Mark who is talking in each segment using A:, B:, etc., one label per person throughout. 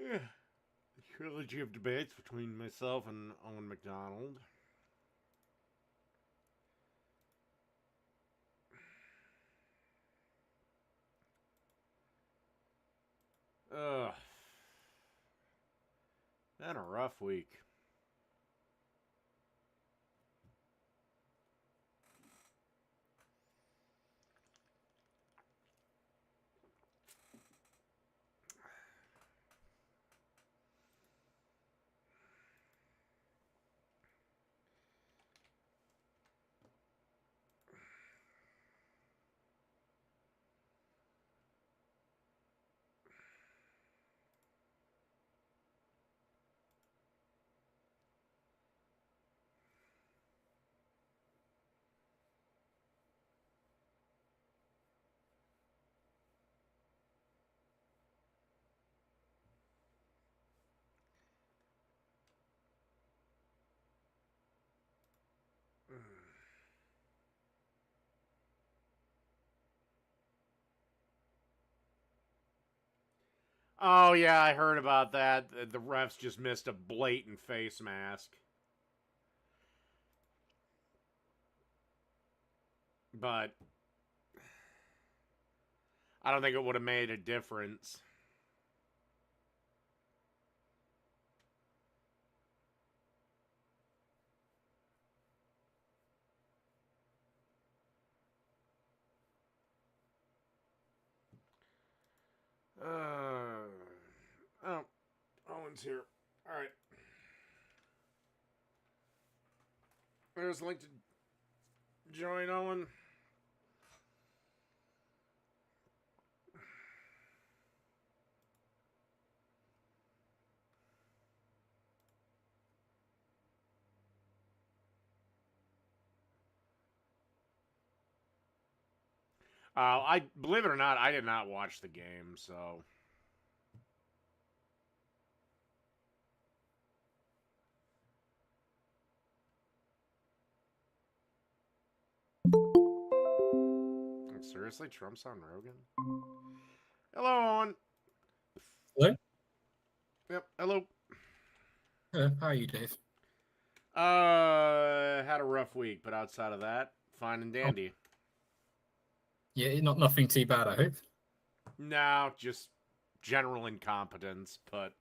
A: Yeah. The trilogy of debates between myself and Owen McDonald. Ugh. Been a rough week. Oh, yeah, I heard about that. The refs just missed a blatant face mask. But I don't think it would have made a difference. Oh, Owen's here. All right. There's a link to join Owen. I believe it or not, I did not watch the game, so seriously, Trump's on Rogan. Hello, Owen.
B: Hello?
A: Yep. Hello.
B: Hello, how are you, Dave?
A: Had a rough week, but outside of that, fine and dandy.
B: Yeah, nothing too bad, I hope.
A: No, just general incompetence, but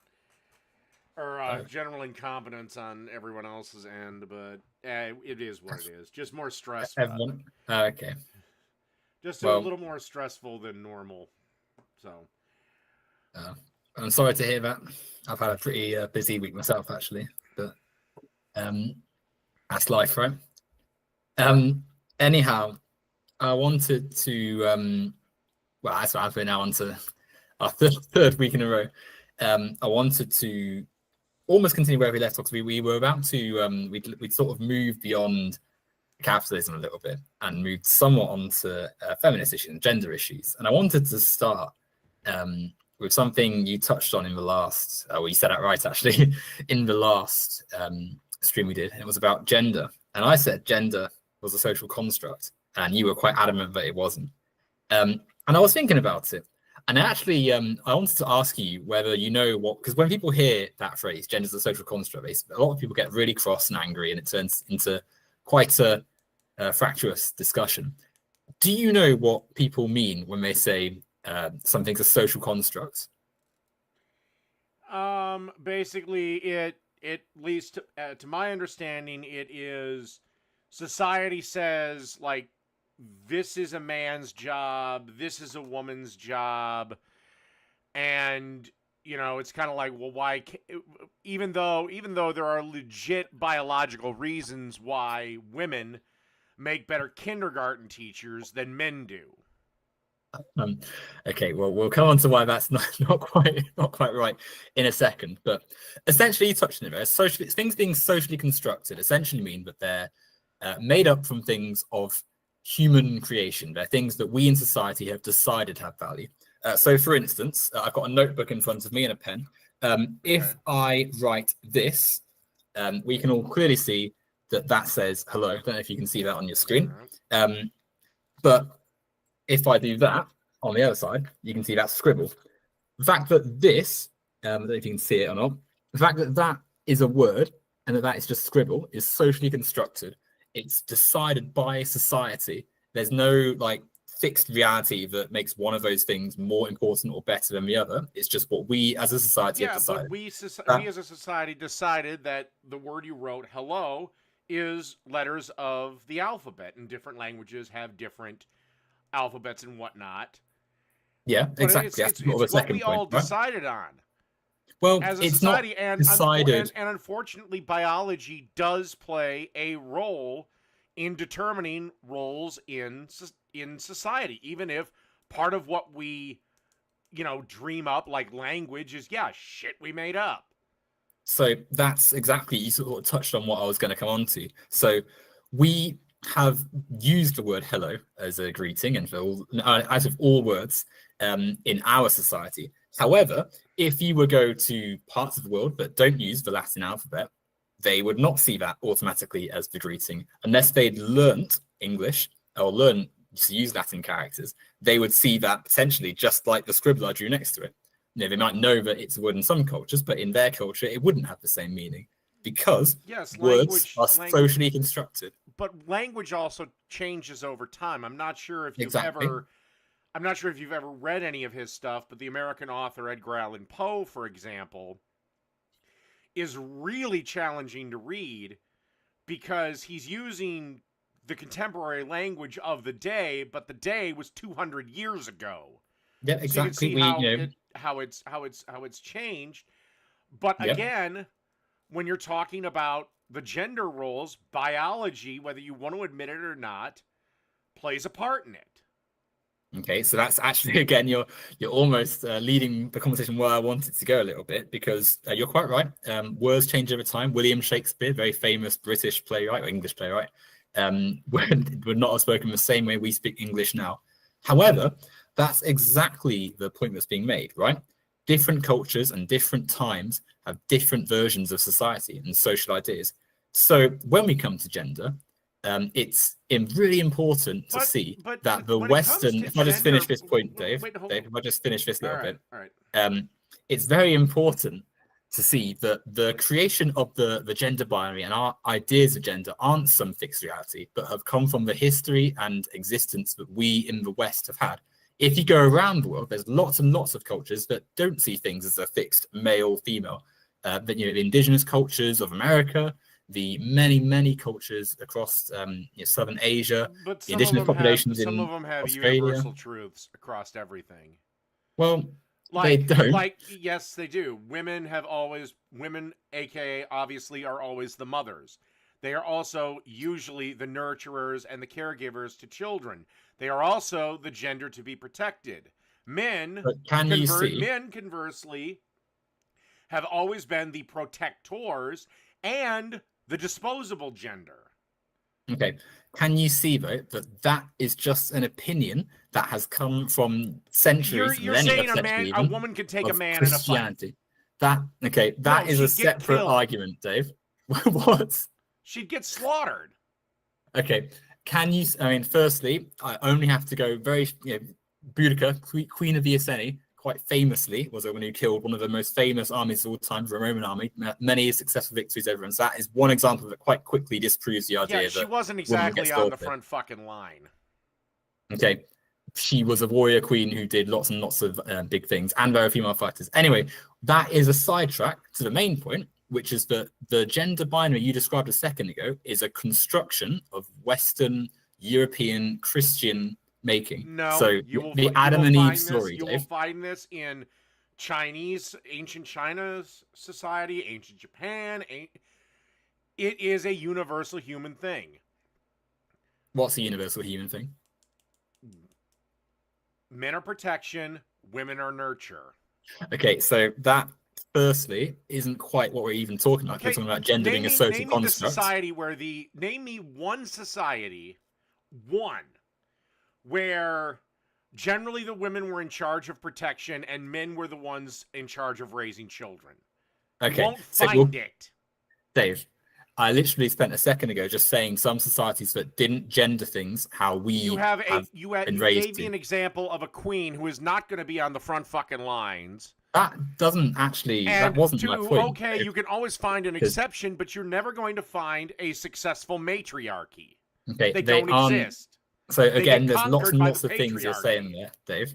A: general incompetence on everyone else's end. But it is what it is. Just more stress.
B: Everyone? Okay.
A: Just a
B: Well,
A: little more stressful than normal. So.
B: I'm sorry to hear that. I've had a pretty busy week myself, actually. But that's life, right? Anyhow, I wanted to well, that's what I've been now on to our third week in a row. I wanted to almost continue where we left off, because we were about to we'd sort of moved beyond capitalism a little bit and moved somewhat onto feminist issues and gender issues. And I wanted to start with something you touched on in the last, well, you said that right, actually, in the last stream we did. It was about gender. And I said gender was a social construct, and you were quite adamant that it wasn't. And I was thinking about it. And actually, I wanted to ask you whether you know what, because when people hear that phrase, gender is a social construct, a lot of people get really cross and angry, and it turns into quite a fractious discussion. Do you know what people mean when they say something's a social construct?
A: Basically, it at least to my understanding, it is society says like this is a man's job, this is a woman's job, and it's kind of like, well, why even though there are legit biological reasons why women make better kindergarten teachers than men do.
B: Okay, well, we'll come on to why that's not quite right in a second. But essentially, you touched on it. Socially, things being socially constructed essentially mean that they're made up from things of human creation. They're things that we in society have decided have value. So, for instance, I've got a notebook in front of me and a pen. If I write this, we can all clearly see that says hello. I don't know if you can see that on your screen. But if I do that on the other side, you can see that's scribble. The fact that this I don't know if you can see it or not. The fact that that is a word and that is just scribble is socially constructed. It's decided by society. There's no like fixed reality that makes one of those things more important or better than the other. It's just what we as a society have
A: Yeah, but
B: decided.
A: we as a society decided that the word you wrote, hello, is letters of the alphabet, and different languages have different alphabets and whatnot.
B: Yeah,
A: But
B: exactly. That's sort of
A: it's
B: a
A: what
B: second
A: we all
B: point, right?
A: decided on
B: Well,
A: as a
B: it's not
A: society, and
B: decided.
A: unfortunately, biology does play a role in determining roles in society, even if part of what we dream up like language is shit we made up.
B: So that's exactly, you sort of touched on what I was going to come on to. So we have used the word hello as a greeting and for all, out of all words in our society. However, if you would go to parts of the world that don't use the Latin alphabet, they would not see that automatically as the greeting unless they'd learnt English or learned to use Latin characters. They would see that potentially just like the scribble I drew next to it. They might know that it's a word in some cultures, but in their culture, it wouldn't have the same meaning because
A: Yes,
B: words are socially constructed.
A: But language also changes over time.
B: Exactly.
A: I'm not sure if you've ever read any of his stuff, but the American author Edgar Allan Poe, for example, is really challenging to read because he's using the contemporary language of the day, but the day was 200 years ago.
B: Yeah,
A: So you can
B: exactly.
A: see how it's changed. But
B: Yeah.
A: again, when you're talking about the gender roles, biology, whether you want to admit it or not, plays a part in it.
B: Okay, so that's actually again you're almost leading the conversation where I wanted to go a little bit because you're quite right. Words change over time. William Shakespeare, very famous British playwright or English playwright, would not have spoken the same way we speak English now. However, that's exactly the point that's being made, right? Different cultures and different times have different versions of society and social ideas. So when we come to gender, it's really important to see that the Western. If I just finish this point, Dave, if I just finish this little bit,
A: all right.
B: It's very important to see that the creation of the gender binary and our ideas of gender aren't some fixed reality, but have come from the history and existence that we in the West have had. If you go around the world, there's lots and lots of cultures that don't see things as a fixed male, female. The indigenous cultures of America, the many cultures across Southern Asia,
A: But
B: the indigenous populations
A: some
B: in
A: of them have
B: Australia.
A: universal truths across everything.
B: Well, they don't.
A: Yes, they do. Women, aka obviously, are always the mothers. They are also usually the nurturers and the caregivers to children. They are also the gender to be protected. Men, conversely, have always been the protectors and the disposable gender.
B: Okay. Can you see, though, that is just an opinion that has come from centuries,
A: You're saying a woman can take a man in a fight.
B: That is a separate argument, Dave. What?
A: She'd get slaughtered.
B: Okay. Firstly, I only have to go very, Boudica, Queen of the Iceni, quite famously was the one who killed one of the most famous armies of all time, the Roman army, many successful victories over. And so that is one example that quite quickly disproves the idea that
A: she wasn't exactly on the front fucking line.
B: Okay. She was a warrior queen who did lots and lots of big things, and there are female fighters. Anyway, that is a sidetrack to the main point, which is that the gender binary you described a second ago is a construction of Western European Christian making.
A: No,
B: so the Adam and Eve story.
A: You will find this in ancient China's society, ancient Japan. It is a universal human thing.
B: What's a universal human thing?
A: Men are protection, women are nurture.
B: Okay, so that firstly isn't quite what we're even talking about. Okay. We're talking about gender being a social construct.
A: Name me one society, where generally the women were in charge of protection and men were the ones in charge of raising children.
B: Okay.
A: You won't find it.
B: Dave, I literally spent a second ago just saying some societies that didn't gender things how we
A: you gave me an example of a queen who is not going to be on the front fucking lines.
B: That doesn't actually. That
A: And
B: wasn't my
A: two,
B: point.
A: okay, you can always find an
B: Because
A: exception, but you're never going to find a successful matriarchy.
B: okay,
A: They
B: they
A: don't
B: aren't.
A: exist.
B: So
A: They
B: again,
A: get
B: there's lots
A: conquered
B: and
A: by the
B: lots of things you're saying
A: patriarchy.
B: there, Dave.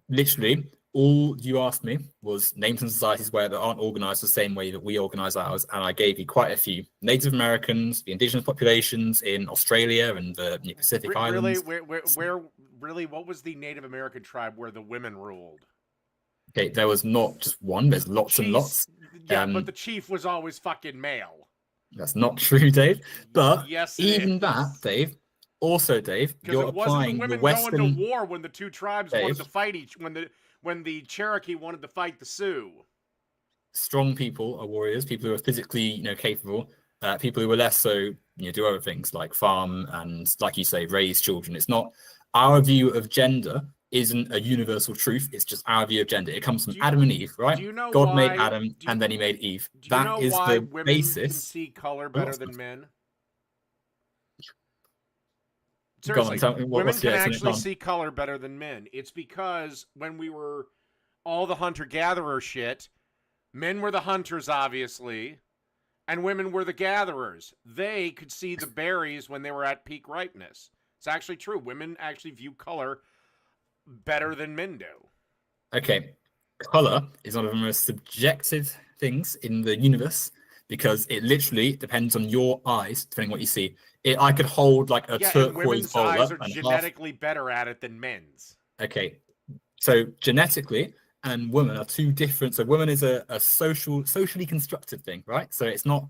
B: Literally, all you asked me was name some societies where they aren't organized the same way that we organize ours, and I gave you quite a few. Native Americans, the indigenous populations in Australia and the Pacific
A: Really,
B: Islands.
A: really, what was the Native American tribe where the women ruled?
B: Okay, there was not just one. There's lots and lots.
A: Yeah, but the chief was always fucking male.
B: That's not true, Dave. But
A: Yes, it
B: even
A: is.
B: that, Dave. Also, Dave,
A: Because
B: you're
A: it wasn't the
B: applying the
A: women going to
B: Western.
A: war when the two tribes
B: Dave,
A: wanted to fight when the Cherokee wanted to fight the Sioux.
B: strong people are warriors. People who are physically, capable. People who are less so, do other things like farm and, like you say, raise children. It's not our view of gender. Isn't a universal truth. It's just our view of gender. It comes from Adam and Eve, right?
A: Do you know
B: God
A: why,
B: made Adam, and then he made Eve.
A: Do you
B: That
A: know
B: is
A: why
B: the
A: women
B: basis.
A: can see color better than men?
B: Go on,
A: Seriously,
B: tell me
A: women
B: what's
A: can
B: the
A: actually
B: explanation?
A: see color better than men. It's because when we were all the hunter-gatherer shit, men were the hunters, obviously, and women were the gatherers. They could see the berries when they were at peak ripeness. It's actually true. Women actually view color better than men do.
B: Okay, color is one of the most subjective things in the universe because it literally depends on your eyes, depending on what you see. I could hold like a
A: Yeah, and
B: turquoise
A: women's eyes
B: bowler
A: are
B: and half.
A: genetically better at it than men's.
B: Okay, so genetically and women are two different. So women is a socially constructed thing, right? So it's not.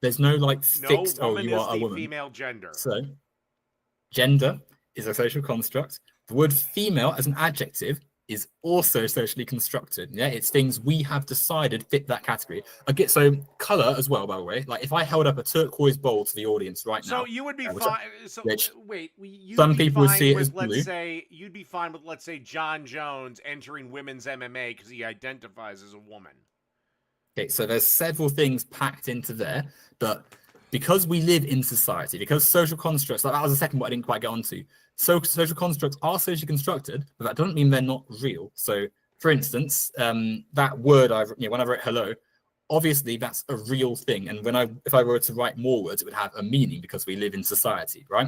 B: There's no like fixed.
A: No,
B: Oh,
A: woman
B: you
A: is
B: are a
A: the
B: woman.
A: female gender.
B: So gender is a social construct. The word female as an adjective is also socially constructed. Yeah, it's things we have decided fit that category. Okay, so color as well, by the way. Like if I held up a turquoise bowl to the audience right now,
A: So you would be
B: which
A: fine. So
B: which
A: wait, you'd
B: some
A: be
B: people would
A: fine
B: see it as
A: with
B: blue.
A: you'd be fine with let's say John Jones entering women's MMA because he identifies as a woman.
B: Okay, so there's several things packed into there, but because we live in society, because social constructs, like that was the second one I didn't quite get onto. So social constructs are socially constructed, but that doesn't mean they're not real. So, for instance, that word when I wrote hello, obviously that's a real thing. And if I were to write more words, it would have a meaning because we live in society, right?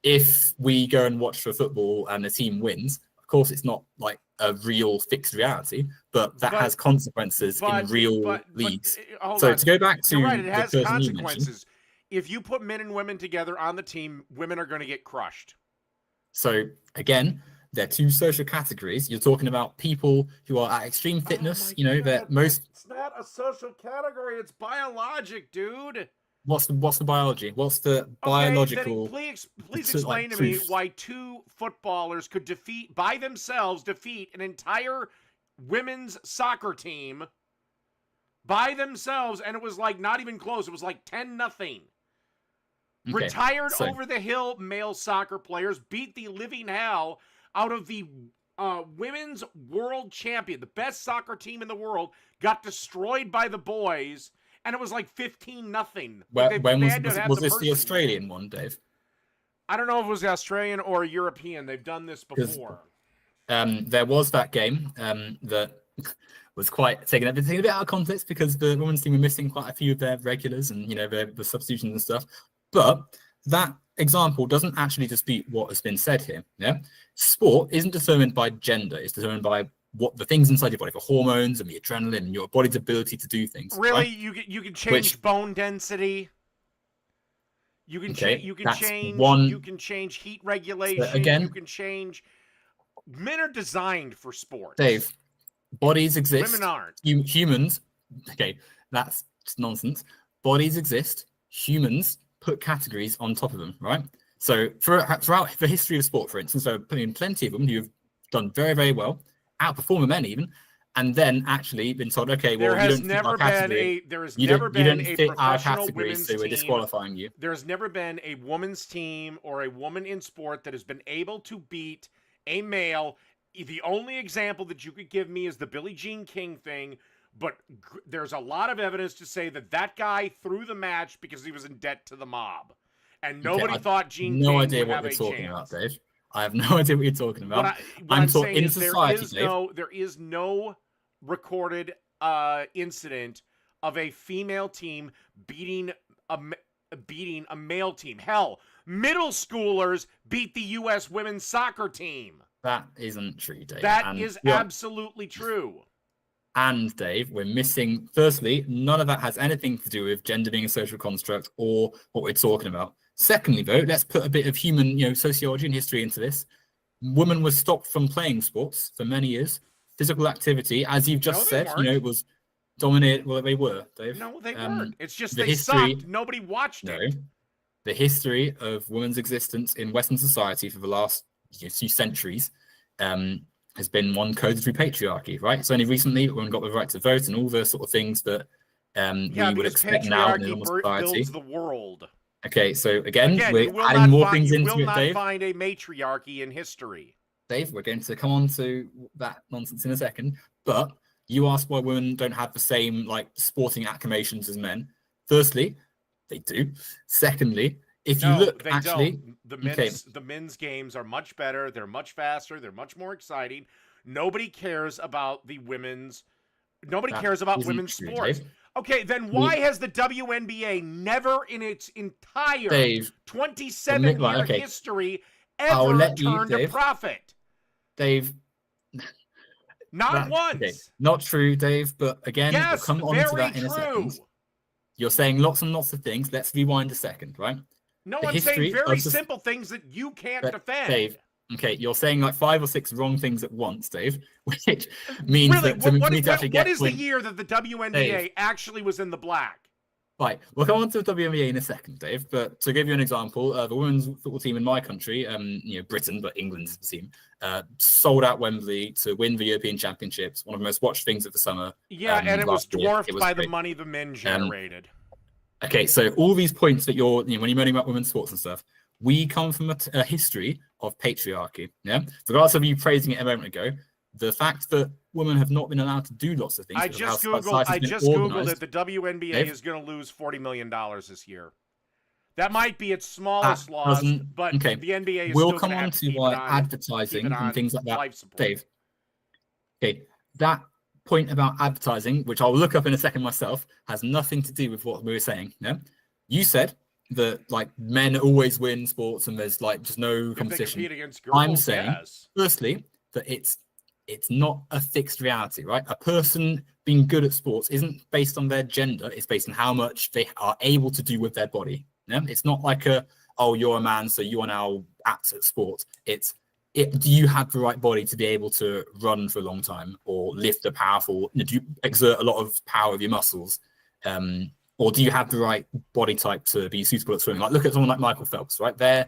B: If we go and watch for football and the team wins, of course, it's not like a real fixed reality, but that has consequences in real leagues.
A: Hold
B: So
A: on.
B: to go back to
A: You're right. It
B: the
A: has
B: person you mentioned,
A: consequences. If you put men and women together on the team, women are going to get crushed.
B: so again, they're two social categories. You're talking about people who are at extreme fitness. They're most.
A: It's not a social category. It's biologic, dude.
B: What's the biology? What's the biological?
A: Okay, please explain to me why two footballers could defeat an entire women's soccer team by themselves, and it was like not even close. It was like 10-0. Okay, retired over the hill male soccer players beat the living hell out of the women's world champion, the best soccer team in the world, got destroyed by the boys. And it was like 15-0.
B: When was this the Australian one, Dave?
A: I don't know if it was the Australian or European. They've done this before.
B: There was that game that was quite taken a bit out of context because the women's team were missing quite a few of their regulars and the substitutions and stuff. But that example doesn't actually dispute what has been said here. Yeah, sport isn't determined by gender; it's determined by what the things inside your body, the hormones and the adrenaline and your body's ability to do things.
A: Really,
B: right?
A: you can change bone density. You can change. You can change heat regulation. So again, you can change. Men are designed for sports.
B: Dave, bodies exist.
A: Women aren't.
B: Humans. Okay, that's just nonsense. Bodies exist. Humans put categories on top of them, right? So throughout the history of sport, for instance, there have been plenty of them who have done very, very well. Outperform men even, and then actually been told, okay, well, you don't fit our category. You don't fit our category, so we're disqualifying you.
A: There's never been a women's team or a woman in sport that has been able to beat a male. The only example that you could give me is the Billie Jean King thing, but there's a lot of evidence to say that guy threw the match because he was in debt to the mob, and nobody thought Jean King would have a chance.
B: Dave. I have no idea what you're talking about.
A: I'm saying in society, there is no recorded incident of a female team beating a male team. Hell, middle schoolers beat the U.S. women's soccer team.
B: That isn't true, Dave.
A: That is absolutely true.
B: And Dave, we're missing, firstly, none of that has anything to do with gender being a social construct or what we're talking about. Secondly, though, let's put a bit of human, sociology and history into this. Women were stopped from playing sports for many years. Physical activity, as you've just said, was dominated. Well, they were, Dave.
A: No, they weren't. It's just they sucked. Nobody watched it.
B: The history of women's existence in Western society for the last few centuries has been one coded through patriarchy, right? It's only recently that women got the right to vote and all the sort of things that we would expect now in a normal society.
A: Builds the world.
B: Okay, so again we're adding more things into it, Dave. You will not
A: find a matriarchy in history.
B: Dave, we're going to come on to that nonsense in a second, but you asked why women don't have the same sporting acclamations as men. Firstly, they do. Secondly, if you look actually,
A: the men's games are much better. They're much faster. They're much more exciting. Nobody cares about the women's. Nobody cares about women's sports.
B: Dave.
A: Okay, then why has the WNBA never in its entire 27-year history ever turned a profit?
B: Dave.
A: Not once. Okay.
B: Not true, Dave, but again, we'll come on to that in a second. You're saying lots and lots of things. Let's rewind a second, right?
A: No, I'm saying very simple things that you can't defend.
B: Dave, okay, you're saying 5 or 6 wrong things at once, Dave, which means
A: really,
B: that
A: what is the year that the WNBA actually was in the black?
B: Right, we'll come on to the WNBA in a second, Dave, but to give you an example, the women's football team in my country, Britain, but England's the team, sold out Wembley to win the European Championships, one of the most watched things of the summer.
A: Yeah, and it was dwarfed by the money the men generated.
B: Okay, so all these points that when you're moaning about women's sports and stuff, we come from a history of patriarchy. Yeah, regardless of you praising it a moment ago, the fact that women have not been allowed to do lots of things.
A: I just googled it. The WNBA is going to lose $40 million this year. That might be its smallest loss, but the NBA is
B: we'll come on to why advertising and things like that, Dave. Okay, that point about advertising, which I'll look up in a second myself, has nothing to do with what we were saying. Yeah, you said that men always win sports and there's just no competition. I'm saying, firstly, that it's not a fixed reality, right? A person being good at sports isn't based on their gender. It's based on how much they are able to do with their body. Yeah? It's not like you're a man, so you are now apt at sports. Do you have the right body to be able to run for a long time or lift a powerful, do you exert a lot of power of your muscles? Or do you have the right body type to be suitable at swimming? Look at someone like Michael Phelps, right? They're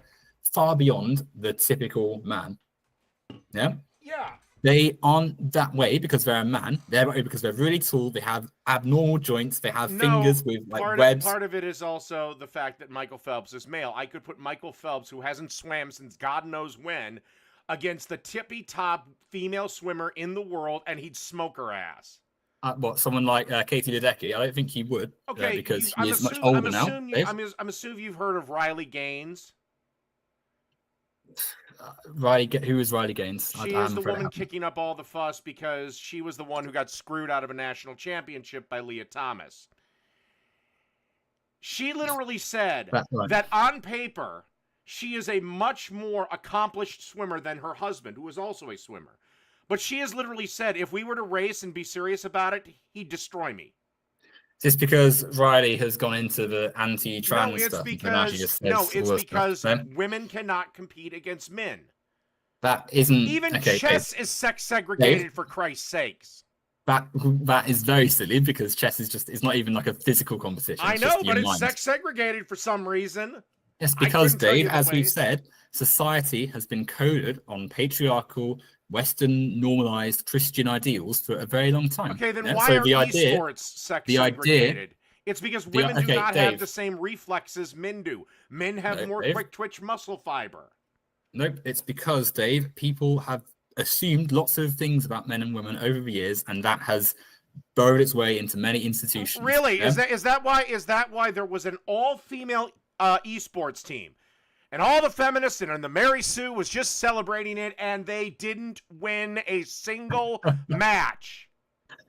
B: far beyond the typical man. Yeah?
A: Yeah.
B: They aren't that way because they're a man. They're that way because they're really tall. They have abnormal joints. They have fingers with webs.
A: Part of it is also the fact that Michael Phelps is male. I could put Michael Phelps, who hasn't swam since God knows when, against the tippy-top female swimmer in the world, and he'd smoke her ass.
B: Someone like Katie Ledecky? I don't think he would. Okay, because he is much older now.
A: I'm assuming you've heard of Riley Gaines.
B: Who is Riley Gaines?
A: She is the woman kicking up all the fuss because she was the one who got screwed out of a national championship by Leah Thomas. She literally said that on paper, she is a much more accomplished swimmer than her husband, who is also a swimmer. But she has literally said, if we were to race and be serious about it, he'd destroy me.
B: Just because Riley has gone into the anti-trans stuff.
A: It's because women cannot compete against men.
B: That isn't...
A: Even chess is sex segregated, for Christ's sakes.
B: That is very silly because chess is not even a physical competition.
A: I know, but it's sex segregated for some reason.
B: Yes, because, Dave, as we've said, society has been coded on patriarchal, Western normalized Christian ideals for a very long time.
A: Okay, then why are esports sex segregated? It's because women do not have the same reflexes men do. Men have more quick twitch muscle fiber.
B: Nope, it's because, Dave, people have assumed lots of things about men and women over the years, and that has burrowed its way into many institutions.
A: Really? Yeah? Is that why there was an all-female esports team? And all the feminists and the Mary Sue was just celebrating it, and they didn't win a single match.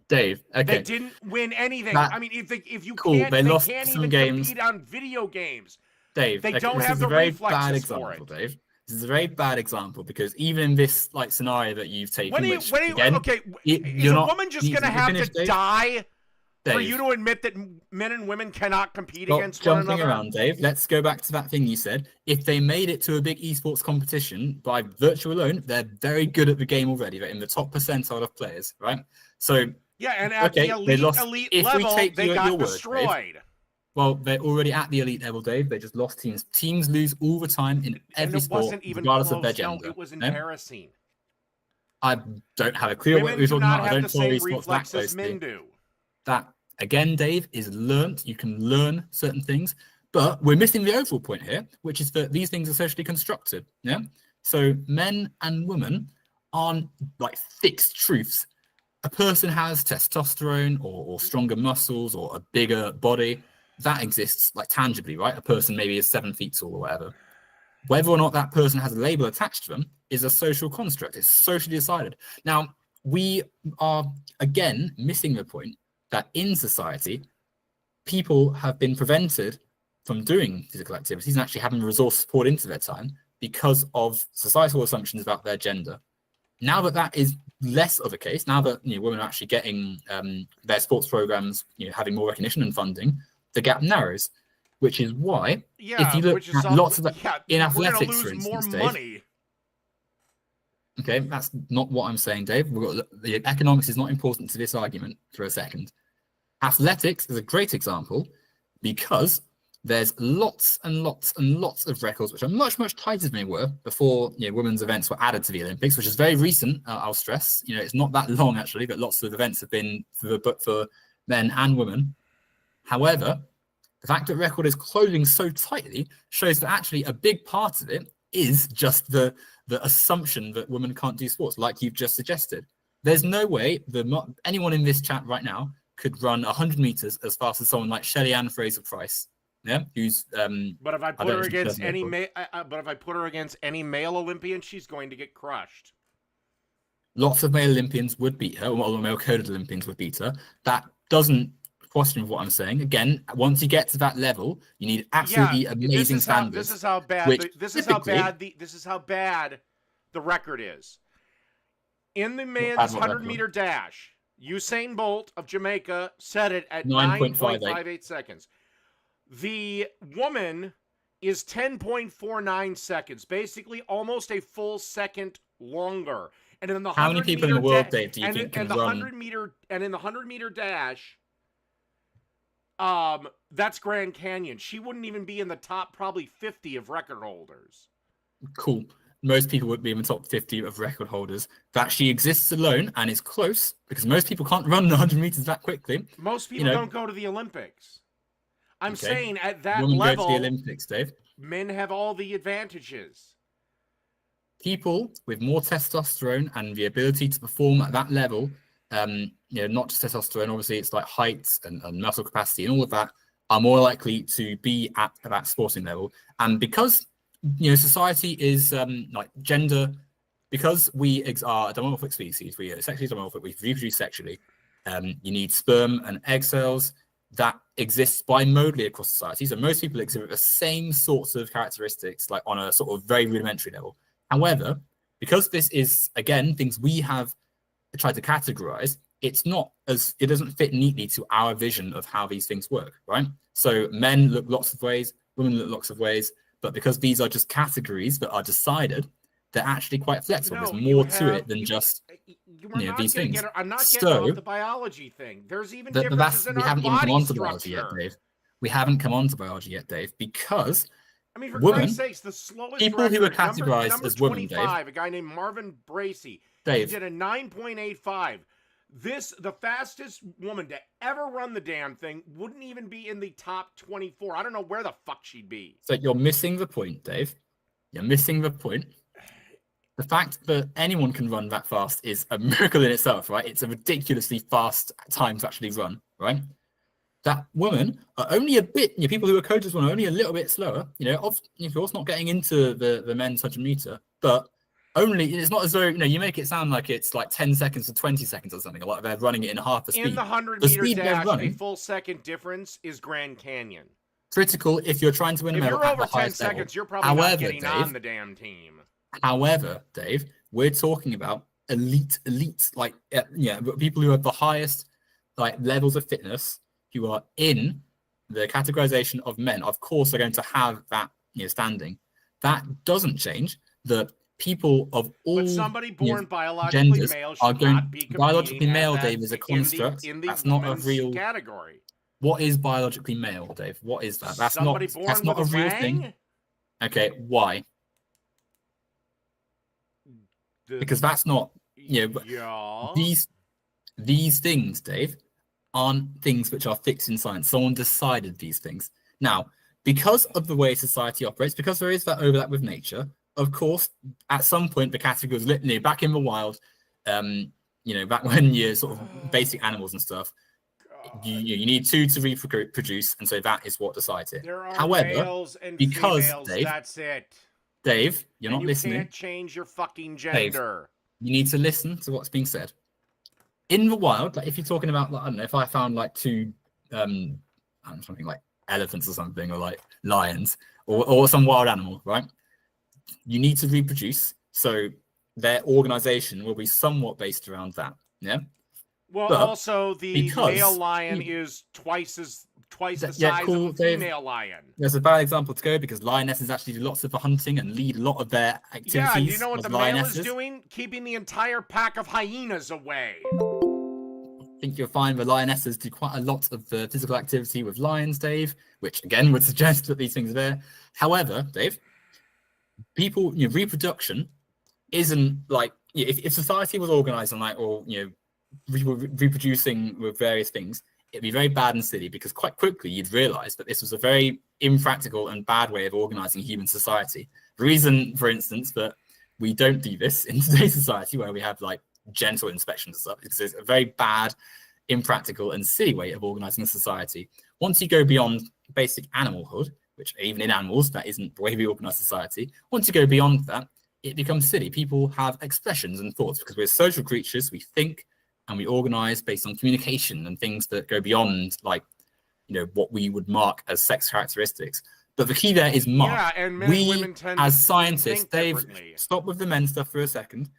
B: Dave.
A: They
B: Okay,
A: didn't win anything.
B: that
A: I mean, if you
B: cool.
A: can't,
B: They
A: they
B: lost
A: can't
B: some
A: even
B: games.
A: compete on video games.
B: Dave,
A: They
B: okay,
A: don't
B: this
A: have
B: is a
A: the
B: very bad
A: reflexes for
B: example,
A: it.
B: Dave. This is a very bad example because even in this like scenario that you've taken, which again,
A: okay, is
B: you're
A: a
B: not.
A: woman just
B: You
A: going to
B: need to
A: have to
B: finish, Dave.
A: die for
B: Dave.
A: you to admit that men and women cannot compete
B: Stop
A: against one
B: jumping
A: another?
B: around, Dave. Let's go back to that thing you said. If they made it to a big esports competition by virtue alone, they're very good at the game already. They're in the top percentile of players, right? So
A: Yeah, and at
B: okay,
A: the
B: they lost.
A: elite
B: If we
A: level,
B: take
A: they
B: you at your
A: got
B: word, Dave,
A: destroyed.
B: well, they're already at the elite level, Dave. They just lost teams. Teams lose all the time in every
A: And it
B: sport,
A: wasn't even
B: regardless
A: close.
B: of their
A: No,
B: gender.
A: it was
B: No?
A: embarrassing.
B: I don't have a clue what
A: Women
B: we're
A: do
B: talking
A: not
B: about. I
A: have
B: don't
A: the
B: follow
A: same
B: esports that
A: reflexes
B: closely.
A: men do.
B: That again, Dave, is learnt. You can learn certain things, but we're missing the overall point here, which is that these things are socially constructed. Yeah. So men and women aren't like fixed truths. A person has testosterone or stronger muscles or a bigger body that exists like tangibly, right? A person maybe is 7 feet tall or whatever. Whether or not that person has a label attached to them is a social construct. It's socially decided. Now, we are again missing the point that in society, people have been prevented from doing physical activities and actually having resources poured into their time because of societal assumptions about their gender. Now that that is less of a case, now that women are actually getting their sports programs, having more recognition and funding, the gap narrows. Which is why, if you look at lots of in athletics, for instance, Dave.
A: Money.
B: Okay, that's not what I'm saying, Dave. The economics is not important to this argument for a second. Athletics is a great example because there's lots and lots and lots of records which are much, much tighter than they were before women's events were added to the Olympics, which is very recent, I'll stress. It's not that long, actually, but lots of events have been for men and women. However, the fact that record is closing so tightly shows that actually a big part of it is just the assumption that women can't do sports, like you've just suggested. There's no way anyone in this chat right now could run 100 meters as fast as someone like Shelly-Ann Fraser-Price, who's.
A: But if I put her against any male Olympian, she's going to get crushed.
B: Lots of male Olympians would beat her, or male-coded Olympians would beat her. That doesn't question what I'm saying. Again, once you get to that level, you need absolutely amazing standards.
A: This is how bad. This is how bad the record is. In the men's 100-meter dash, Usain Bolt of Jamaica set it at 9.58 seconds. The woman is 10.49 seconds, basically almost a full second longer. And in the
B: how many people in the world, Dave, do you think can run?
A: And in the 100-meter dash, that's Grand Canyon. She wouldn't even be in the top probably 50 of record holders.
B: Cool. Most people would be in the top 50 of record holders. That she exists alone and is close because most people can't run 100 meters that quickly.
A: Most people don't go to the Olympics. I'm saying at that
B: Women
A: level,
B: go to the Olympics, Dave.
A: Men have all the advantages.
B: People with more testosterone and the ability to perform at that level, not just testosterone, obviously it's like height and muscle capacity and all of that, are more likely to be at that sporting level. And because society is like gender, because we are a dimorphic species, we are sexually dimorphic, we reproduce sexually, you need sperm and egg cells that exists bimodally across society. So most people exhibit the same sorts of characteristics, like on a sort of very rudimentary level. However, because this is, again, things we have tried to categorize, it doesn't fit neatly to our vision of how these things work, right? So men look lots of ways, women look lots of ways, but because these are just categories that are decided, they're actually quite flexible. There's more to it than just these things.
A: I'm not getting off the biology thing. There's even differences in
B: we
A: our
B: haven't even come
A: body
B: on to biology yet,
A: structure.
B: Dave. We haven't come on to biology yet, Dave, because
A: For
B: women,
A: Christ's sakes, the slowest
B: people
A: record,
B: who are categorized
A: number
B: as women,
A: 25,
B: Dave.
A: a guy named Marvin Bracey,
B: Dave,
A: he did a 9.85. The fastest woman to ever run the damn thing wouldn't even be in the top 24. I don't know where the fuck she'd be.
B: So you're missing the point, Dave. You're missing the point. The fact that anyone can run that fast is a miracle in itself, right? It's a ridiculously fast time to actually run, right? That women are only a bit, people who are coaches are only a little bit slower, of course not getting into the men's 100 meter, but Only it's not as though you make it sound like it's like 10 seconds to 20 seconds or something, like they're running it in half the speed.
A: In the 100
B: The
A: meter
B: speed they're
A: dash,
B: running,
A: a full second difference is Grand Canyon.
B: critical if you're trying to win a
A: If
B: medal
A: you're
B: at
A: over
B: the
A: 10
B: highest
A: seconds,
B: level.
A: you're probably not getting on the damn team.
B: However, Dave, we're talking about elite, like people who have the highest like levels of fitness, who are in the categorization of men. Of course, are going to have that standing. That doesn't change. The people of all
A: but somebody born biologically
B: genders
A: male
B: are
A: should
B: going
A: not be
B: biologically male.
A: that,
B: Dave, is a construct.
A: in the
B: That's not a
A: women's
B: real
A: category.
B: What is biologically male, Dave? What is that? That's
A: somebody
B: not.
A: Born
B: That's not
A: with
B: a real
A: wang?
B: thing. Okay, why? Because that's not. These things, Dave, aren't things which are fixed in science. Someone decided these things. Now, because of the way society operates, because there is that overlap with nature, of course, at some point the category was literally back in the wild, back when you're sort of basic animals and stuff, you need two to reproduce, and so that is what decides it.
A: There are
B: However,
A: males and
B: because
A: females,
B: Dave,
A: that's it.
B: Dave, you're not listening.
A: You can't change your fucking gender.
B: Dave, you need to listen to what's being said. In the wild, like if you're talking about, like, I don't know, if I found like two, something like elephants or something, or like lions, or some wild animal, right? You need to reproduce, so their organization will be somewhat based around that. Yeah.
A: Well, but also the male lion is twice the size of a female lion.
B: There's a bad example to go because lionesses actually do lots of the hunting and lead a lot of their activities.
A: Yeah, you know what the male is doing? Keeping the entire pack of hyenas away.
B: I think you'll find the lionesses do quite a lot of the physical activity with lions, Dave, which again would suggest that these things are there. However, Dave, people, reproduction isn't like if society was organized on like, or reproducing with various things, it'd be very bad and silly because quite quickly you'd realize that this was a very impractical and bad way of organizing human society. The reason, for instance, that we don't do this in today's society where we have like genital inspections and stuff is because it's a very bad, impractical and silly way of organizing society. Once you go beyond basic animalhood, which even in animals, that isn't the way we organize society. Once you go beyond that, it becomes silly. People have expressions and thoughts because we're social creatures. We think and we organize based on communication and things that go beyond like, what we would mark as sex characteristics. But the key there is mark.
A: Yeah, and men and women tend
B: as
A: to
B: scientists, Dave, stop with the men stuff for a second.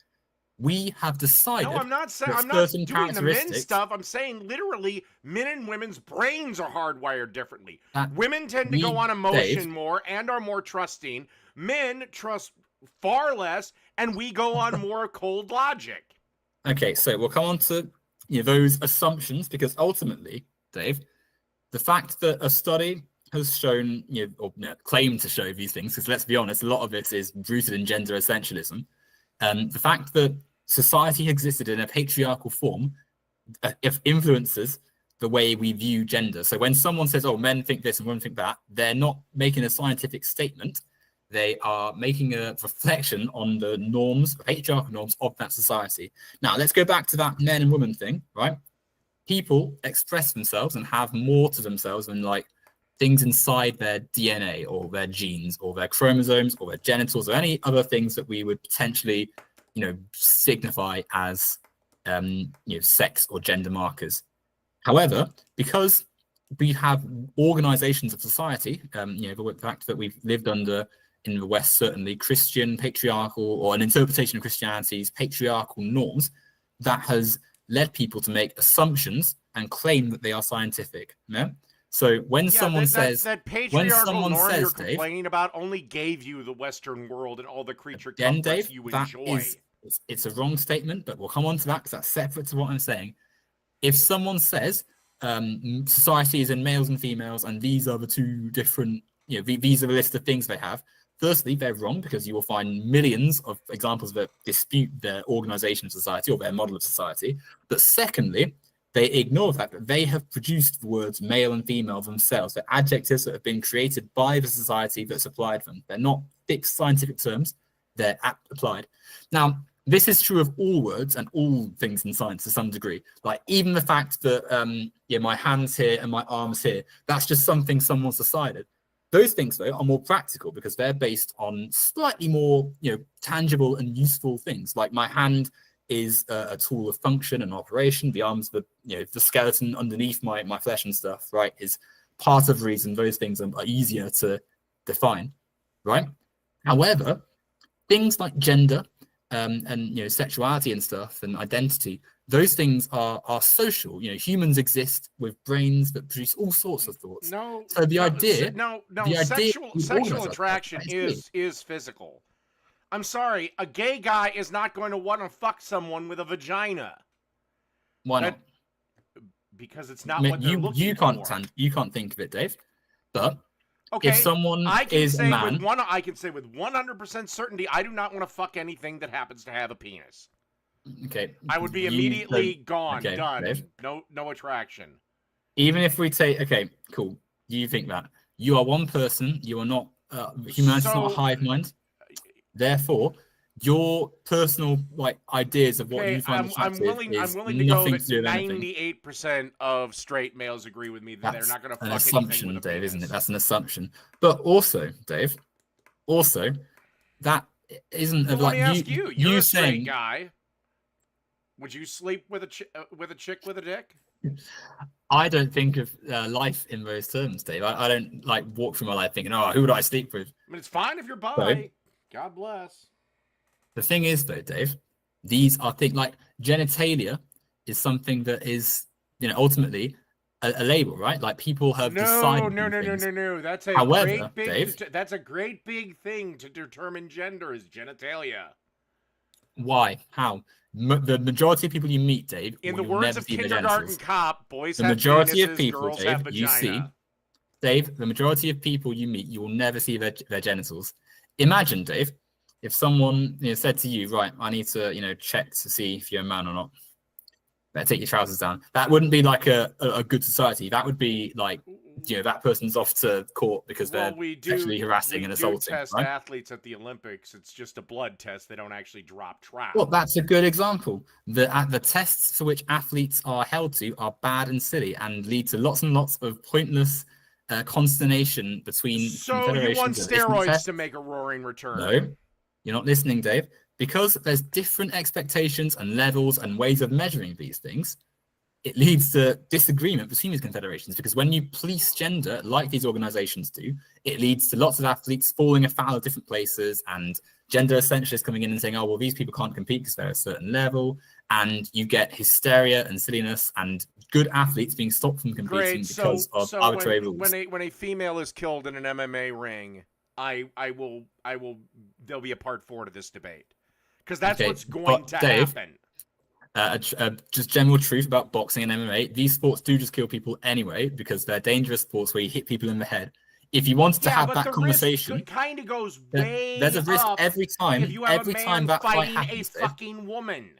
B: We have decided.
A: No, I'm not saying I'm not doing the men stuff. I'm saying literally, men and women's brains are hardwired differently. Women tend to go on emotion more and are more trusting. Men trust far less, and we go on more cold logic.
B: Okay, so we'll come on to those assumptions because ultimately, Dave, the fact that a study has shown, or claimed to show these things, because let's be honest, a lot of this is rooted in gender essentialism. The fact that society existed in a patriarchal form influences the way we view gender. So when someone says, oh, men think this and women think that, they're not making a scientific statement. They are making a reflection on the norms, patriarchal norms of that society. Now, let's go back to that men and women thing, right? People express themselves and have more to themselves than like things inside their DNA or their genes or their chromosomes or their genitals or any other things that we would potentially, signify as, sex or gender markers. However, because we have organizations of society, the fact that we've lived under, in the West, certainly Christian, patriarchal, or an interpretation of Christianity's patriarchal norms, that has led people to make assumptions and claim that they are scientific. Yeah? So when someone says
A: that patriarchal norm you're complaining
B: Dave,
A: about only gave you the Western world and all the creature
B: comforts
A: Dave, you enjoy.
B: It's a wrong statement, but we'll come on to that because that's separate to what I'm saying. If someone says society is in males and females and these are the two different, these are the list of things they have, firstly, they're wrong because you will find millions of examples that dispute their organization of society or their model of society. But secondly, they ignore the fact that they have produced the words male and female themselves. They're adjectives that have been created by the society that's applied them. They're not fixed scientific terms, they're applied. Now, this is true of all words and all things in science to some degree. Like even the fact that my hand's here and my arm's here, that's just something someone's decided. Those things, though, are more practical because they're based on slightly more, tangible and useful things. Like my hand is a tool of function and operation. The arms, the skeleton underneath my flesh and stuff, right, is part of the reason those things are easier to define, right? However, things like gender and sexuality and stuff and identity, those things are social. Humans exist with brains that produce all sorts of thoughts.
A: Sexual attraction is physical. I'm sorry, a gay guy is not going to want to fuck someone with a vagina.
B: Why not?
A: Because it's not what they're looking for.
B: You can't think of it, Dave. But
A: okay,
B: if someone is a man,
A: I can say with 100% certainty, I do not want to fuck anything that happens to have a penis.
B: Okay.
A: I would be immediately gone,
B: okay,
A: done.
B: Dave.
A: No attraction.
B: Even if we take, okay, cool. You think that you are one person, you are not. Humanity is not a hive mind. Therefore, your personal ideas of what you find attractive
A: I'm willing to go that 98% of straight males agree with me that they're not going to fuck anything with a penis. That's an assumption,
B: Dave, isn't it? That's an assumption. But also, Dave, that isn't
A: let me ask you. You're a straight
B: saying,
A: guy. Would you sleep with a chick with a dick?
B: I don't think of life in those terms, Dave. I don't walk through my life thinking, oh, who would I sleep with?
A: I mean, it's fine if you're bi. So, God bless.
B: The thing is, though, Dave, these are things like genitalia is something that is, ultimately a label, right? Like people have decided.
A: No. That's that's a great big thing to determine gender is genitalia.
B: Why? How? The majority of people you meet, Dave,
A: in the words of Kindergarten Cop, boys have
B: majority
A: penises,
B: of people,
A: girls
B: Dave,
A: have vagina.
B: You see, Dave, the majority of people you meet, you will never see their genitals. Imagine, Dave, if someone said to you, right, I need to check to see if you're a man or not. Better take your trousers down. That wouldn't be like a good society. That would be like that person's off to court because they're sexually harassing and assaulting.
A: We test
B: right?
A: athletes at the Olympics. It's just a blood test. They don't actually drop trout.
B: Well, that's a good example. The tests for which athletes are held to are bad and silly and lead to lots and lots of pointless consternation between confederations.
A: You want steroids to make a roaring return?
B: No, you're not listening, Dave. Because there's different expectations and levels and ways of measuring these things, it leads to disagreement between these confederations. Because when you police gender, like these organizations do, it leads to lots of athletes falling afoul of different places and gender essentialists coming in and saying, oh, well, these people can't compete because they're at a certain level. And you get hysteria and silliness and good athletes being stopped from competing because of arbitrary rules.
A: When a female is killed in an MMA ring, there'll be a part 4 to this debate. Because that's what's going to happen.
B: Just general truth about boxing and MMA. These sports do just kill people anyway because they're dangerous sports where you hit people in the head. If you wanted to have that conversation,
A: it kind of goes way
B: there's a risk
A: up
B: every time.
A: If you have
B: every
A: a man
B: time that
A: fighting
B: fight happens,
A: a fucking woman.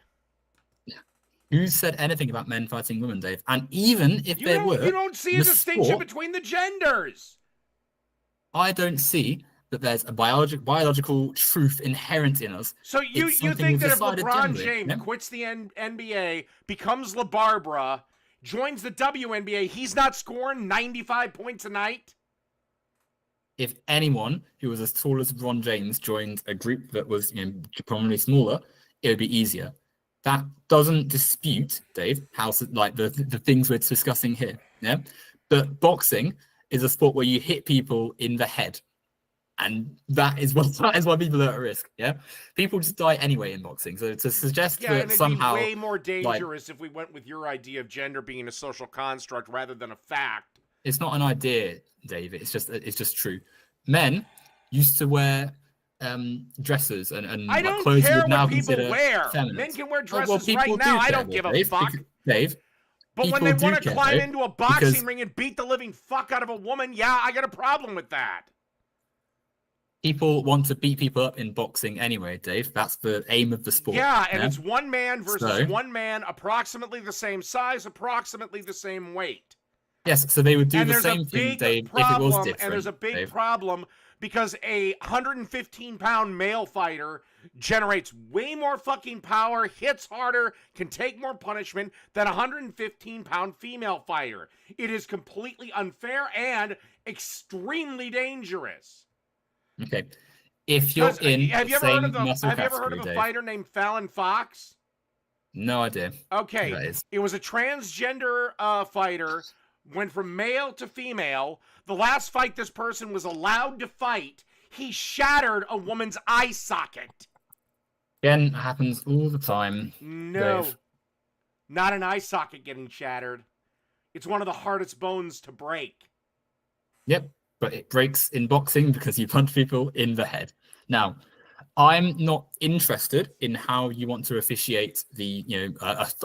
B: Who said anything about men fighting women, Dave? And even if you
A: don't see a distinction between the genders.
B: I don't see that there's a biological truth inherent in us.
A: So you think that if LeBron James quits the NBA, becomes LaBarbara, joins the WNBA, he's not scoring 95 points a night?
B: If anyone who was as tall as LeBron James joined a group that was probably smaller, it would be easier. That doesn't dispute, Dave, how the things we're discussing here. Yeah, but boxing is a sport where you hit people in the head. And that is why people are at risk. Yeah, people just die anyway in boxing. So to suggest that somehow
A: be way more dangerous if we went with your idea of gender being a social construct rather than a fact. It's
B: not an idea, David. It's just true. Men used to wear dresses and
A: I don't
B: clothes
A: care
B: what now
A: people wear.
B: Feminine.
A: Men can wear dresses right now. I don't give a fuck.
B: Dave.
A: But when they want to climb into a boxing ring and beat the living fuck out of a woman, I got a problem with that.
B: People want to beat people up in boxing anyway, Dave. That's the aim of the sport.
A: Yeah, and it's one man versus one man, approximately the same size, approximately the same weight.
B: Yes, so they would do the same thing, Dave, if it was different.
A: And there's a big problem because a 115-pound male fighter generates way more fucking power, hits harder, can take more punishment than a 115-pound female fighter. It is completely unfair and extremely dangerous.
B: Okay. If you're in
A: have
B: the
A: you ever heard
B: same
A: of
B: muscle
A: have you ever heard
B: category,
A: of a
B: Dave,
A: fighter named Fallon Fox?
B: no idea who
A: Okay,
B: that is.
A: it was a transgender fighter, went from male to female. The last fight this person was allowed to fight, he shattered a woman's eye socket.
B: Again, it happens all the time.
A: No,
B: Dave.
A: not an eye socket getting shattered. It's one of the hardest bones to break.
B: Yep, but it breaks in boxing because you punch people in the head. Now, I'm not interested in how you want to officiate the,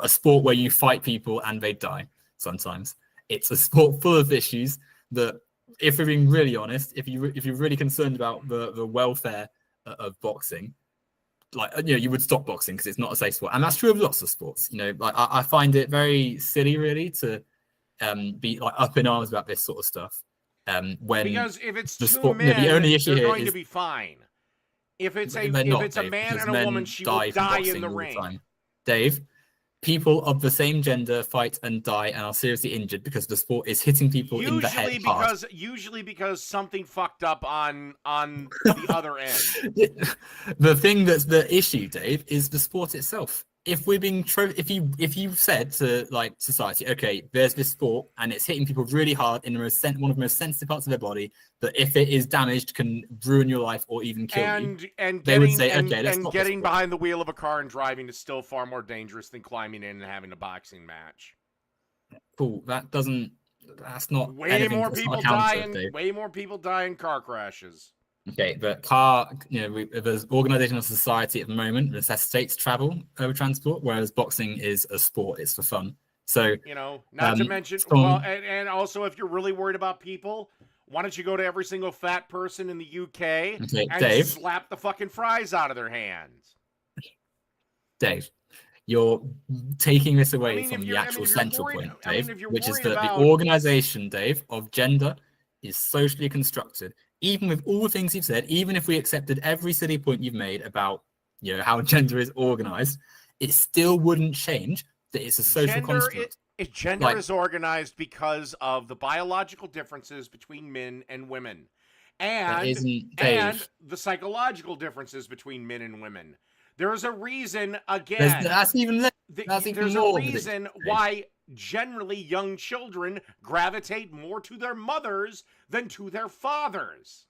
B: a sport where you fight people and they die sometimes. It's a sport full of issues that, if we're being really honest, if you're really concerned about the welfare of boxing, you would stop boxing because it's not a safe sport. And that's true of lots of sports. I find it very silly, really, to be like up in arms about this sort of stuff. When
A: because if it's
B: the
A: two
B: sport,
A: men,
B: the only issue
A: they're
B: here
A: going
B: is
A: to be fine. If it's a
B: Dave,
A: man and a
B: men
A: woman, she will
B: from
A: die in
B: boxing
A: the
B: all
A: ring.
B: time. Dave, people of the same gender fight and die and are seriously injured because the sport is hitting people in the head hard.
A: Usually because something fucked up on the other end.
B: The thing that's the issue, Dave, is the sport itself. If we're being if you said to like society, okay, there's this sport and it's hitting people really hard in one of the most sensitive parts of their body, that if it is damaged can ruin your life or even kill you.
A: And
B: they would say, okay, let's stop
A: getting behind the wheel of a car and driving is still far more dangerous than climbing in and having a boxing match.
B: Cool. That's not
A: way more people die in car crashes.
B: Okay, but there's organization of society at the moment necessitates travel over transport, whereas boxing is a sport; it's for fun. So
A: not to mention, and also if you're really worried about people, why don't you go to every single fat person in the UK and
B: Dave,
A: slap the fucking fries out of their hands?
B: Dave, you're taking this away from the actual central point, Dave, which is that the organization, Dave, of gender is socially constructed. Even with all the things you've said, even if we accepted every silly point you've made about how gender is organized, it still wouldn't change that it's a social construct.
A: Gender is organized because of the biological differences between men and women, and the psychological differences between men and women. There's a reason, again. There's a reason why generally young children gravitate more to their mothers than to their fathers.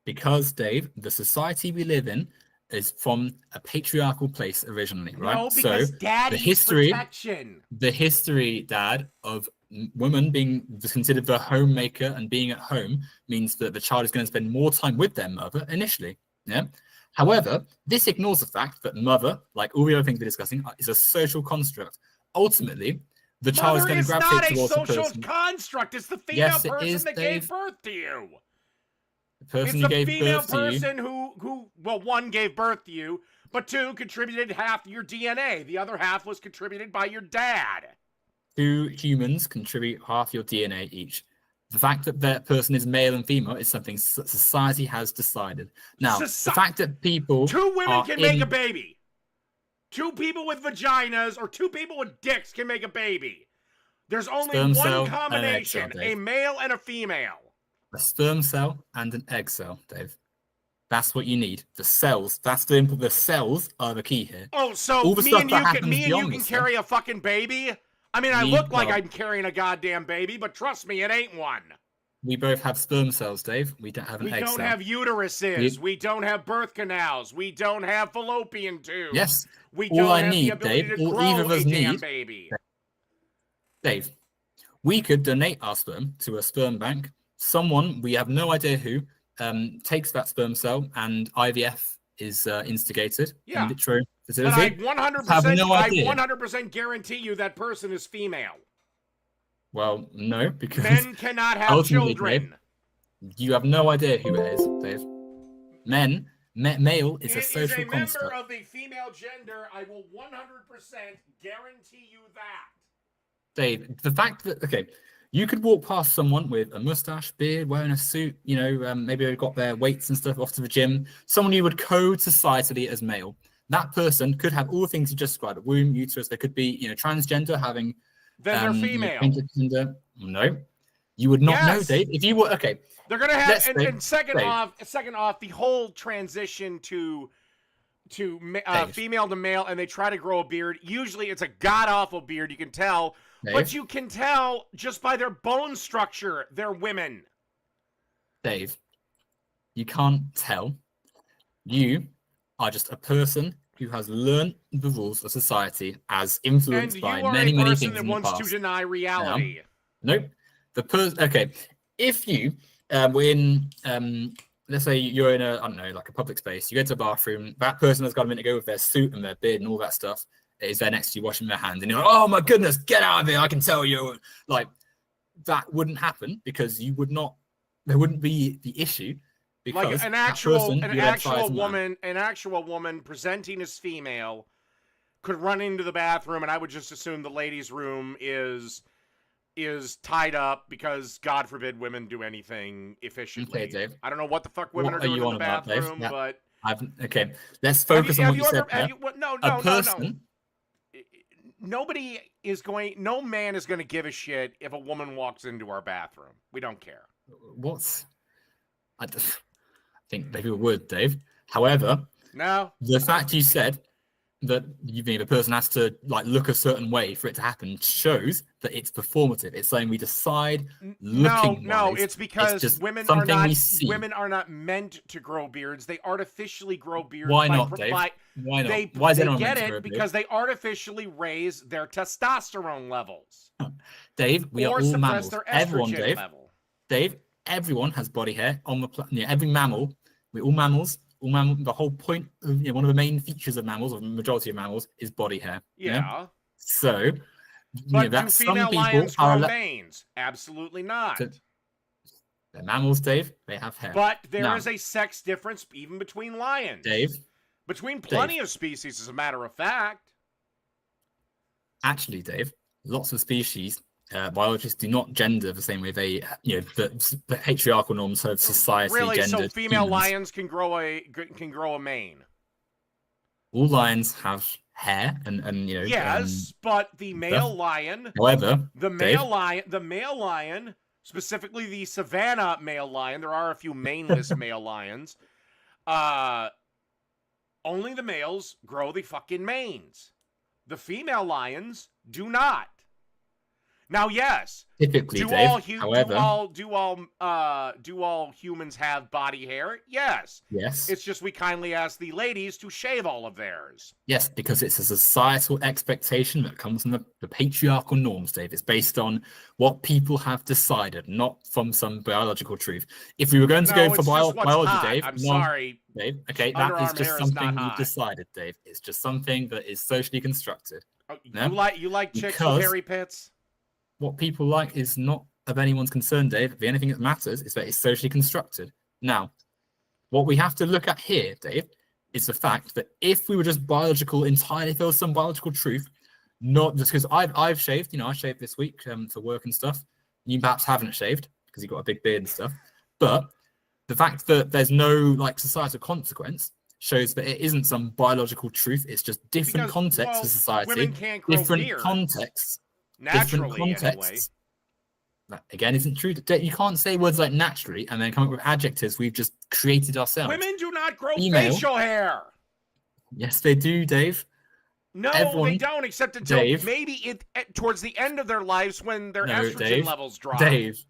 B: Because, Dave, the society we live in is from a patriarchal place originally, right?
A: No, because daddy's protection.
B: The history, Dad, of women being considered the homemaker and being at home means that the child is going to spend more time with their mother initially. Yeah. However, this ignores the fact that mother, like all the other things we're discussing, is a social construct. Ultimately, the child is going to gravitate towards the person. It's not a social
A: construct. It's the female person that gave birth to you.
B: The person who gave birth to you.
A: It's the female person who, one, gave birth to you, but two, contributed half your DNA. The other half was contributed by your dad.
B: Two humans contribute half your DNA each. The fact that that person is male and female is something society has decided. Now, the fact that two women can make a baby.
A: Two people with vaginas or two people with dicks can make a baby. There's only one combination, a male and a female.
B: A sperm cell and an egg cell, Dave. That's what you need. The cells. The cells are the key here.
A: Oh, so
B: all the
A: me and you can carry a fucking baby? I mean, I look like I'm carrying a goddamn baby, but trust me, it ain't one.
B: We both have sperm cells, Dave. We don't have an egg cell.
A: We don't have uteruses. We don't have birth canals. We don't have fallopian tubes.
B: Yes.
A: All I need, Dave, all either of us need, baby.
B: Dave, we could donate our sperm to a sperm bank. Someone, we have no idea who, takes that sperm cell and IVF is instigated in vitro facility.
A: But I 100% guarantee you that person is female.
B: Well, no, because
A: men cannot have children.
B: Dave, you have no idea who it is, Dave. Male is a social construct.
A: It is a member of the female gender. I will 100% guarantee you that.
B: Dave, the fact that, okay, You could walk past someone with a mustache, beard, wearing a suit, maybe they've got their weights and stuff off to the gym, someone you would code societally as male. That person could have all the things you just described, a womb, uterus, they could be, transgender, having
A: Then they're female.
B: Gender. No. You would not know, Dave. If you were okay.
A: They're gonna have and second off, the whole transition to female to male, and they try to grow a beard. Usually it's a god-awful beard, you can tell. Dave. But you can tell just by their bone structure, they're women.
B: Dave, you can't tell. You are just a person who has learned the rules of society as influenced by many, many things
A: that wants to deny reality.
B: Nope. Okay. If you were in, let's say you're in a public space, you go to a bathroom, that person has got a minute to go with their suit and their beard and all that stuff is there next to you washing their hands, and you're like, oh my goodness, get out of here, I can tell you. Like, that wouldn't happen because there wouldn't be the issue. Because
A: like an actual woman presenting as female could run into the bathroom, and I would just assume the ladies' room is tied up because, God forbid, women do anything efficiently.
B: Okay, Dave.
A: I don't know what the fuck women are doing in the bathroom, but
B: okay, let's focus on what you said.
A: No. No man is going to give a shit if a woman walks into our bathroom. We don't care.
B: I think maybe we would, Dave. However,
A: no.
B: The fact you said that the person has to look a certain way for it to happen shows that it's performative. It's saying we decide looking.
A: No, it's because women are not meant to grow beards. They artificially grow beards.
B: Why not, Dave? Why not? Why is
A: they get it because they artificially raise their testosterone levels.
B: Dave, we are all mammals.
A: Their
B: everyone,
A: Dave. Level.
B: Dave, everyone has body hair on the planet. Every mammal, we're all mammals. The whole point of one of the main features of mammals, or the majority of mammals, is body hair.
A: Yeah.
B: So,
A: but do female lions grow manes? Absolutely not.
B: They're mammals, Dave. They have hair.
A: But there is a sex difference even between lions.
B: Dave.
A: Between plenty of species, as a matter of fact.
B: Actually, Dave, lots of species. Biologists do not gender the same way the patriarchal norms of society
A: really? So female
B: humans.
A: Lions can grow a mane.
B: All lions have hair and
A: yes, but the male lion,
B: however,
A: the male lion, specifically the savanna male lion, there are a few maneless male lions. Only the males grow the fucking manes. The female lions do not. Now, yes.
B: Typically,
A: do all humans have body hair? Yes.
B: Yes.
A: It's just we kindly ask the ladies to shave all of theirs.
B: Yes, because it's a societal expectation that comes from the patriarchal norms, Dave. It's based on what people have decided, not from some biological truth. If we were going to go for biology, Dave,
A: I'm sorry,
B: Dave. Okay, that is just something you've decided, Dave. It's just something that is socially constructed.
A: Oh, you like chicks with hairy pits?
B: What people like is not of anyone's concern, Dave. The only thing that matters is that it's socially constructed. Now, what we have to look at here, Dave, is the fact that if we were just biological entirely, if there was some biological truth, not just because I've shaved, I shaved this week for work and stuff. You perhaps haven't shaved because you've got a big beard and stuff. But the fact that there's no societal consequence shows that it isn't some biological truth. It's just different contexts of society,
A: women can't grow
B: different
A: beard.
B: Contexts.
A: Naturally,
B: different contexts. That again isn't true. You can't say words like naturally and then come up with adjectives we've just created ourselves.
A: Women do not grow facial hair.
B: Yes, they do, Dave.
A: No, they don't, except until maybe towards the end of their lives when their estrogen levels drop.
B: Dave,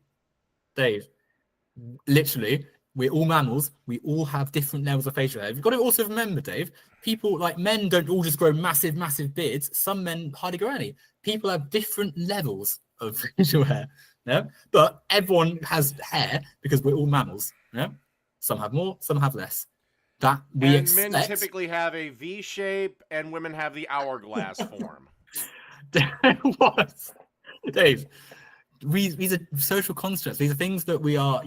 B: literally, we're all mammals. We all have different levels of facial hair. You've got to also remember, Dave, people like men don't all just grow massive, massive beards. Some men hardly grow any. People have different levels of facial hair. Yeah? But everyone has hair because we're all mammals. Yeah? Some have more, some have less. That we expect.
A: Men typically have a V shape and women have the hourglass form.
B: What? Dave, these are social constructs. These are things that we are,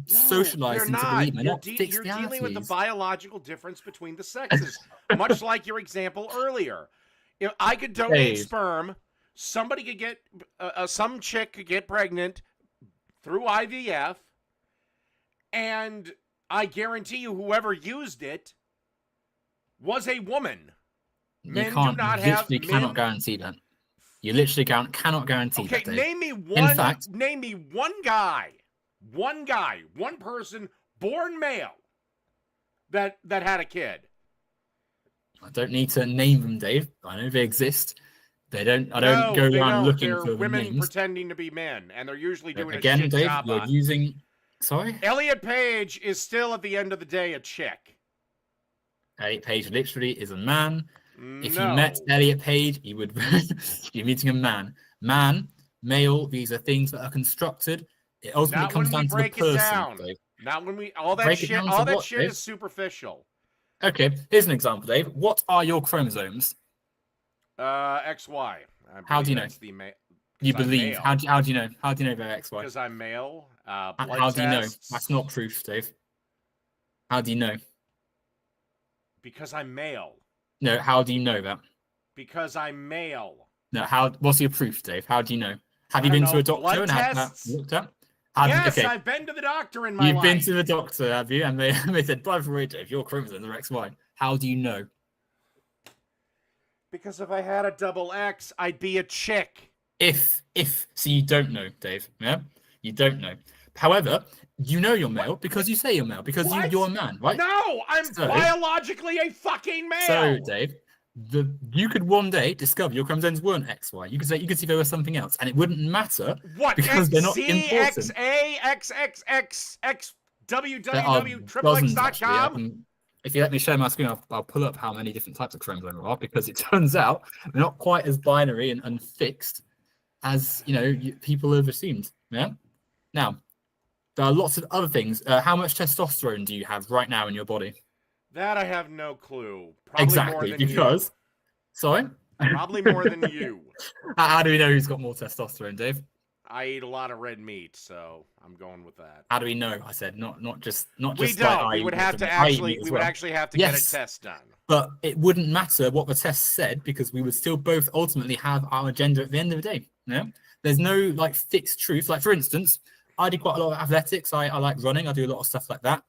B: socialized into believing.
A: You're dealing with the biological difference between the sexes, much like your example earlier. If I could donate sperm somebody could get some chick could get pregnant through IVF, and I guarantee you, whoever used it was a woman. Men do not have.
B: You cannot guarantee that. You literally cannot guarantee that.
A: Okay,
B: Dave.
A: name me one.
B: In fact,
A: name me one person, born male, that had a kid.
B: I don't need to name them, Dave. I know they exist. They don't. I don't go around looking
A: they're
B: for
A: women
B: names.
A: pretending to be men, and they're usually doing
B: Again,
A: a shit
B: Dave,
A: job
B: you're
A: on.
B: using. Sorry.
A: Elliot Page is still, at the end of the day, a chick.
B: Elliot Page literally is a man.
A: No.
B: If you met Elliot Page, you would. You're meeting a man. Man, male. These are things that are constructed. It ultimately
A: Not
B: comes
A: when we
B: down to the
A: break it
B: person.
A: down.
B: Dave.
A: Not when we all that
B: Break it
A: shit.
B: down to
A: All that
B: what,
A: shit
B: Dave?
A: is superficial.
B: Okay, here's an example, Dave. What are your chromosomes?
A: XY.
B: How do you know? You believe? How do you know? How do you know they're XY?
A: Because I'm male.
B: How do you know? That's not proof, Dave. How do you know?
A: Because I'm male.
B: No, how do you know that?
A: Because I'm male.
B: No, what's your proof, Dave? How do you know? Have
A: I
B: you
A: don't
B: been
A: know.
B: to a doctor
A: Blood
B: and had that
A: tests?
B: looked at?
A: Yes,
B: okay.
A: I've been to the doctor in my life.
B: You've been to the doctor, have you? And they said, by the way, Dave, your chromosomes are XY. How do you know?
A: Because if I had a double X, I'd be a chick.
B: So you don't know, Dave. Yeah, you don't know. However, you know you're male because you say you're male because you're a man, right?
A: No, I'm biologically a fucking male.
B: So, Dave, you could one day discover your chromosomes weren't XY. You could see there was something else, and it wouldn't matter because they're not important.
A: XA, XXX,
B: www.xx.com. If you let me share my screen, I'll pull up how many different types of chromosomes there are, because it turns out they're not quite as binary and fixed as people have assumed. Yeah. Now, there are lots of other things. How much testosterone do you have right now in your body?
A: That I have no clue. Probably
B: Exactly,
A: more than
B: because.
A: You.
B: Sorry.
A: Probably more than you.
B: How do we know who's got more testosterone, Dave?
A: I eat a lot of red meat, so I'm going with that.
B: How do we know? I said not just.
A: We don't. We would have to actually. We would actually have to get a test done.
B: But it wouldn't matter what the test said because we would still both ultimately have our agenda at the end of the day. Yeah. There's no fixed truth. Like, for instance, I do quite a lot of athletics. I like running. I do a lot of stuff like that.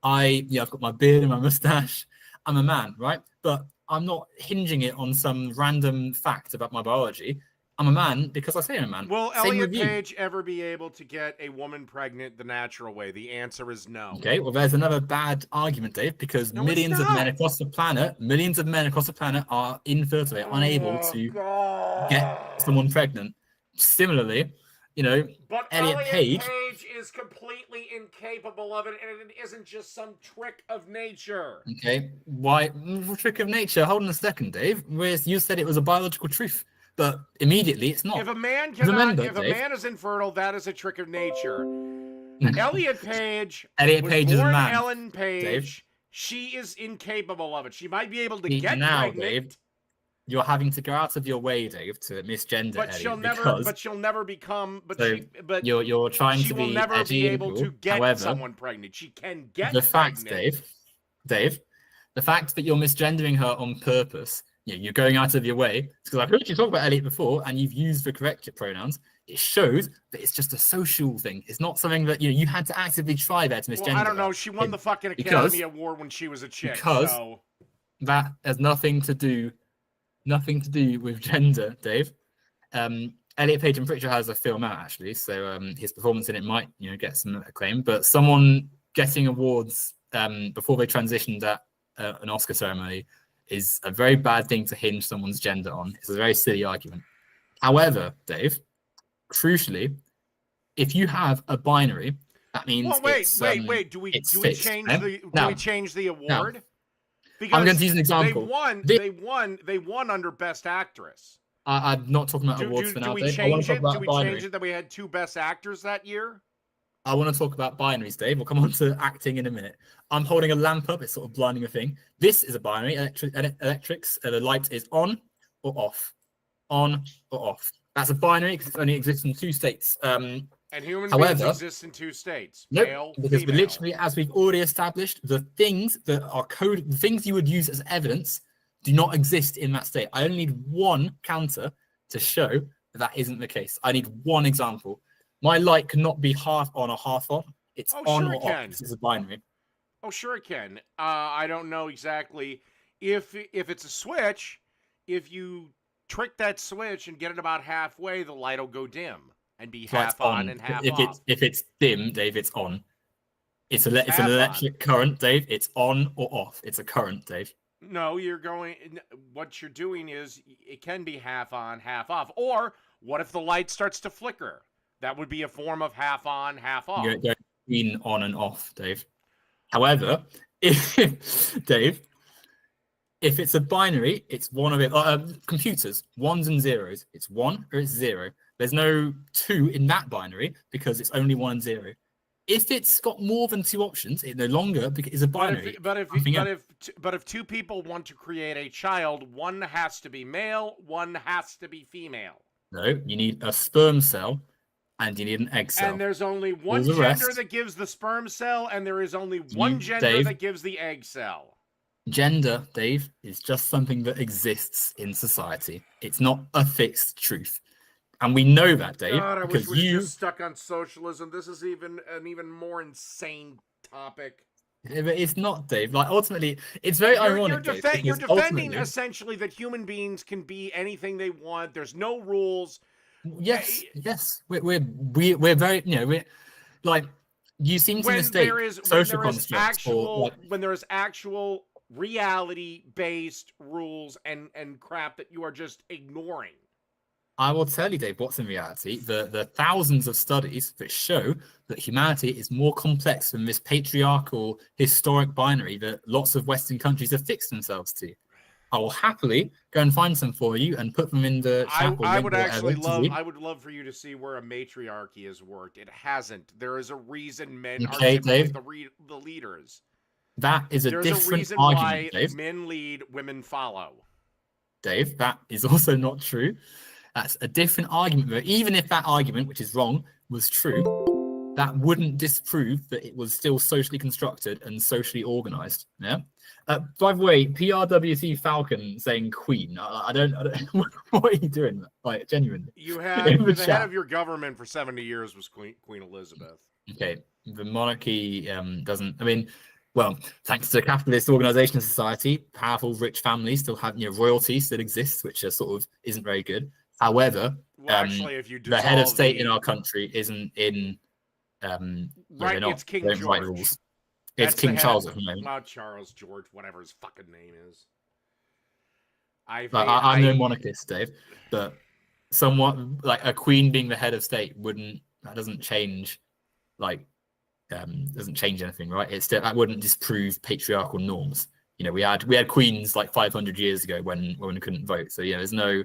B: I've got my beard and my mustache. I'm a man, right? But I'm not hinging it on some random fact about my biology. I'm a man because I say I'm a man.
A: Will Elliot Page ever be able to get a woman pregnant the natural way? The answer is no.
B: Okay, well, there's another bad argument, Dave, because millions of men across the planet are infertile, they're unable to get someone pregnant. Similarly,
A: but
B: Elliot Page
A: is completely incapable of it, and it isn't just some trick of nature.
B: Okay, why trick of nature? Hold on a second, Dave. You said it was a biological truth. But immediately, it's not.
A: If a man is infertile, that is a trick of nature. Elliot Page
B: is a man.
A: Ellen Page.
B: Dave.
A: She is incapable of it. She might be able to get pregnant.
B: Dave, you're having to go out of your way, Dave, to misgender.
A: But she'll never become.
B: You're trying to be.
A: She will never be able to get someone pregnant. She can get
B: the fact, Dave. The fact that you're misgendering her on purpose. You're going out of your way because I've heard you talk about Elliot before, and you've used the correct pronouns. It shows that it's just a social thing. It's not something that you had to actively try there to misgender.
A: Well, I don't know. She won the fucking Academy Award when she was a chick.
B: Because that has nothing to do with gender, Dave. Elliot Page, I'm pretty sure, has a film out actually, so his performance in it might get some acclaim. But someone getting awards before they transitioned at an Oscar ceremony is a very bad thing to hinge someone's gender on. It's a very silly argument. However, Dave, crucially, if you have a binary, that means
A: wait. Do we change the award? Because
B: I'm going to use an example.
A: They won under Best Actress.
B: I'm not talking about awards for now, Dave.
A: Do we change it that we had 2 Best Actors that year?
B: I want to talk about binaries, Dave. We'll come on to acting in a minute. I'm holding a lamp up. It's sort of blinding a thing. This is a binary, electrics. The light is on or off. On or off. That's a binary because it only exists in 2 states.
A: And human beings exist in 2 states.
B: Nope,
A: male,
B: because
A: female.
B: Literally, as we've already established, the things that are coded, the things you would use as evidence do not exist in that state. I only need one counter to show that that isn't the case. I need one example. My light cannot be half on or half off. It's on
A: sure
B: or
A: it
B: off.
A: can.
B: This is a binary.
A: Oh, sure it can. I don't know exactly if it's a switch. If you trick that switch and get it about halfway, the light will go dim and be
B: So it's
A: half on and half off.
B: If it's dim, Dave, it's on. It's an
A: half
B: electric current, Dave. It's on or off. It's a current, Dave.
A: No, what you're doing is it can be half on, half off. Or what if the light starts to flicker? That would be a form of half on, half off.
B: You're between on and off, Dave. However, Dave, if it's a binary, it's one of it. Computers, ones and zeros. It's one or it's zero. There's no two in that binary because it's only one and zero. If it's got more than two options, it no longer is a binary.
A: But if two people want to create a child, one has to be male, one has to be female.
B: No, you need a sperm cell and you need an egg cell.
A: And there's only one gender that gives the sperm cell, and there is only one gender that gives the egg cell.
B: Gender, Dave, is just something that exists in society. It's not a fixed truth. And we know that, Dave,
A: God,
B: because
A: I wish we were just stuck on socialism. This is an even more insane topic.
B: But it's not, Dave. Like, ultimately, it's very ironic.
A: You're defending essentially that human beings can be anything they want. There's no rules.
B: Yes. We're very, we're like, you seem to mistake social constructs
A: when there is actual reality-based rules and crap that you are just ignoring.
B: I will tell you, Dave, what's in reality. The thousands of studies that show that humanity is more complex than this patriarchal historic binary that lots of Western countries have fixed themselves to. I will happily go and find some for you and put them in the chat.
A: I would love for you to see where a matriarchy has worked. It hasn't. There is a reason men are typically the leaders.
B: That is a different
A: reason
B: argument,
A: why
B: Dave.
A: Men lead, women follow.
B: Dave, that is also not true. That's a different argument. But even if that argument, which is wrong, was true, that wouldn't disprove that it was still socially constructed and socially organized. Yeah. By the way, PRWC Falcon saying Queen. I don't. What are you doing? Like, genuinely.
A: You had the head of your government for 70 years was Queen Elizabeth.
B: Okay. The monarchy doesn't. I mean, well, thanks to the capitalist organization of society, powerful, rich families still have, royalty still exists, which sort of isn't very good. However,
A: actually, if you
B: the head of state in our country isn't in.
A: Right, it's King George.
B: Rules. It's King Charles at the moment.
A: Not Charles, George, whatever his fucking name is.
B: I'm no monarchist, Dave, but somewhat like a queen being the head of state that doesn't change, doesn't change anything, right? That wouldn't disprove patriarchal norms. We had queens like 500 years ago when women couldn't vote. So there's no.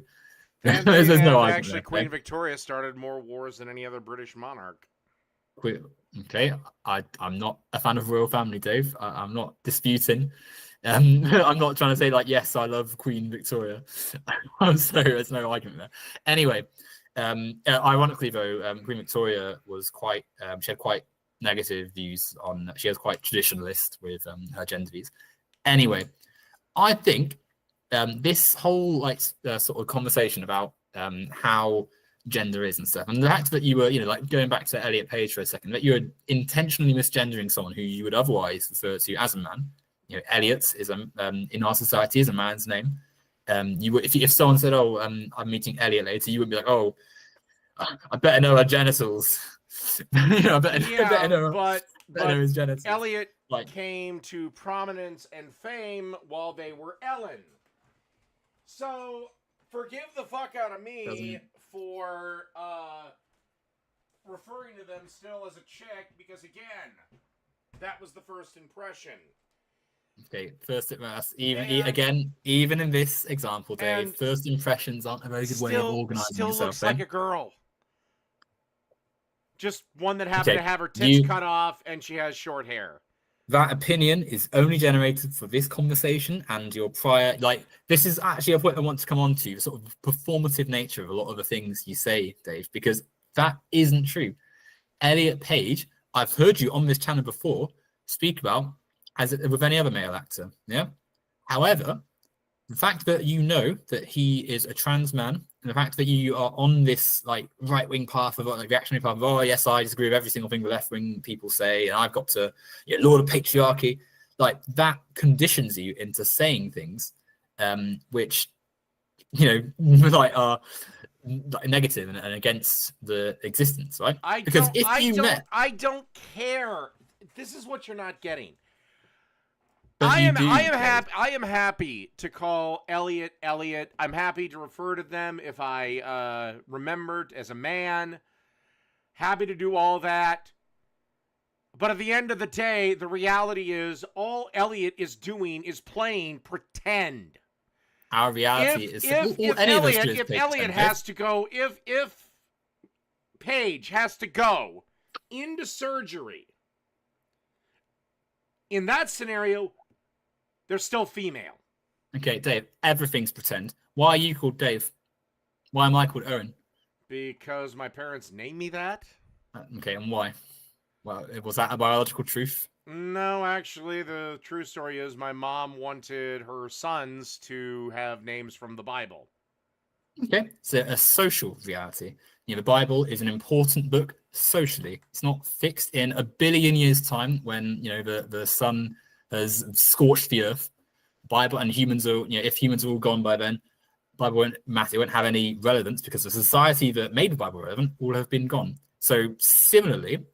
B: There's no argument.
A: Actually, Queen Victoria started more wars than any other British monarch.
B: Okay, I'm not a fan of royal family, Dave. I'm not disputing. I'm not trying to say yes, I love Queen Victoria. So there's no argument there. Anyway, ironically though, Queen Victoria was she had quite negative views on. She was quite traditionalist with her gender views. Anyway, I think this whole sort of conversation about how gender is and stuff, and the fact that you were going back to Elliot Page for a second, that you were intentionally misgendering someone who you would otherwise refer to as a man. Elliot is in our society is a man's name. You would, if someone said, "Oh, I'm meeting Elliot later," you would be like, "Oh, I better know her genitals." I better know his genitals.
A: Elliot came to prominence and fame while they were Ellen. So forgive the fuck out of me for referring to them still as a chick, because again, that was the first impression.
B: Okay, first it must. Even in this example, Dave, first impressions aren't a very good way of organizing yourself.
A: Still looks like a girl. Just one that happened to have her tits cut off and she has short hair.
B: That opinion is only generated for this conversation and your prior, this is actually a point I want to come on to, the sort of performative nature of a lot of the things you say, Dave, because that isn't true. Elliot Page, I've heard you on this channel before speak about with any other male actor, yeah? However, the fact that you know that he is a trans man And the fact that you are on this like right-wing path of like reactionary path of, oh yes, I disagree with every single thing the left-wing people say, and I've got to laud of patriarchy, like that conditions you into saying things which like are negative and against the existence, right?
A: I don't care. This is what you're not getting. I am happy to call Elliot. I'm happy to refer to them if I remembered as a man. Happy to do all that. But at the end of the day, the reality is all Elliot is doing is playing pretend.
B: Our reality is
A: if Elliot has to go, if Paige has to go into surgery, in that scenario, they're still female.
B: Okay, Dave, everything's pretend. Why are you called Dave? Why am I called Owen?
A: Because my parents named me that.
B: Okay, and why? Well, was that a biological truth?
A: No, actually, the true story is my mom wanted her sons to have names from the Bible.
B: Okay, so a social reality. The Bible is an important book socially. It's not fixed in a billion years' time when the sun has scorched the earth. Bible and humans are, if humans are all gone by then, Bible won't matter. It won't have any relevance because the society that made the Bible relevant will have been gone. So similarly,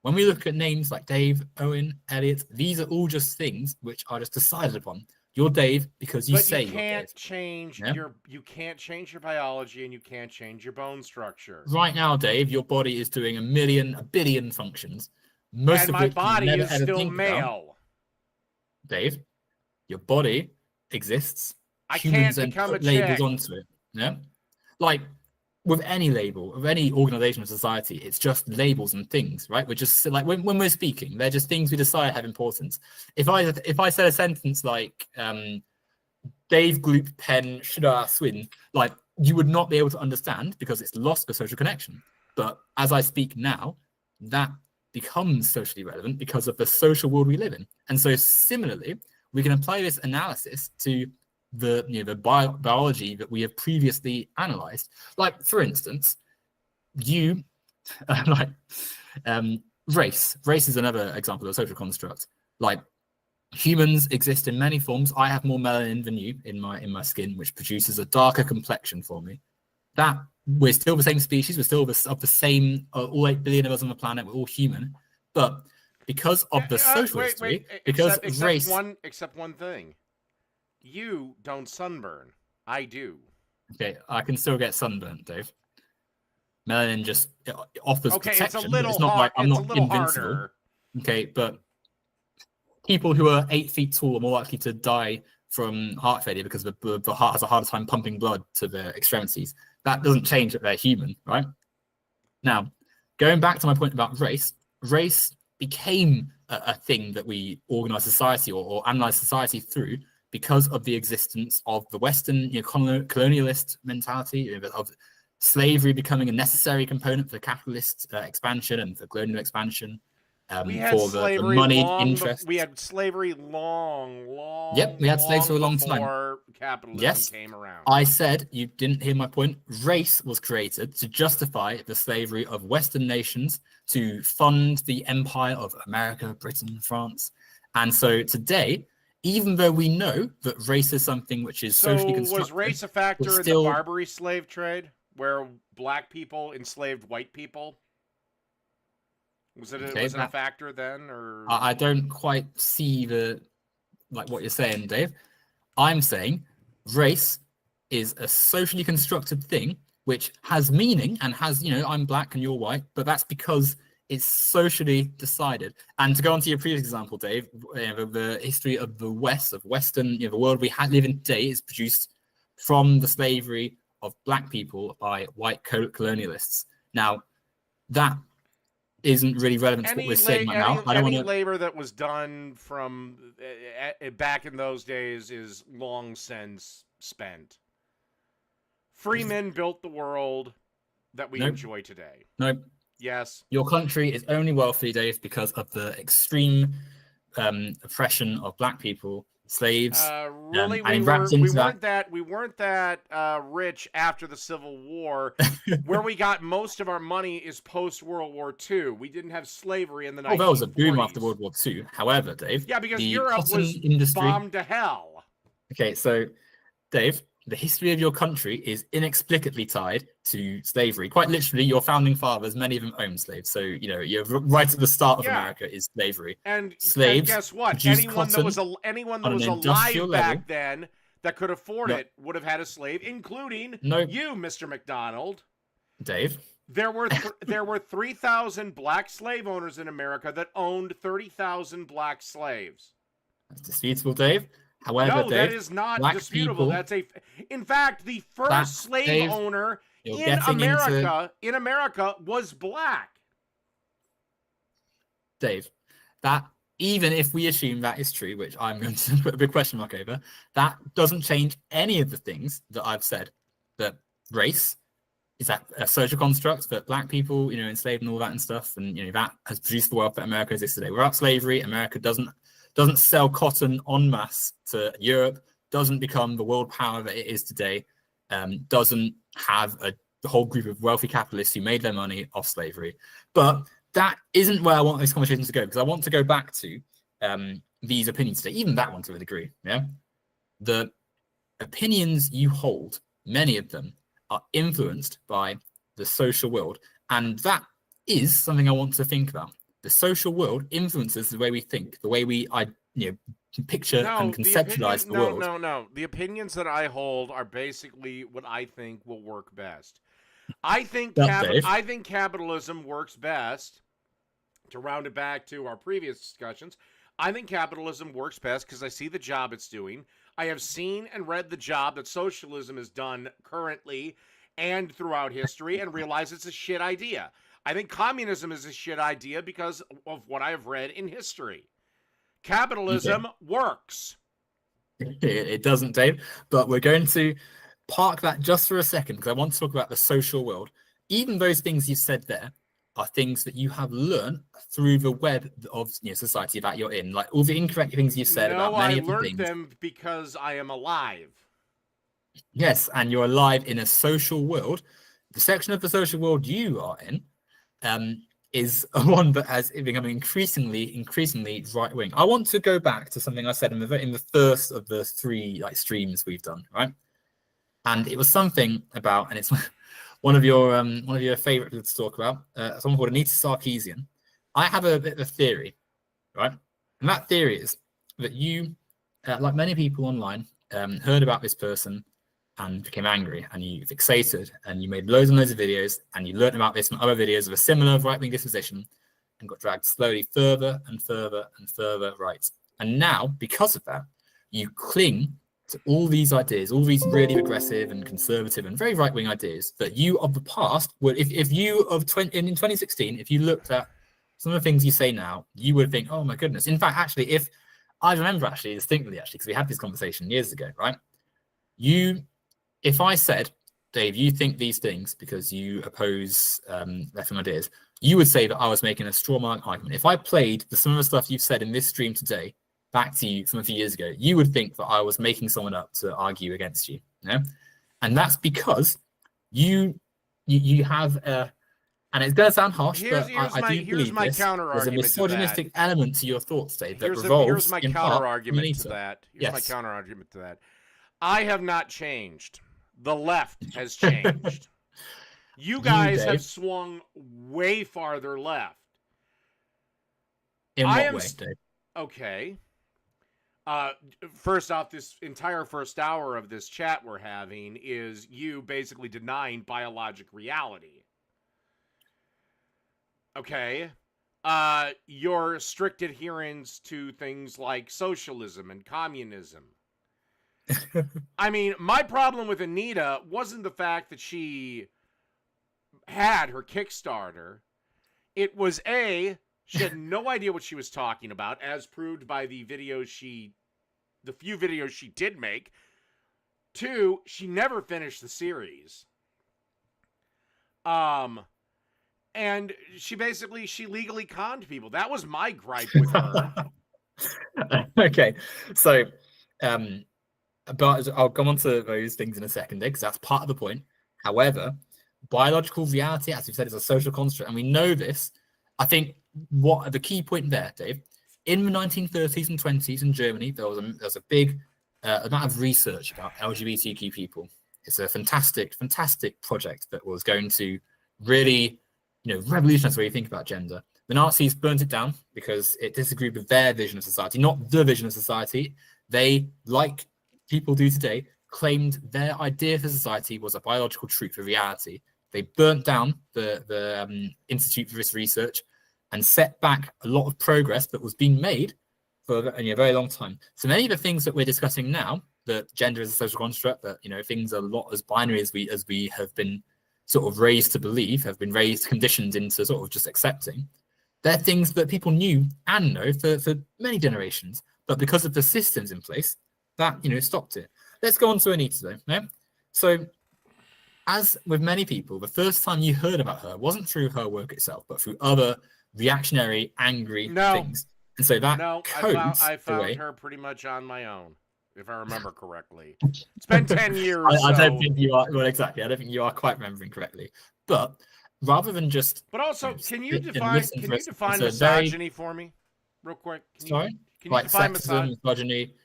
B: when we look at names like Dave, Owen, Elliot, these are all just things which are just decided upon. You're Dave because you say you're Dave.
A: You can't change your biology and you can't change your bone structure.
B: Right now, Dave, your body is doing a billion functions. Most
A: and
B: of
A: my
B: which
A: body
B: you never
A: is
B: ever
A: still
B: think
A: male.
B: About. Dave, your body exists.
A: I
B: Humans
A: can't become
B: then put
A: a
B: labels
A: chick.
B: onto it. Yeah, like with any label of any organization or society, it's just labels and things, right? We're just like when we're speaking, they're just things we decide have importance. If I said a sentence like Dave Gloop pen should I swin, like you would not be able to understand because it's lost the social connection. But as I speak now, that becomes socially relevant because of the social world we live in. And so similarly, we can apply this analysis to the biology that we have previously analyzed. Like, for instance, race. Race is another example of a social construct. Like, humans exist in many forms. I have more melanin than you in my skin, which produces a darker complexion for me. That we're still the same species. We're still of the same. All 8 billion of us on the planet. We're all human, but because of the social history, because race.
A: Except one thing. You don't sunburn. I do.
B: Okay, I can still get sunburnt, Dave. Melanin just offers protection.
A: It's a little
B: it's not
A: hard.
B: Like I'm
A: it's
B: not
A: a little
B: invincible.
A: Harder.
B: Okay, but people who are 8 feet tall are more likely to die from heart failure because the heart has a harder time pumping blood to their extremities. That doesn't change that they're human, right? Now, going back to my point about race became a thing that we organize society or analyze society through because of the existence of the Western colonialist mentality, of slavery becoming a necessary component for capitalist expansion and for colonial expansion.
A: We had
B: for
A: slavery
B: the moneyed interest.
A: We had slavery long.
B: Yep, we had slaves for a long time.
A: Before capitalism came around.
B: I said you didn't hear my point. Race was created to justify the slavery of Western nations to fund the empire of America, Britain, France. And so today, even though we know that race is something which is socially constructed,
A: was race a factor in the Barbary slave trade, where black people enslaved white people? Was it a factor then, or
B: I don't quite see what you're saying, Dave. I'm saying race is a socially constructed thing which has meaning and has, I'm black and you're white, but that's because it's socially decided. And to go on to your previous example, Dave, the history of the West, of Western, the world we live in today is produced from the slavery of black people by white colonialists. Now, that isn't really relevant to what we're saying right now.
A: Any labor that was done from back in those days is long since spent. Free men built the world that we enjoy today.
B: Nope.
A: Yes.
B: Your country is only wealthy, Dave, because of the extreme oppression of black people slaves.
A: Really,
B: And it wraps
A: we
B: into that.
A: weren't that rich after the Civil War. Where we got most of our money is post World War II. We didn't have slavery in the
B: Oh, there was a boom
A: 1940s.
B: after World War II. However, Dave,
A: Yeah, because
B: the
A: Europe
B: cotton
A: was
B: industry.
A: bombed to hell.
B: Okay, so Dave, the history of your country is inexplicably tied to slavery. Quite literally, your founding fathers, many of them owned slaves. So, you know, you're right at the start of
A: Yeah,
B: America is slavery.
A: and
B: Slaves
A: guess what?
B: produced cotton
A: Anyone that
B: on an
A: was
B: industrial
A: alive
B: level.
A: back then that could afford
B: No,
A: it would have had a slave, including
B: no,
A: you, Mr. McDonald.
B: Dave.
A: There were 3,000 black slave owners in America that owned 30,000 black slaves.
B: That's disputable, Dave. However,
A: No, that
B: Dave,
A: is not
B: black
A: disputable.
B: people,
A: In fact, the first slave
B: Dave,
A: owner
B: you're
A: in
B: getting into
A: America was black.
B: Dave. That even if we assume that is true, which I'm going to put a big question mark over, that doesn't change any of the things that I've said. That race is that a social construct that black people, you know, enslaved and all that and stuff, and you know that has produced the wealth that America exists today. Without slavery, America doesn't sell cotton en masse to Europe, doesn't become the world power that it is today, doesn't have a whole group of wealthy capitalists who made their money off slavery. But that isn't where I want these conversations to go, because I want to go back to these opinions today, even that one to a degree. Yeah, the opinions you hold, many of them are influenced by the social world, and that is something I want to think about. The social world influences the way we think, the way we, picture and conceptualize the world.
A: No. The opinions that I hold are basically what I think will work best. I think capitalism works best. To round it back to our previous discussions, I think capitalism works best because I see the job it's doing. I have seen and read the job that socialism has done currently and throughout history and realize it's a shit idea. I think communism is a shit idea because of what I've read in history. Capitalism works.
B: It doesn't, Dave, but we're going to park that just for a second because I want to talk about the social world. Even those things you said there are things that you have learned through the web of society that you're in. Like all the incorrect things you said about many of the things.
A: No, I learned them because I am alive.
B: Yes, and you're alive in a social world. The section of the social world you are in is one that has become increasingly right wing. I want to go back to something I said in the first of the three streams we've done, right? And it was something about, and it's one of your favorite people to talk about, someone called Anita Sarkeesian. I have a bit of a theory, right? And that theory is that you, like many people online, heard about this person and became angry, and you fixated, and you made loads and loads of videos, and you learned about this from other videos of a similar right-wing disposition, and got dragged slowly further and further and further right. And now, because of that, you cling to all these ideas, all these really aggressive and conservative and very right-wing ideas that you of the past would, if you of in 2016, if you looked at some of the things you say now, you would think, oh my goodness. In fact, actually, if I remember distinctly, because we had this conversation years ago, right? If I said, Dave, you think these things because you oppose left-wing ideas, you would say that I was making a straw man argument. If I played some of the stuff you've said in this stream today back to you from a few years ago, you would think that I was making someone up to argue against you. And that's because you have and it's going to sound harsh, but I do believe there's a misogynistic element to your thoughts, Dave, that revolves
A: here's my counter argument to that.
B: My
A: counter argument to that. I have not changed. The left has changed. You guys have swung way farther left.
B: In what way, Dave?
A: Okay. First off, this entire first hour of this chat we're having is you basically denying biologic reality. Okay. Your strict adherence to things like socialism and communism. I mean, my problem with Anita wasn't the fact that she had her Kickstarter. It was she had no idea what she was talking about, as proved by the few videos she did make. 2, she never finished the series. And she legally conned people. That was my gripe with her.
B: Okay, so But I'll come on to those things in a second, because that's part of the point. However, biological reality, as we've said, is a social construct, and we know this. I think what the key point there, Dave, in the 1930s and 20s in Germany, there was a big amount of research about LGBTQ people. It's a fantastic project that was going to really, revolutionize the way you think about gender. The Nazis burnt it down because it disagreed with their vision of society, not the vision of society. They, like people do today, claimed their idea for society was a biological truth, a reality. They burnt down the Institute for this research and set back a lot of progress that was being made for a very long time. So many of the things that we're discussing now, that gender is a social construct, that things are not as binary as we have been sort of raised to believe, have been conditioned into sort of just accepting. They're things that people knew and know for many generations, but because of the systems in place, that stopped it. Let's go on to Anita though. Yeah? So, as with many people, the first time you heard about her wasn't through her work itself, but through other reactionary, angry things. And so that
A: I found her pretty much on my own, if I remember correctly. It's been 10 years.
B: I don't think you are. Well, exactly. I don't think you are quite remembering correctly. But rather than just.
A: But also, can you define misogyny for me, real quick?
B: Sorry.
A: Can you define
B: misogyny,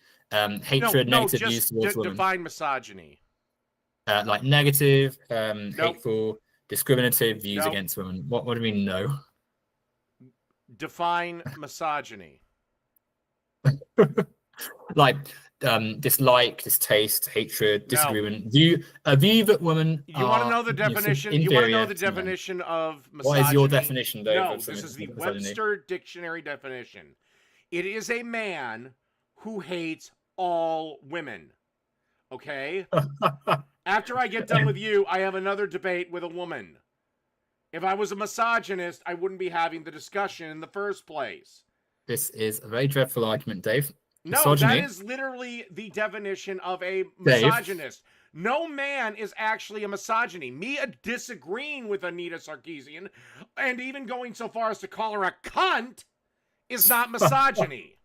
B: hatred, negative use towards women?
A: Define misogyny.
B: Like negative, hateful, discriminative views against women. What do we mean? No.
A: Define misogyny.
B: Like dislike, distaste, hatred, disagreement. A view that women.
A: You want to know the definition? You want to know the definition of misogyny?
B: What is your definition, Dave?
A: No, this is the Webster Dictionary definition. It is a man who hates all women. Okay? After I get done with you, I have another debate with a woman. If I was a misogynist, I wouldn't be having the discussion in the first place.
B: This is a very dreadful argument, Dave.
A: No, misogyny. That is literally the definition of a misogynist. Dave. No man is actually a misogyny. Me disagreeing with Anita Sarkeesian and even going so far as to call her a cunt is not misogyny.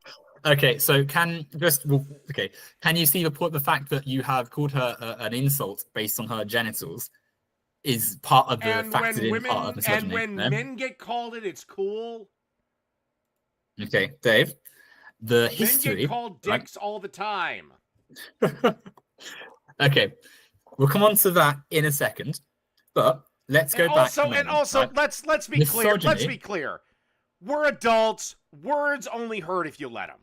B: Okay, so can you see the fact that you have called her an insult based on her genitals is part of the part of misogyny?
A: And when men get called it, it's cool.
B: Okay, Dave. The history.
A: Men get called dicks all the time.
B: Okay, we'll come on to that in a second, but let's go back.
A: Let's be clear. Let's be clear. We're adults. Words only hurt if you let them.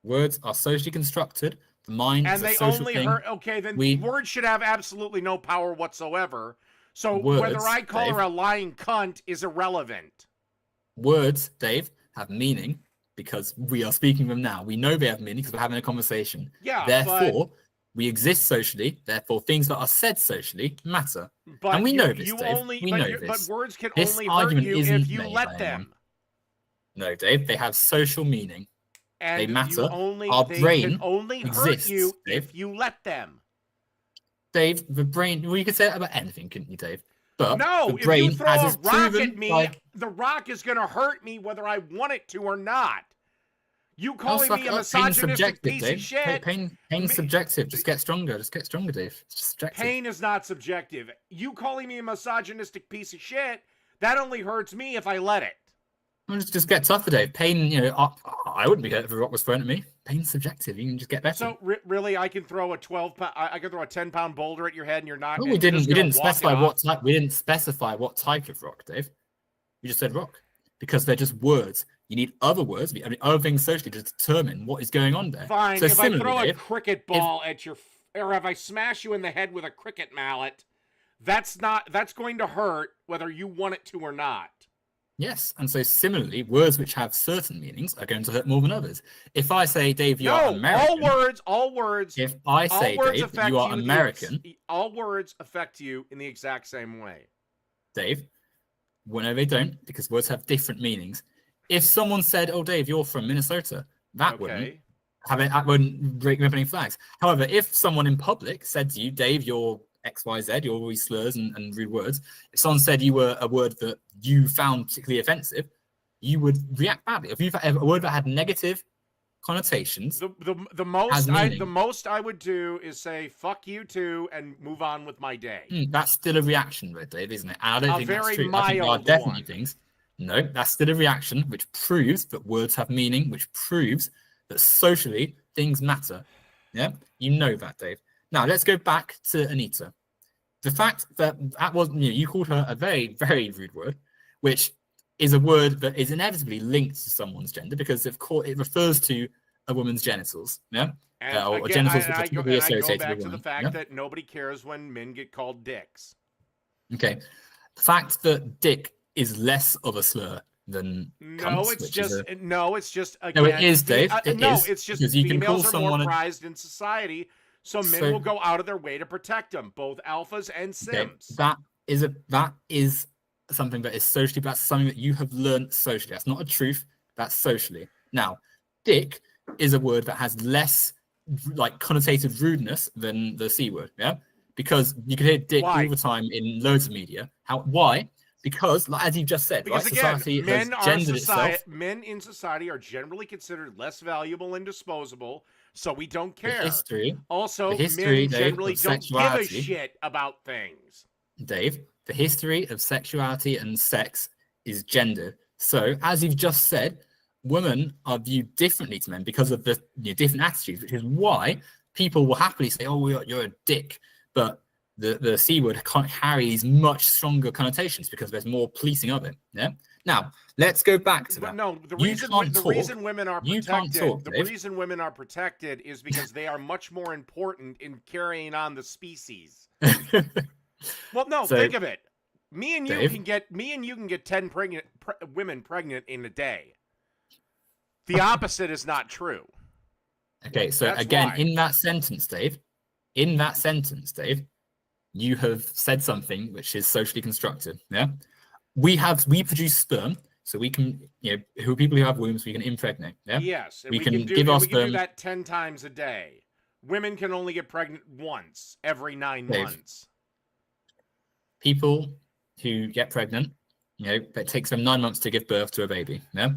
B: Words are socially constructed. The mind is a social thing. And they only hurt.
A: Okay, then words should have absolutely no power whatsoever. So whether I call her a lying cunt is irrelevant.
B: Words, Dave, have meaning because we are speaking them now. We know they have meaning because we're having a conversation.
A: Yeah.
B: Therefore, we exist socially. Therefore, things that are said socially matter.
A: But
B: and we know this, Dave. We know this.
A: But words can only hurt you if you let them.
B: No, Dave. They have social meaning.
A: And
B: they matter.
A: Our brain can only hurt you if you let them.
B: Dave, the brain. Well, you could say that about anything, couldn't you, Dave? But
A: no,
B: the brain,
A: if you throw a rock at me, the rock is going to hurt me whether I want it to or not. You calling me a misogynistic piece of shit.
B: Pain's subjective. Just get stronger. Just get stronger, Dave. It's just subjective.
A: Pain is not subjective. You calling me a misogynistic piece of shit, that only hurts me if I let it.
B: Just get tougher, Dave. Pain, I wouldn't be hurt if a rock was thrown at me. Pain's subjective. You can just get better.
A: So really, I can throw a 12-pound, I can throw a 10-pound boulder at your head, and you're not.
B: No, we didn't. We didn't specify what type. We didn't specify what type of rock, Dave. We just said rock because they're just words. You need other words, other things socially to determine what is going on there.
A: Fine. So if I throw a cricket ball at your, or if I smash you in the head with a cricket mallet, that's going to hurt whether you want it to or not.
B: Yes, and so similarly, words which have certain meanings are going to hurt more than others. If I say, Dave, you are American.
A: all words.
B: If I say, Dave, you are American.
A: All words affect you in the exact same way.
B: Dave, well, no, they don't, because words have different meanings. If someone said, oh, Dave, you're from Minnesota, that wouldn't break me up any flags. However, if someone in public said to you, Dave, you're XYZ, you're always slurs and rude words. If someone said you were a word that you found particularly offensive, you would react badly. If you've a word that had negative connotations
A: The
B: has meaning.
A: the most I would do is say fuck you too and move on with my day.
B: That's still a reaction, though, Dave, isn't it? And I don't think that's
A: very
B: true. I think there are
A: mild
B: definitely
A: one.
B: things. No, that's still a reaction, which proves that words have meaning, which proves that socially things matter. Yeah, you know that, Dave. Now let's go back to Anita. The fact that that was you called her a very, very rude word, which is a word that is inevitably linked to someone's gender because of course it refers to a woman's genitals. Yeah.
A: And
B: Or
A: again,
B: genitals which are typically
A: I go
B: associated
A: back
B: with
A: to the
B: women.
A: fact
B: Yeah?
A: that nobody cares when men get called dicks.
B: Okay. The fact that dick is less of a slur than
A: No,
B: cunts,
A: it's
B: which is
A: just
B: a
A: no, it's just
B: no, it
A: again.
B: is, Dave. It
A: No,
B: is
A: it's just
B: because you can call
A: females are more
B: someone a
A: prized in society, so men
B: so
A: will go out of their way to protect them, both alphas and
B: okay.
A: simps.
B: That is something that is socially. That's something that you have learned socially. That's not a truth. That's socially. Now, dick is a word that has less like connotated rudeness than the c word. Yeah, because you can hear dick
A: Why?
B: all the time in loads of media. Why? Because, like, as you just said,
A: Because
B: right,
A: again,
B: society has gendered itself.
A: men in society are generally considered less valuable and disposable, so we don't
B: The
A: care.
B: history, the
A: Also,
B: history,
A: men
B: Dave,
A: generally
B: of
A: don't give a
B: sexuality,
A: shit about things.
B: Dave, the history of sexuality and sex is gendered. So, as you've just said, women are viewed differently to men because of the different attitudes, which is why people will happily say, "Oh, you're a dick," but the c word can't carry these much stronger connotations because there's more policing of it. Yeah. Now, let's go back to that.
A: No,
B: You can't
A: the
B: talk.
A: reason women are
B: You can't
A: protected,
B: talk,
A: the
B: Dave.
A: reason women are protected is because they are much more important in carrying on the species. Well, no,
B: So,
A: think of it. Me and you
B: Dave,
A: can get 10 women pregnant in a day. The opposite is not true.
B: okay. So
A: That's
B: again,
A: why.
B: in that sentence, Dave, you have said something which is socially constructed. Yeah, we produce sperm, so we can, who are people who have wombs, we can impregnate. Yeah,
A: Yes,
B: we can give our
A: we can do
B: sperm.
A: that 10 times a day. Women can only get pregnant once every 9
B: Dave,
A: months.
B: people who get pregnant, it takes them 9 months to give birth to a baby. Yeah,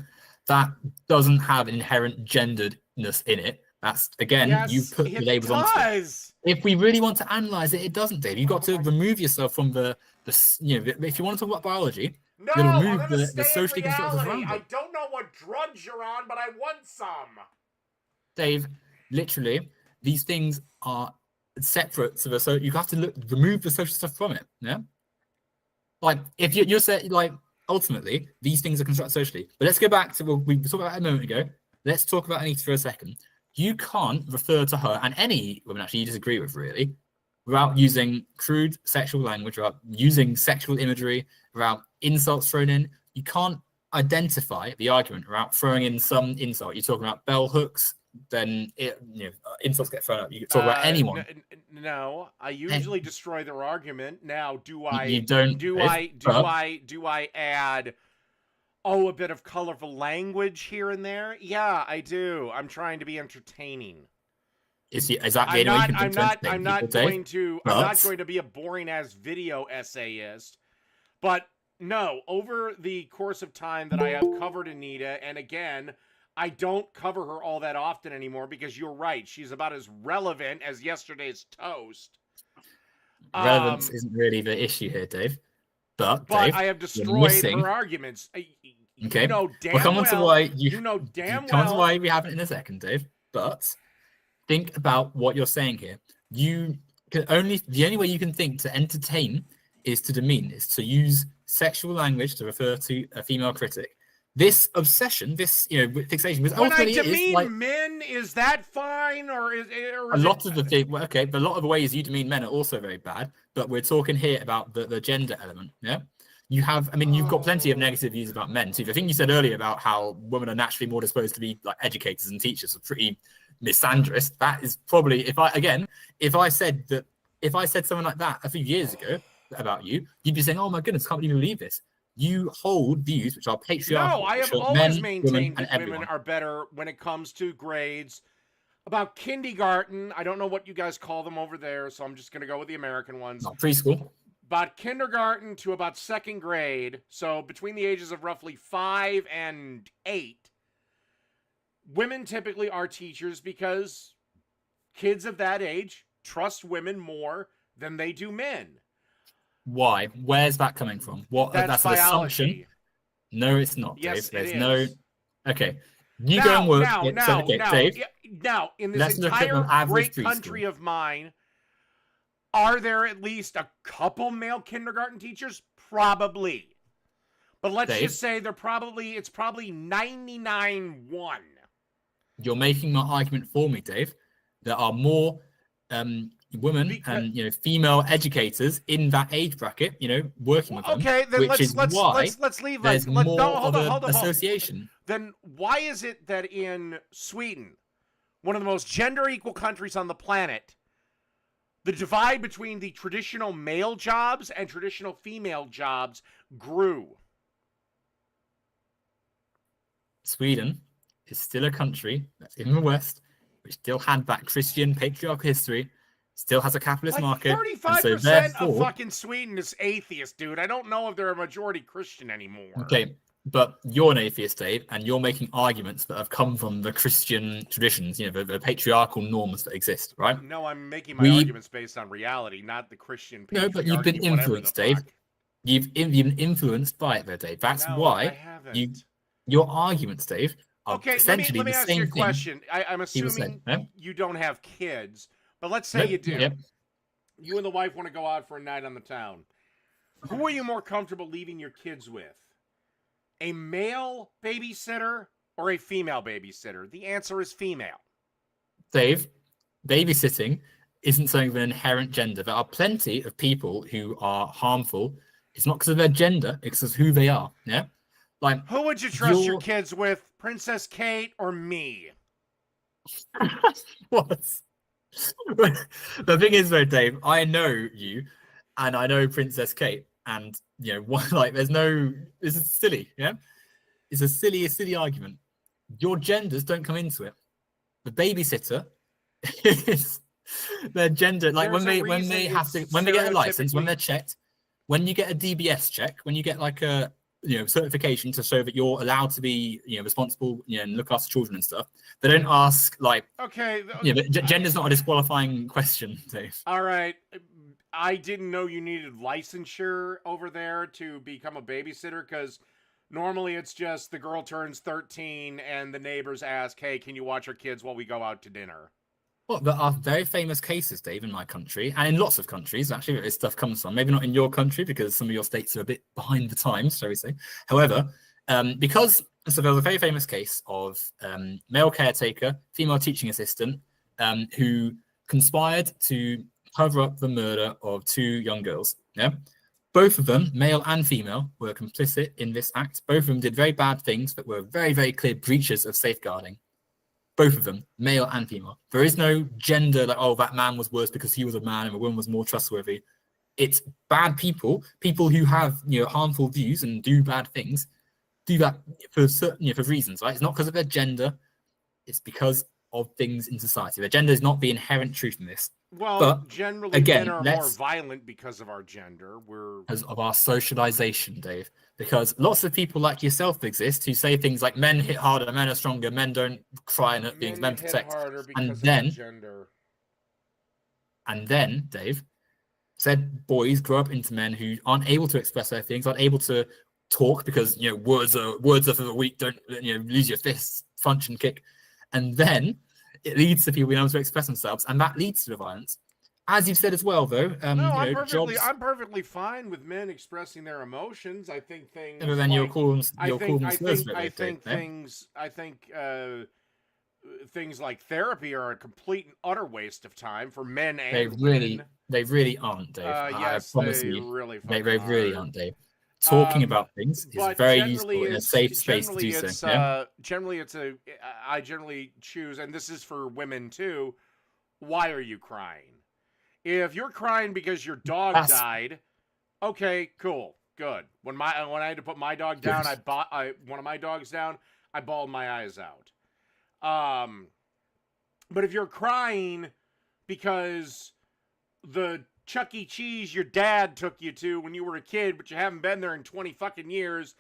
B: that doesn't have inherent genderedness in it. That's again,
A: Yes,
B: you put the
A: it
B: labels onto it.
A: does.
B: If we really want to analyze it, it doesn't, Dave. You've got to remove yourself from the if you want to talk about biology,
A: No,
B: you've got to
A: I'm
B: remove
A: gonna
B: the
A: stay in
B: socially constructed
A: reality.
B: around
A: I
B: it.
A: don't know what drugs you're on, but I want some.
B: Dave, literally, these things are separate to so you have to remove the social stuff from it. Yeah. Like if you're saying like ultimately these things are constructed socially. But let's go back to what we talked about a moment ago. Let's talk about Anita for a second. You can't refer to her and any woman actually you disagree with really without using crude sexual language, without using sexual imagery, without insults thrown in. You can't identify the argument without throwing in some insult. You're talking about bell hooks, then insults get thrown up. You can talk about anyone.
A: No, I usually destroy their argument. Now,
B: You don't.
A: do I add a bit of colorful language here and there? Yeah, I do. I'm trying to be entertaining.
B: Is that the only way you can
A: I'm not going to be a boring ass video essayist. But no, over the course of time that I have covered Anita, and again, I don't cover her all that often anymore because you're right. She's about as relevant as yesterday's toast.
B: Relevance isn't really the issue here, Dave. But Dave,
A: I have destroyed her arguments.
B: Okay,
A: You know
B: we'll come on to why come on to why we haven't in a second, Dave. But think about what you're saying here. The only way you can think to entertain is to demean, is to use sexual language to refer to a female critic. This obsession, this fixation, because
A: when I
B: ultimately
A: demean men, is that fine or is
B: a lot of the thing? Well, okay, but a lot of the ways you demean men are also very bad. But we're talking here about the gender element. Yeah, you've got plenty of negative views about men too. I think you said earlier about how women are naturally more disposed to be like educators and teachers, are pretty misandrist. That is probably if I said something like that a few years ago about you, you'd be saying, "Oh my goodness, can't believe this." You hold views which are patriarchal.
A: No, I have always maintained that women are better when it comes to grades. About kindergarten, I don't know what you guys call them over there, so I'm just going to go with the American ones.
B: Not preschool.
A: About kindergarten to about second grade, so between the ages of roughly 5 and 8, women typically are teachers because kids of that age trust women more than they do men.
B: Why? Where's that coming from? What?
A: That's
B: That's an assumption.
A: biology.
B: No, it's not,
A: Yes,
B: Dave.
A: it
B: There's no.
A: is.
B: Okay, you go and
A: Now,
B: work.
A: now,
B: So,
A: now,
B: okay,
A: now,
B: Dave.
A: now, in this
B: Let's look at the
A: entire
B: average
A: great country
B: preschool.
A: of mine, are there at least a couple male kindergarten teachers? Probably. But let's
B: Dave,
A: just say it's probably 99-1.
B: you're making my argument for me, Dave. There are more women
A: Because
B: and female educators in that age bracket, working with them,
A: okay, then
B: which is why
A: let's leave
B: there's
A: no,
B: more
A: hold
B: of
A: on,
B: an
A: hold on.
B: association.
A: Then why is it that in Sweden, one of the most gender equal countries on the planet, the divide between the traditional male jobs and traditional female jobs grew?
B: Sweden is still a country that's in the West, which still had that Christian patriarchal history, still has a capitalist
A: Like
B: market, and
A: 35%
B: so
A: of
B: therefore,
A: fucking Sweden is atheist, dude. I don't know if they're a majority Christian anymore.
B: okay, but you're an atheist, Dave, and you're making arguments that have come from the Christian traditions, the patriarchal norms that exist, right?
A: No, I'm making my arguments based on reality, not the Christian patriarchy.
B: No, but you've been influenced, Dave. You've been influenced by it, though, Dave. That's why
A: I haven't.
B: Your arguments, Dave, are
A: Okay,
B: essentially
A: let me
B: the
A: ask
B: same
A: you a
B: thing
A: question. I'm assuming you don't have kids, but let's say you do.
B: Yep.
A: You and the wife want to go out for a night on the town. Who are you more comfortable leaving your kids with? A male babysitter or a female babysitter? The answer is female.
B: Dave, babysitting isn't something of an inherent gender. There are plenty of people who are harmful. It's not because of their gender, it's because of who they are. Yeah. Like,
A: who would you trust your kids with, Princess Kate or me?
B: What? The thing is, though, Dave, I know you, and I know Princess Kate, and there's no. This is silly. Yeah, it's a silly argument. Your genders don't come into it. The babysitter is their gender. Like when they get a license, when they're checked, when you get a DBS check, when you get like a certification to show that you're allowed to be responsible and look after children and stuff, they don't ask but gender's not a disqualifying question, Dave.
A: All right, I didn't know you needed licensure over there to become a babysitter, because normally it's just the girl turns 13 and the neighbors ask, hey, can you watch our kids while we go out to dinner?
B: Well, there are very famous cases, Dave, in my country, and in lots of countries, actually, where this stuff comes from. Maybe not in your country, because some of your states are a bit behind the times, shall we say. However, there was a very famous case of male caretaker, female teaching assistant, who conspired to cover up the murder of 2 young girls. Yeah, both of them, male and female, were complicit in this act. Both of them did very bad things that were very, very clear breaches of safeguarding. Both of them, male and female. There is no gender like, oh, that man was worse because he was a man and the woman was more trustworthy. It's bad people who have harmful views and do bad things, do that for certain for reasons, right? It's not because of their gender, it's because of things in society. Their gender is not the inherent truth in this.
A: Well,
B: but
A: generally, men are more violent because of our gender.
B: Because of our socialization, Dave. Because lots of people like yourself exist who say things like men hit harder, men are stronger, men don't cry and hurt feelings, men protect. And then, Dave, said boys grow up into men who aren't able to express their feelings, aren't able to talk because words are for the weak. Don't lose your fists, punch and kick, and then it leads to people being able to express themselves, and that leads to the violence. As you've said as well, though,
A: I'm perfectly fine with men expressing their emotions. I think things.
B: But then
A: things like therapy are a complete and utter waste of time for men and
B: They really aren't, Dave.
A: Yes,
B: I promise
A: they
B: you,
A: really
B: aren't, Dave. Talking about things is very useful in a safe space to do so.
A: I generally choose, and this is for women too. Why are you crying? If you're crying because your dog died, okay, cool, good. When I had to put my dog down, one of my dogs down, I bawled my eyes out. But if you're crying because the Chuck E. Cheese your dad took you to when you were a kid, but you haven't been there in 20 fucking years,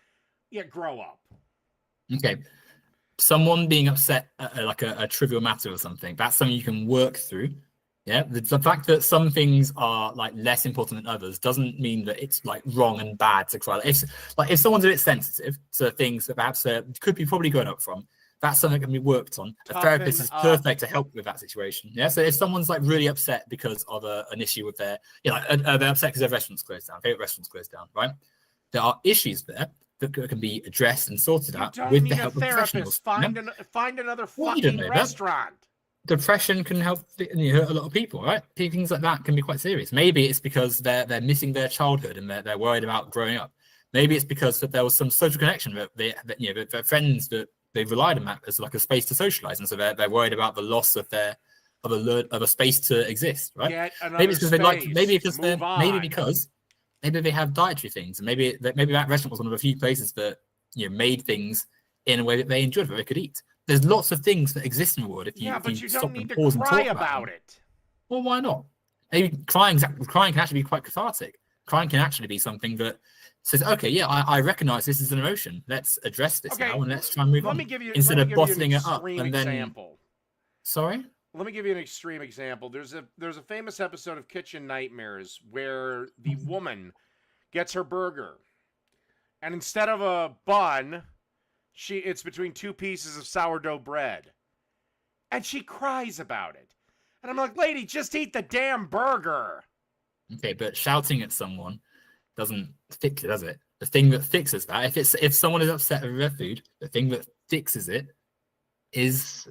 A: grow up.
B: Okay. someone being upset at like a trivial matter or something, that's something you can work through. Yeah, the fact that some things are like less important than others doesn't mean that it's like wrong and bad to cry. If someone's a bit sensitive to things that perhaps could be probably going up from, that's something that can be worked on. A therapist is perfect to help with that situation. Yeah, so if someone's like really upset because of an issue with their, they're upset because their restaurant's closed down, favorite restaurant's closed down, right? There are issues there that can be addressed and sorted out with the help of professionals.
A: Find another fucking restaurant.
B: Depression can help hurt a lot of people, right? Things like that can be quite serious. Maybe it's because they're missing their childhood and they're worried about growing up. Maybe it's because that there was some social connection that their friends that they relied on that as like a space to socialize, and so they're worried about the loss of a space to exist, right? Maybe it's because maybe they have dietary things, and maybe that restaurant was one of a few places that made things in a way that they enjoyed, that they could eat. There's lots of things that exist in the world. If you don't need to cry about it. Well, why not? Maybe crying can actually be quite cathartic. Crying can actually be something that says, okay, yeah, I recognize this is an emotion. Let's address this now and let's try and move on. Instead of bottling it up and then. Sorry?
A: Let me give you an extreme example. There's a famous episode of Kitchen Nightmares where the woman gets her burger, and instead of a bun, it's between two pieces of sourdough bread. And she cries about it. And I'm like, lady, just eat the damn burger.
B: Okay, but shouting at someone doesn't fix it, does it? The thing that fixes that, if someone is upset over their food, the thing that fixes it is,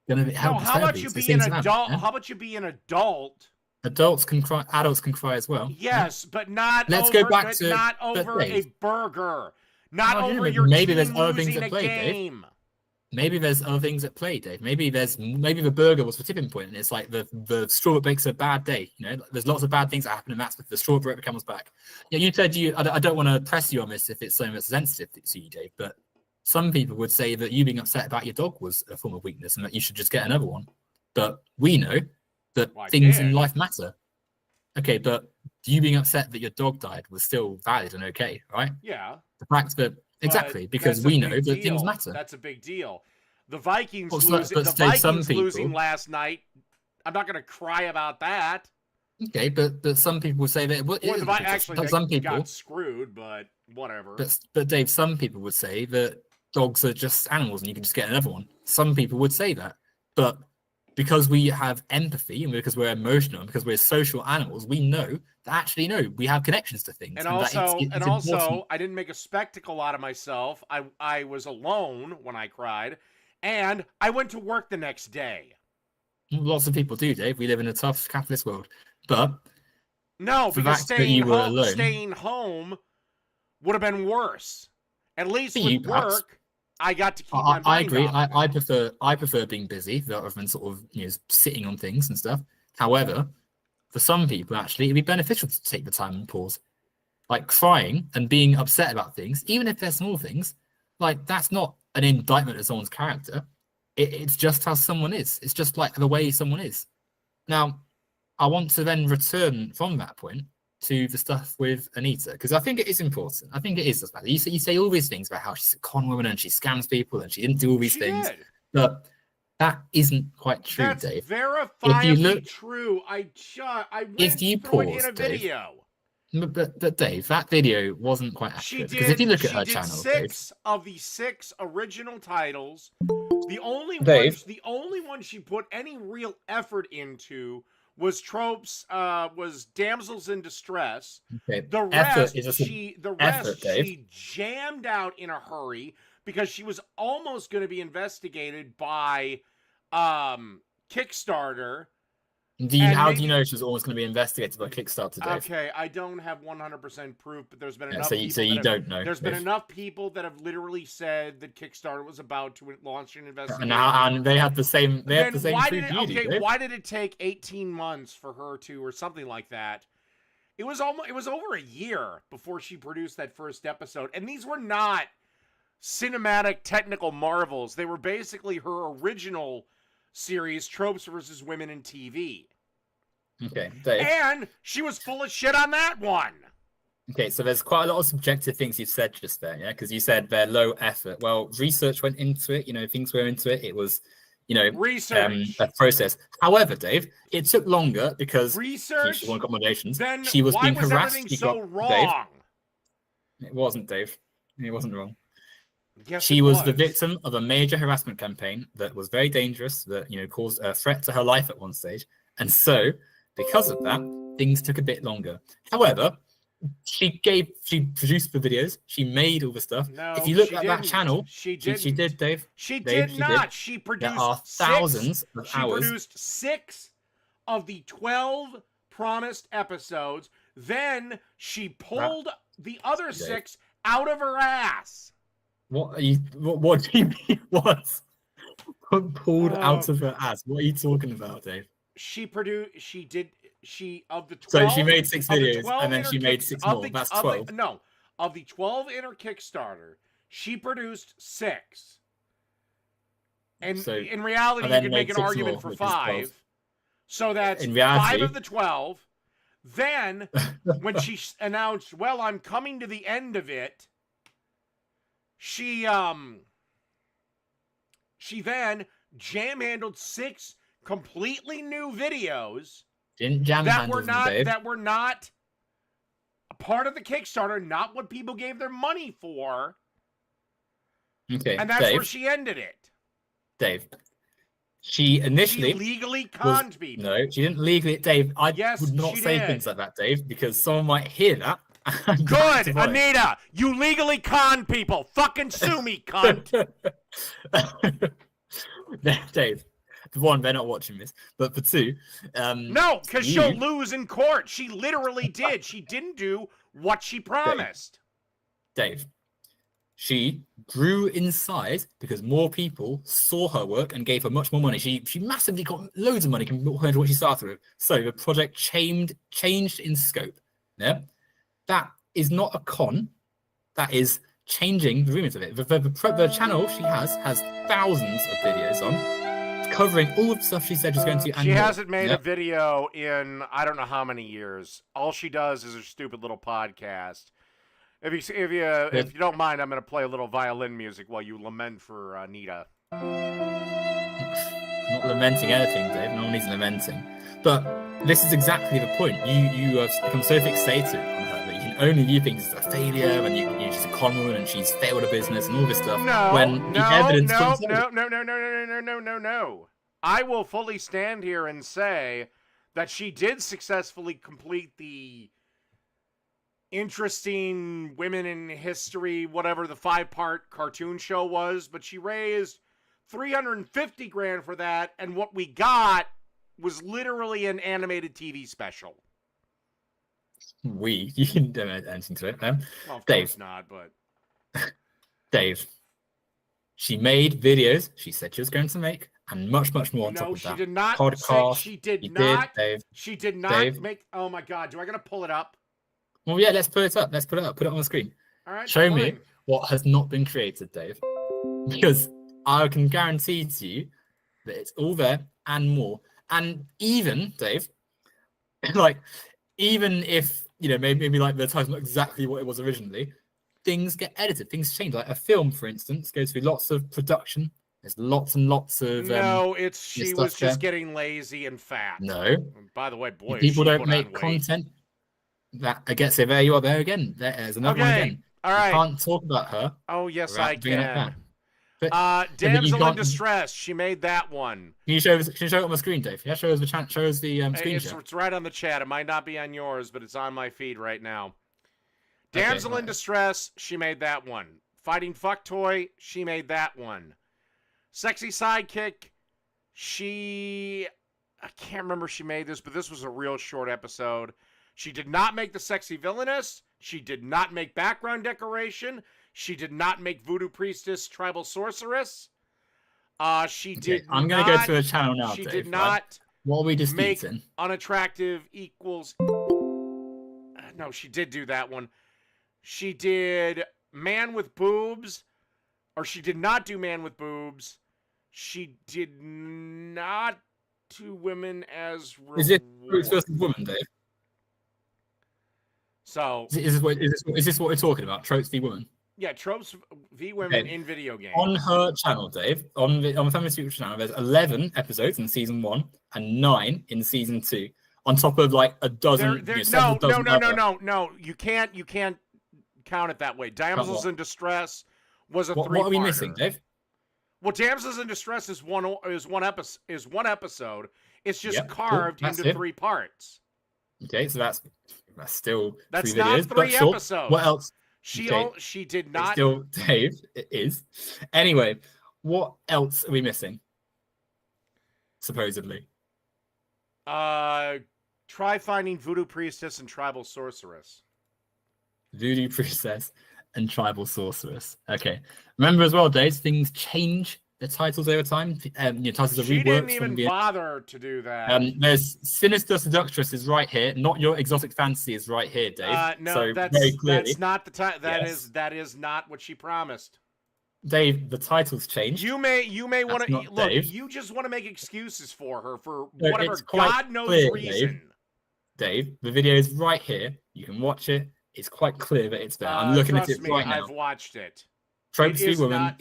B: gonna help.
A: How about you be an adult? How about you be an adult?
B: Adults can cry. Adults can cry as well.
A: Yes, but not.
B: Let's go back to
A: not over a burger. Not over your
B: maybe
A: team
B: there's other
A: losing
B: things at play,
A: game.
B: Dave. Maybe there's other things at play, Dave. Maybe the burger was the tipping point, and it's like the straw that breaks a bad day. There's lots of bad things that happen, and that's the straw that comes back. You said I don't want to press you on this if it's something that's sensitive to you, Dave, but some people would say that you being upset about your dog was a form of weakness, and that you should just get another one. But we know that things in life matter. Okay, but you being upset that your dog died was still valid and okay, right?
A: Yeah.
B: The fact that because we know that things matter.
A: That's a big deal. The Vikings losing last night. I'm not going to cry about that.
B: Okay, but some people would say that some people
A: got screwed, but whatever.
B: But Dave, some people would say that dogs are just animals and you can just get another one. Some people would say that, but because we have empathy and because we're emotional and because we're social animals, we know that we have connections to things.
A: And also, I didn't make a spectacle out of myself. I was alone when I cried, and I went to work the next day.
B: Lots of people do, Dave. We live in a tough capitalist world, but
A: no, because staying home would have been worse. At least with work, I got to keep my mind
B: I agree. I prefer being busy rather than sort of sitting on things and stuff. However, for some people, actually, it'd be beneficial to take the time and pause. Like crying and being upset about things, even if they're small things, like that's not an indictment of someone's character. It's just how someone is. It's just like the way someone is. Now, I want to then return from that point to the stuff with Anita, because I think it is important. I think it is. You say all these things about how she's a con woman and she scams people and she didn't do all these things, but that isn't quite true,
A: That's
B: Dave.
A: Verifiably true. I went through it in a video.
B: But Dave, that video wasn't quite accurate. Because if you look at her channel,
A: six of the 6 original titles. The only one she put any real effort into was tropes, was damsels in distress.
B: Okay.
A: The rest she jammed out in a hurry because she was almost going to be investigated by Kickstarter.
B: How do you know she was almost going to be investigated by Kickstarter, Dave?
A: Okay, I don't have 100% proof, but there's been enough.
B: There's
A: been enough people that have literally said that Kickstarter was about to launch an investigation.
B: And they had the same. Why
A: did it take 18 months for her to, or something like that? It was over a year before she produced that first episode, and these were not cinematic technical marvels. They were basically her original series, Tropes versus Women in TV.
B: Okay, Dave.
A: And she was full of shit on that one.
B: Okay, so there's quite a lot of subjective things you've said just there, yeah, because you said they're low effort. Well, research went into it, things were into it. It was,
A: Research.
B: a process. However, Dave, it took longer because she won
A: Research.
B: accommodations.
A: Then
B: She was
A: why
B: being
A: was
B: harassed.
A: everything
B: She
A: so
B: got Dave.
A: wrong?
B: It wasn't Dave. It wasn't wrong.
A: Yes,
B: She
A: it
B: was the victim of a major harassment campaign that was very dangerous, that caused a threat to her life at one stage. And so, because of that, things took a bit longer. However, she produced the videos, she made all the stuff.
A: No,
B: if you look
A: she
B: at
A: didn't.
B: that channel,
A: She
B: she did, Dave.
A: She
B: Dave,
A: did not.
B: Did.
A: She
B: There
A: produced
B: are thousands of
A: She
B: hours.
A: produced 6 of the 12 promised episodes. Then she pulled the other 6 out of her ass.
B: What are you? What do you mean? What? Pulled out of her ass? What are you talking about, Dave?
A: She produced. She did. She of the 12.
B: So she made 6 videos, and then she made 6 more. That's 12.
A: No, of the 12 inner Kickstarter, she produced 6. And
B: so,
A: in reality, you can make an argument for 5. So that's in reality, 5 of the 12. Then, when she announced, "Well, I'm coming to the end of it," she then jam-handled 6 completely new videos that were not a part of the Kickstarter, not what people gave their money for.
B: Okay,
A: and that's Dave, where she ended it.
B: Dave, she initially
A: legally conned people.
B: No, she didn't legally. Dave, I would not say things like that, Dave, because someone might hear that.
A: Good, Anita, you legally conned people. Fucking sue me, cunt.
B: Dave, for one, they're not watching this, but for 2,
A: no, because she'll lose in court. She literally did. She didn't do what she promised.
B: Dave, she grew in size because more people saw her work and gave her much more money. She massively got loads of money compared to what she started with. So the project changed in scope. Yeah, that is not a con. That is changing the remit of it. The channel she has thousands of videos on, covering all of the stuff she said she's going to.
A: She hasn't made a video in I don't know how many years. All she does is her stupid little podcast. If you don't mind, I'm going to play a little violin music while you lament for Anita.
B: I'm not lamenting anything, Dave. No one is lamenting. But this is exactly the point. You have become so fixated on her that you can only view things as a failure, and she's a con woman and she's failed a business and all this stuff.
A: No. I will fully stand here and say that she did successfully complete the interesting women in history, whatever the 5-part cartoon show was, but she raised $350,000 for that, and what we got was literally an animated TV special.
B: You can do anything to it, man.
A: Well, of course not, but
B: Dave, she made videos she said she was going to make, and much more on top of that.
A: No, she did not.
B: Podcast.
A: She did not.
B: Dave.
A: She did not make. Oh my God! Do I gotta pull it up?
B: Well, yeah, let's put it up. Let's put it up. Put it on the screen.
A: All right.
B: Show me what has not been created, Dave. Because I can guarantee to you that it's all there and more. And even, Dave, even if, maybe like the title's not exactly what it was originally, things get edited, things change. Like a film, for instance, goes through lots of production. There's lots and lots of.
A: No, she was just getting lazy and fat.
B: No.
A: By the way, boy,
B: people don't make content. That I guess there you are there again. There's another one again.
A: All right.
B: You can't talk about her.
A: Oh yes, I can. Damsel in Distress. She made that one.
B: Can you show it on the screen, Dave? Yeah, show us the screen share.
A: It's right on the chat. It might not be on yours, but it's on my feed right now. Damsel in Distress. She made that one. Fighting Fuck Toy. She made that one. Sexy Sidekick. I can't remember if she made this, but this was a real short episode. She did not make the Sexy Villainess. She did not make Background Decoration. She did not make Voodoo Priestess, Tribal Sorceress. She did not.
B: I'm going to go to the channel now,
A: She
B: Dave,
A: did not
B: what are we
A: make
B: disputing?
A: Unattractive Equals. No, she did do that one. She did Man with Boobs. Or she did not do Man with Boobs. She did not do Women as Reward.
B: Is it Bruce versus Woman, Dave?
A: So
B: Is this what we're talking about? Tropes v women.
A: yeah, tropes v women
B: Okay.
A: in video games.
B: On her channel, Dave, on the Feminist Future channel, there's 11 episodes in season 1 and 9 in season 2. On top of like a dozen, several dozen.
A: No. You can't count it that way. Damsels in Distress was a three-parter.
B: What are we missing, Dave?
A: Well, Damsels in Distress is one episode. It's just carved into 3 parts.
B: Okay, so that's still
A: that's
B: 3
A: not
B: videos,
A: 3 episodes.
B: What else?
A: She did not.
B: Still, Dave, it is. Anyway, what else are we missing? Supposedly.
A: Try finding Voodoo Priestess and Tribal Sorceress.
B: Voodoo Priestess and Tribal Sorceress. Okay. Remember as well, Dave, things change the titles over time. Titles are reworked.
A: She didn't even bother to do that.
B: There's Sinister Seductress is right here. Not Your Exotic Fantasy is right here, Dave.
A: No,
B: so
A: that's
B: very clearly,
A: that's not the time. That is not what she promised.
B: Dave, the title's changed.
A: You may want to look.
B: Dave.
A: You just want to make excuses for her for
B: No,
A: whatever God knows
B: clear,
A: reason.
B: Dave, the video is right here. You can watch it. It's quite clear that it's there. I'm looking at it right now.
A: I've watched it.
B: Tropes v women.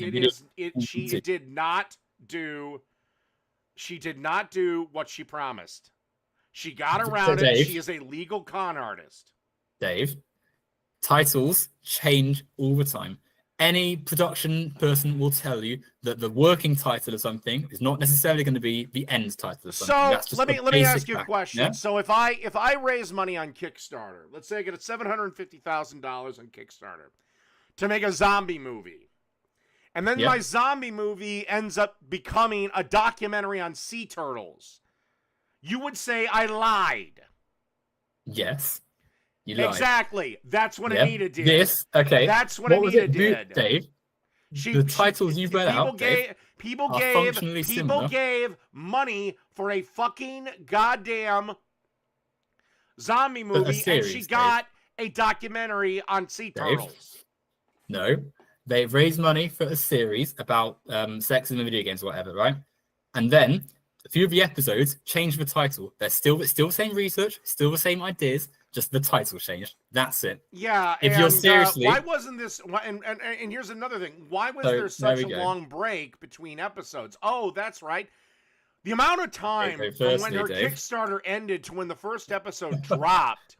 A: She did not do what she promised. She got around it. She is a legal con artist.
B: Dave, titles change all the time. Any production person will tell you that the working title of something is not necessarily going to be the end title of something.
A: So let me ask you a question. Yeah? So if I raise money on Kickstarter, let's say I get $750,000 on Kickstarter to make a zombie movie, and then my zombie movie ends up becoming a documentary on sea turtles, you would say I lied.
B: Yes.
A: Exactly. That's what Anita did.
B: Okay.
A: That's what Anita did.
B: Dave, the titles you've read out,
A: people
B: similar.
A: gave money for a fucking goddamn zombie movie, and she got a documentary on sea turtles.
B: No, they've raised money for a series about sex in the video games or whatever, right? And then a few of the episodes changed the title. They're still the same research, still the same ideas. Just the title changed. That's it.
A: Yeah.
B: If you're seriously,
A: why wasn't this? And here's another thing. Why was there such a long break between episodes? Oh, that's right. The amount of time from when her Kickstarter ended to when the first episode dropped.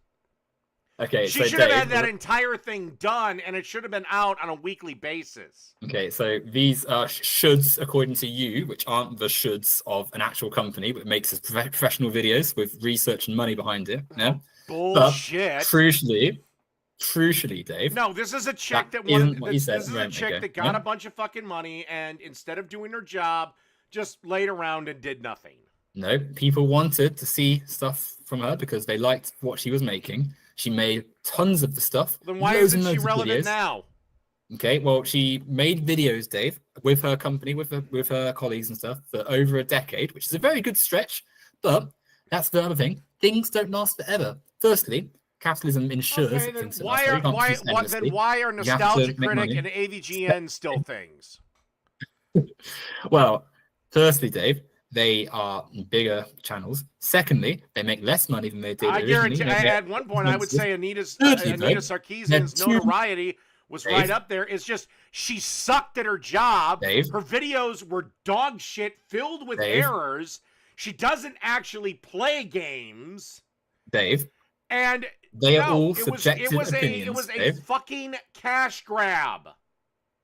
B: Okay,
A: she should have had that entire thing done, and it should have been out on a weekly basis.
B: Okay, so these are shoulds according to you, which aren't the shoulds of an actual company, but makes us professional videos with research and money behind it. Yeah.
A: Bullshit.
B: But crucially, Dave.
A: No, this is a chick that wanted. This is a chick that got a bunch of fucking money, and instead of doing her job, just laid around and did nothing.
B: No, people wanted to see stuff from her because they liked what she was making. She made tons of the stuff.
A: Then why isn't she relevant now?
B: Okay, well, she made videos, Dave, with her company, with her colleagues and stuff for over a decade, which is a very good stretch. But that's the other thing. Things don't last forever. Firstly, capitalism ensures things don't last.
A: Then why are Nostalgia Critic and AVGN still things?
B: Well, firstly, Dave, they are bigger channels. Secondly, they make less money than they did originally.
A: I guarantee. At one point, I would say Anita Sarkeesian's notoriety was right up there. It's just she sucked at her job.
B: Dave,
A: her videos were dog shit, filled with errors. She doesn't actually play games.
B: Dave.
A: And
B: they are all subjective opinions.
A: It was a fucking cash grab.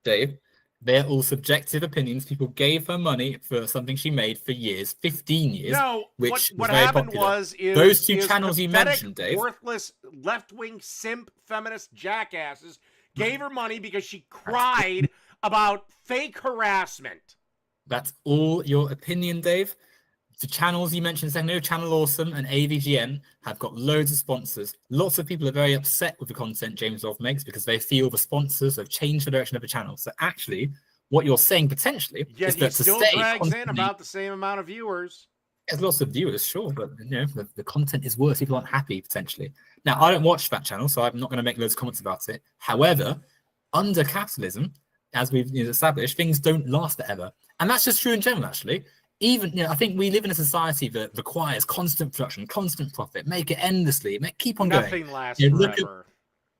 B: Dave, they're all subjective opinions. People gave her money for something she made for years, 15 years.
A: No,
B: which
A: what
B: was very
A: happened
B: popular.
A: was
B: those two channels you mentioned, Dave,
A: worthless left-wing simp feminist jackasses gave her money because she cried about fake harassment.
B: That's all your opinion, Dave. The channels you mentioned, Channel Awesome and AVGN, have got loads of sponsors. Lots of people are very upset with the content James Rolfe makes because they feel the sponsors have changed the direction of the channel. So actually, what you're saying potentially is that to stay
A: drags in about the same amount of viewers.
B: There's lots of viewers, sure, but the content is worse. People aren't happy potentially. Now, I don't watch that channel, so I'm not going to make loads of comments about it. However, under capitalism, as we've established, things don't last forever, and that's just true in general, actually. Even, I think we live in a society that requires constant production, constant profit, make it endlessly, keep on going.
A: Nothing lasts forever.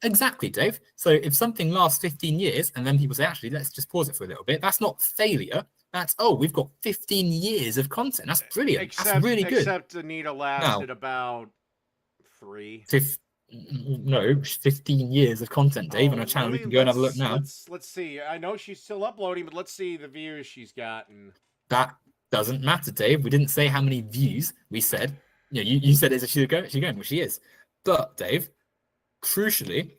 B: Exactly, Dave. So if something lasts 15 years and then people say, actually, let's just pause it for a little bit, that's not failure. That's, oh, we've got 15 years of content. That's brilliant. That's really good.
A: Except Anita lasted about 3.
B: No, 15 years of content, Dave, on a channel. We can go and have a look now.
A: Let's see. I know she's still uploading, but let's see the views she's gotten.
B: That doesn't matter, Dave. We didn't say how many views. We said, you said, is she going? Well, she is. But, Dave, crucially,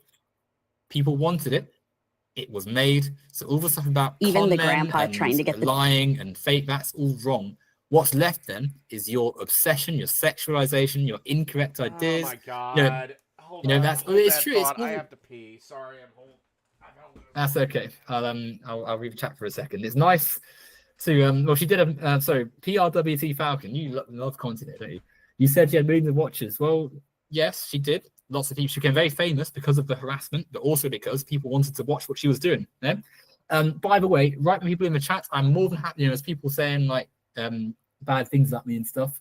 B: people wanted it. It was made. So all the stuff about
C: even the grandpa trying to get the
B: lying and fake, that's all wrong. What's left then is your obsession, your sexualization, your incorrect ideas.
A: Oh my God.
B: It's true.
A: I have to pee. Sorry, I'm holding.
B: That's okay. I'll read the chat for a second. It's nice to well, she did a so PRWT Falcon. You love content, don't you? You said she had millions of watchers. Well, yes, she did. Lots of people. She became very famous because of the harassment, but also because people wanted to watch what she was doing. Yeah? By the way, write me people in the chat. I'm more than happy. As people saying like bad things about me and stuff.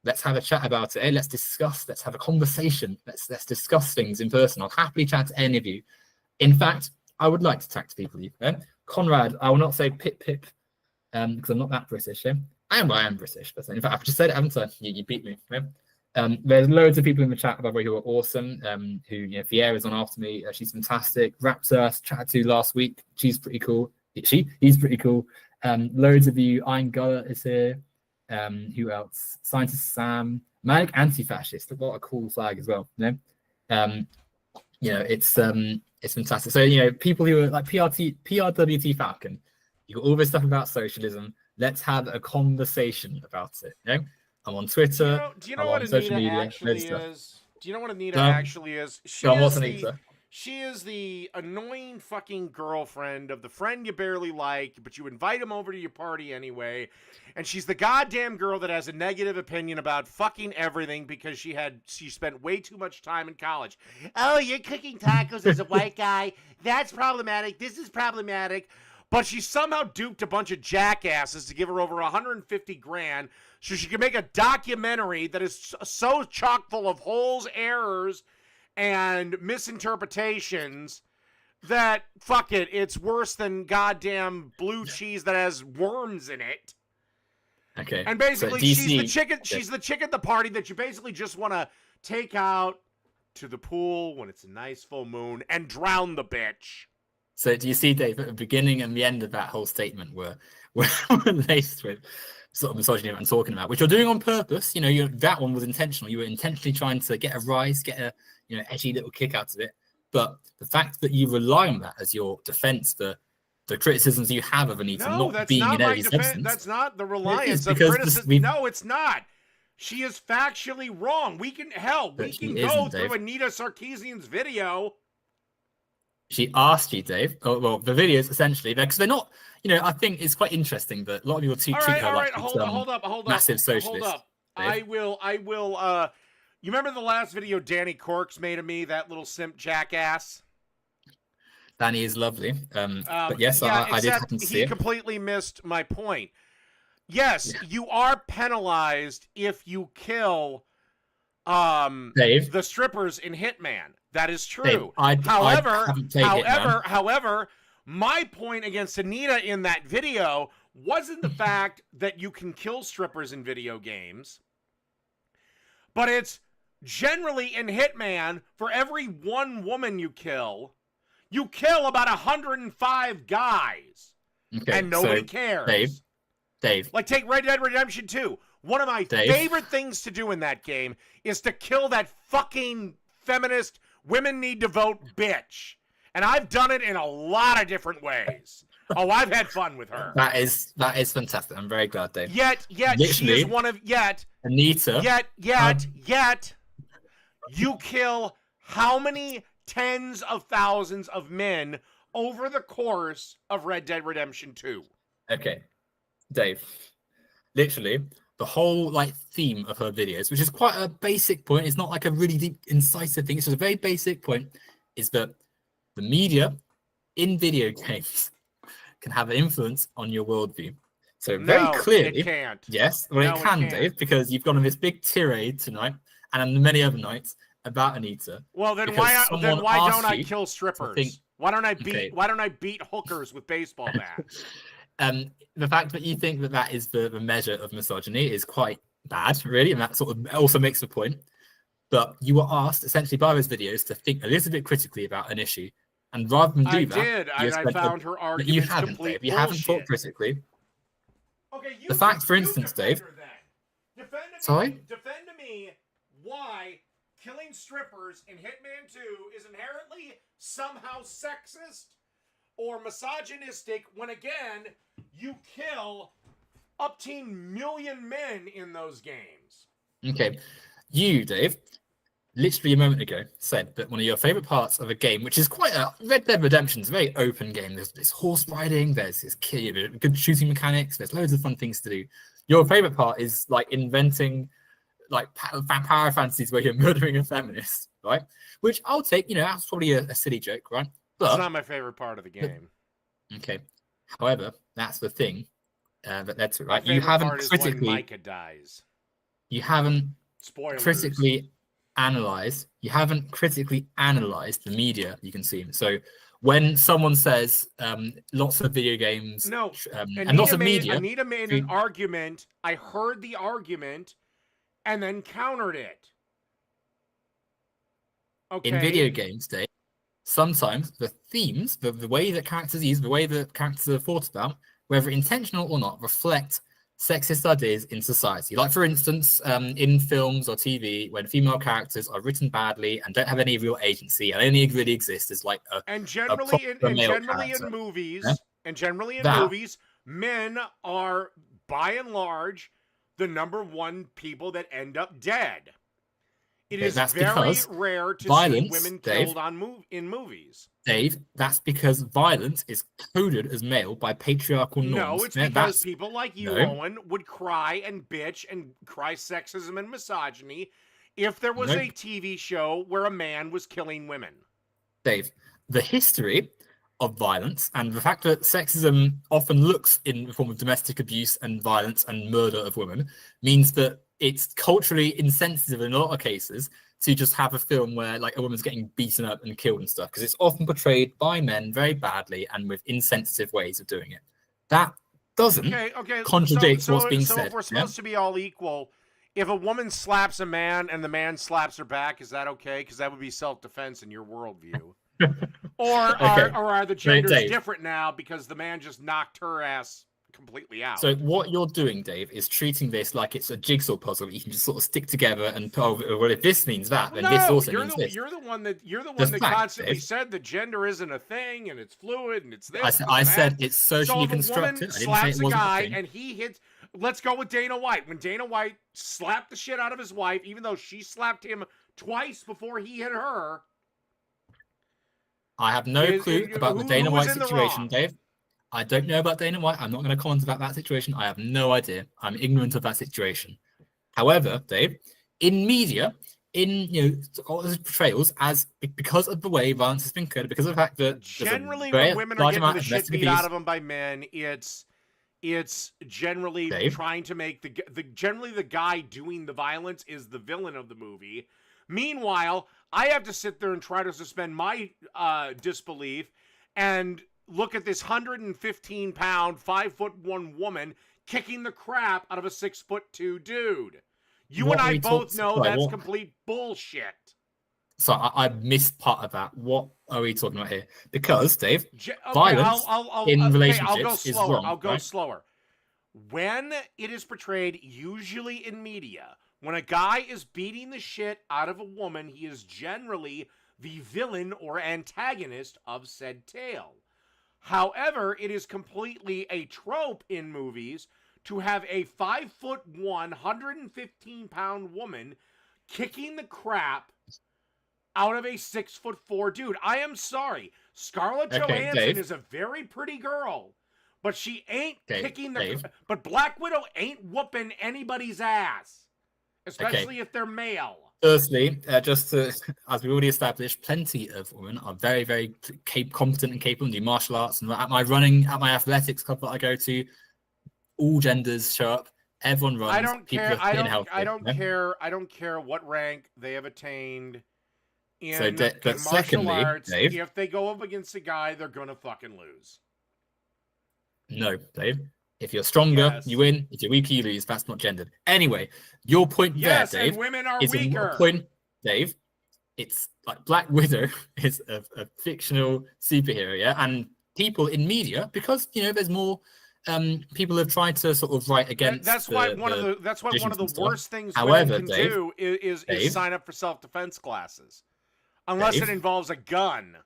B: Let's have a chat about it. Let's discuss. Let's have a conversation. Let's discuss things in person. I'll happily chat to any of you. In fact, I would like to talk to people. Conrad, I will not say pip because I'm not that British. Yeah? I am British. But in fact, I've just said it, haven't I? You beat me. Yeah? There's loads of people in the chat, by the way, who are awesome. Fiera's on after me. She's fantastic. Raptor, chatted to last week. She's pretty cool. He's pretty cool. Loads of you. Iron Gullet is here. Who else? Scientist Sam, Manic Anti-Fascist. What a cool flag as well. It's fantastic. So people who are like PRWT Falcon, you got all this stuff about socialism. Let's have a conversation about it. I'm on Twitter.
A: Do you know what Anita actually is? Do you know what Anita actually is? She is the annoying fucking girlfriend of the friend you barely like, but you invite him over to your party anyway. And she's the goddamn girl that has a negative opinion about fucking everything because she spent way too much time in college. Oh, you're cooking tacos as a white guy. That's problematic. This is problematic. But she somehow duped a bunch of jackasses to give her over 150 grand so she can make a documentary that is so chock full of holes, errors, and misinterpretations that, fuck it, it's worse than goddamn blue cheese that has worms in it.
B: Okay.
A: And basically, she's the chick at the party that you basically just want to take out to the pool when it's a nice full moon and drown the bitch.
B: So do you see, Dave, at the beginning and the end of that whole statement were laced with sort of misogyny I'm talking about, which you're doing on purpose. That one was intentional. You were intentionally trying to get a rise, get a edgy little kick out of it. But the fact that you rely on that as your defense, the criticisms you have of Anita not being in any substance.
A: That's not the reliance of criticism. No, it's not. She is factually wrong. We can go through Anita Sarkeesian's video.
B: She asked you, Dave. Oh, well, the videos essentially, because they're not. I think it's quite interesting that a lot of people treat her like
A: hold up,
B: massive socialist.
A: Hold up. I will. You remember the last video Danny Corks made of me, that little simp jackass?
B: Danny is lovely. But yes, I did happen to see it.
A: He completely missed my point. Yes, you are penalized if you kill
B: Dave,
A: the strippers in Hitman. That is true.
B: Dave,
A: however, my point against Anita in that video wasn't the fact that you can kill strippers in video games, but it's generally in Hitman, for every one woman you kill about 105 guys.
B: Okay,
A: and nobody cares.
B: Dave.
A: Like, take Red Dead Redemption 2. One of my favorite things to do in that game is to kill that fucking feminist women need to vote bitch. And I've done it in a lot of different ways. Oh, I've had fun with her.
B: That is fantastic. I'm very glad, Dave.
A: Yet she is one of
B: Anita.
A: Yet you kill how many tens of thousands of men over the course of Red Dead Redemption 2?
B: Okay, Dave. Literally, the whole theme of her videos, which is quite a basic point. It's not like a really deep, incisive thing. It's just a very basic point. Is that the media in video games can have an influence on your worldview. So very clearly,
A: it can't.
B: Yes, well, it can, Dave, because you've gone on this big tirade tonight and on many other nights about Anita.
A: Well, then
B: because
A: why
B: someone
A: don't
B: asked
A: I
B: you
A: kill
B: to
A: strippers?
B: think-
A: Why don't I beat
B: Okay.
A: Why don't I beat hookers with baseball bats?
B: The fact that you think that is the measure of misogyny is quite bad, really, and that sort of also makes the point. But you were asked essentially by those videos to think a little bit critically about an issue, and rather than do
A: I
B: that,
A: did.
B: you
A: I
B: spent
A: found her
B: but
A: arguments
B: you haven't,
A: complete
B: Dave. You haven't thought
A: bullshit.
B: critically.
A: Okay, you
B: The fact, for
A: you
B: instance,
A: defend
B: Dave.
A: her then.
B: Sorry?
A: Defend to me why killing strippers in Hitman 2 is inherently somehow sexist or misogynistic when, again, you kill up to 1 million men in those games.
B: Okay. You, Dave, literally a moment ago said that one of your favorite parts of a game, which is quite a Red Dead Redemption, is a very open game. There's horse riding, there's good shooting mechanics, there's loads of fun things to do. Your favorite part is like inventing like power fantasies where you're murdering a feminist, right? Which I'll take, that's probably a silly joke, right?
A: But it's not my favorite part of the game.
B: Okay. However, that's the thing that led to it, right?
A: My favorite part is when Micah dies.
B: You haven't
A: Spoilers.
B: critically analyzed the media you consume. So when someone says lots of video games, and lots of media,
A: Anita made an argument. I heard the argument and then countered it. Okay.
B: In video games, Dave, sometimes the themes, the way that characters use, the way that characters are thought about, whether intentional or not, reflect sexist ideas in society. Like, for instance, in films or TV, when female characters are written badly and don't have any real agency and only really exist as like
A: generally in movies, men are by and large the number one people that end up dead. It is very rare to see women killed in movies.
B: Dave, that's because violence is coded as male by patriarchal norms.
A: No, it's because people like you, Owen, would cry and bitch and cry sexism and misogyny if there was a TV show where a man was killing women.
B: Dave, the history of violence and the fact that sexism often looks in the form of domestic abuse and violence and murder of women means that it's culturally insensitive in a lot of cases to just have a film where like a woman's getting beaten up and killed and stuff, because it's often portrayed by men very badly and with insensitive ways of doing it. That doesn't contradict what's being said.
A: So if we're supposed to be all equal, if a woman slaps a man and the man slaps her back, is that okay? Because that would be self-defense in your worldview. Or are the genders different now because the man just knocked her ass completely out?
B: So what you're doing, Dave, is treating this like it's a jigsaw puzzle that you can just sort of stick together and well, if this means that, then this also means this.
A: You're the one that constantly said that gender isn't a thing and it's fluid and it's this.
B: I said it's socially constructed.
A: I didn't say it wasn't a thing. And he hits. Let's go with Dana White. When Dana White slapped the shit out of his wife, even though she slapped him twice before he hit her.
B: I have no clue about the Dana White situation, Dave. I don't know about Dana White. I'm not going to comment about that situation. I have no idea. I'm ignorant of that situation. However, Dave, in media, in portrayals, as because of the way violence has been coded, because of the fact that
A: generally when women are getting the shit beat out of them by men, it's generally trying to make the guy doing the violence is the villain of the movie. Meanwhile, I have to sit there and try to suspend my disbelief and look at this 115-pound, 5'1" woman kicking the crap out of a 6'2" dude. You and I both know that's complete bullshit.
B: So I missed part of that. What are we talking about here? Because, Dave, violence in relationships is wrong.
A: I'll go slower. When it is portrayed, usually in media, when a guy is beating the shit out of a woman, he is generally the villain or antagonist of said tale. However, it is completely a trope in movies to have a 5'1", 115-pound woman kicking the crap out of a 6'4" dude. I am sorry. Scarlett Johansson is a very pretty girl, but she ain't kicking the... But Black Widow ain't whooping anybody's ass, especially if they're male.
B: Firstly, just to, as we already established, plenty of women are very, very competent and capable and do martial arts. And at my athletics club that I go to, all genders show up. Everyone runs.
A: I don't care. I don't care what rank they have attained In
B: but
A: martial
B: secondly,
A: arts,
B: Dave,
A: if they go up against a guy, they're gonna fucking lose.
B: no, Dave. If you're stronger,
A: Yes.
B: you win. If you're weaker, you lose. That's not gendered. Anyway, your point
A: Yes,
B: there, Dave,
A: and women are
B: is
A: weaker.
B: a point, Dave. It's like Black Widow is a fictional superhero, yeah, and people in media, because there's more people have tried to sort of write against.
A: That's why one of the worst things
B: However,
A: women can
B: Dave,
A: do is
B: Dave,
A: sign up for self-defense classes, unless
B: Dave,
A: it involves a gun.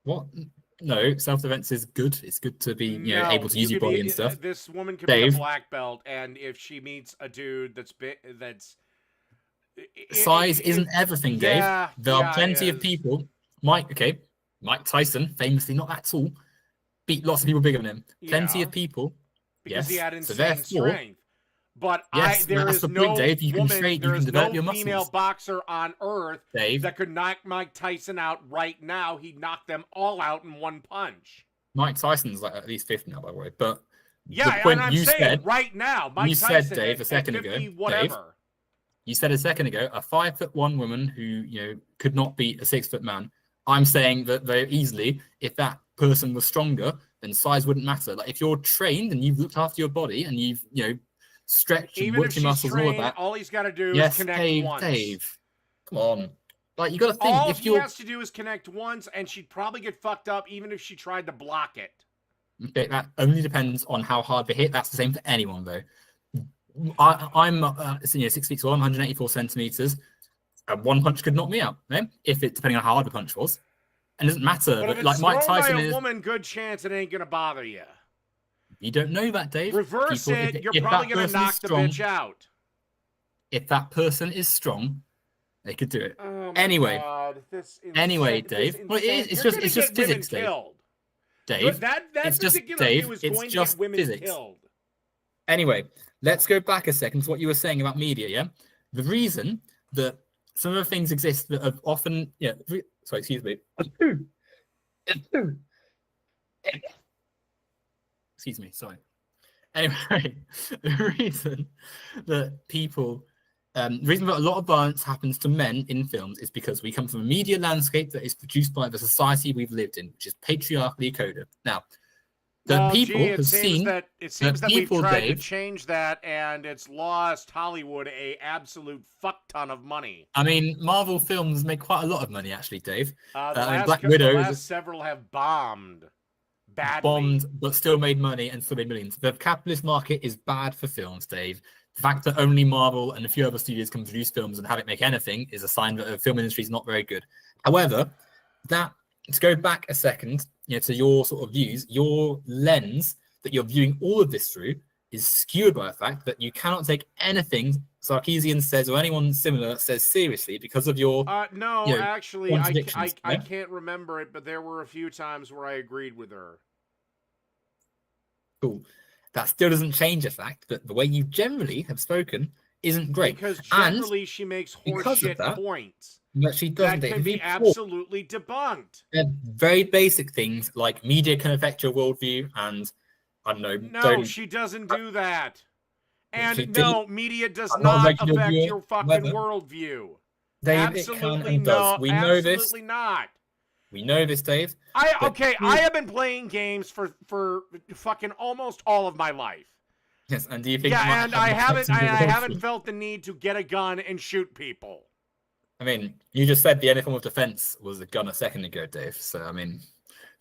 B: What? No, self-defense is good. It's good to be able to use your body and stuff.
A: This woman could
B: Dave,
A: be a black belt, and if she meets a dude that's
B: size isn't everything, Dave.
A: Yeah,
B: There are plenty of people. Mike Tyson, famously not that tall, beat lots of people bigger than him. Plenty of people.
A: Because he had
B: so
A: insane strength. But
B: yes,
A: there
B: that's
A: is
B: the
A: no
B: point, Dave. You
A: woman,
B: can train,
A: there
B: you can
A: is
B: develop
A: no
B: your
A: female
B: muscles.
A: boxer on earth
B: Dave,
A: that could knock Mike Tyson out right now. He'd knock them all out in one punch.
B: Mike Tyson's like at least 50 now, by the way. But
A: yeah,
B: the point
A: and I'm
B: you
A: saying
B: said
A: right now, Mike
B: you
A: Tyson
B: said, Dave,
A: at,
B: a second
A: 50,
B: ago,
A: whatever.
B: Dave, you said a second ago, a 5'1" woman who could not beat a 6' man. I'm saying that very easily, if that person was stronger, then size wouldn't matter. Like if you're trained and you've looked after your body and you've stretched and
A: Even
B: worked
A: if
B: your
A: she's
B: muscles,
A: trained,
B: all of that.
A: all he's got to do
B: Yes,
A: is connect
B: Dave,
A: once.
B: Dave, come on. Like you got to think.
A: All
B: if
A: he
B: you're
A: has to do is connect once, and she'd probably get fucked up even if she tried to block it.
B: okay, that only depends on how hard they hit. That's the same for anyone, though. I'm 6 feet tall, 184 centimeters. One punch could knock me out, if it depending on how hard the punch was. And it doesn't matter.
A: But if it's
B: like Mike
A: thrown
B: Tyson
A: by a
B: is,
A: woman, good chance it ain't gonna bother you.
B: You don't know that, Dave.
A: Reverse
B: People,
A: it, you're
B: if
A: probably
B: that
A: gonna
B: person is
A: knock the
B: strong,
A: bitch out.
B: If that person is strong, they could do it.
A: Oh my
B: anyway,
A: God.
B: anyway, Dave. Well, it's just physics, Dave.
A: Killed.
B: Dave,
A: That
B: it's just
A: particular
B: Dave.
A: view is
B: It's
A: going
B: just
A: to get women
B: physics.
A: killed.
B: Anyway, let's go back a second to what you were saying about media. Yeah, the reason that some of the things exist that are often sorry, excuse me. Excuse me, sorry. Anyway, the reason that the reason that a lot of violence happens to men in films is because we come from a media landscape that is produced by the society we've lived in, which is patriarchally coded. Now,
A: It seems that we've tried to
B: Dave,
A: change that, and it's lost Hollywood a absolute fuck ton of money.
B: I mean, Marvel films make quite a lot of money, actually, Dave.
A: Black Widow, several have bombed badly.
B: Bombed, but still made money and still made millions. The capitalist market is bad for films, Dave. The fact that only Marvel and a few other studios can produce films and have it make anything is a sign that the film industry is not very good. However, to go back a second, to your sort of views, your lens that you're viewing all of this through is skewed by the fact that you cannot take anything Sarkeesian says or anyone similar says seriously because of your
A: no, actually,
B: contradictions.
A: I can't remember it, but there were a few times where I agreed with her.
B: Cool. That still doesn't change the fact that the way you generally have spoken isn't great.
A: Because generally she makes horseshit points.
B: But she doesn't.
A: That can be absolutely debunked.
B: They're very basic things like media can affect your worldview, and I don't know.
A: No, she doesn't do that. And no, media does not affect your fucking worldview.
B: Absolutely not. We know this.
A: Absolutely not.
B: We know this, Dave.
A: I have been playing games for fucking almost all of my life.
B: Yes, and do you think?
A: Yeah, and I haven't felt the need to get a gun and shoot people.
B: I mean, you just said the only form of defense was a gun a second ago, Dave. So I mean,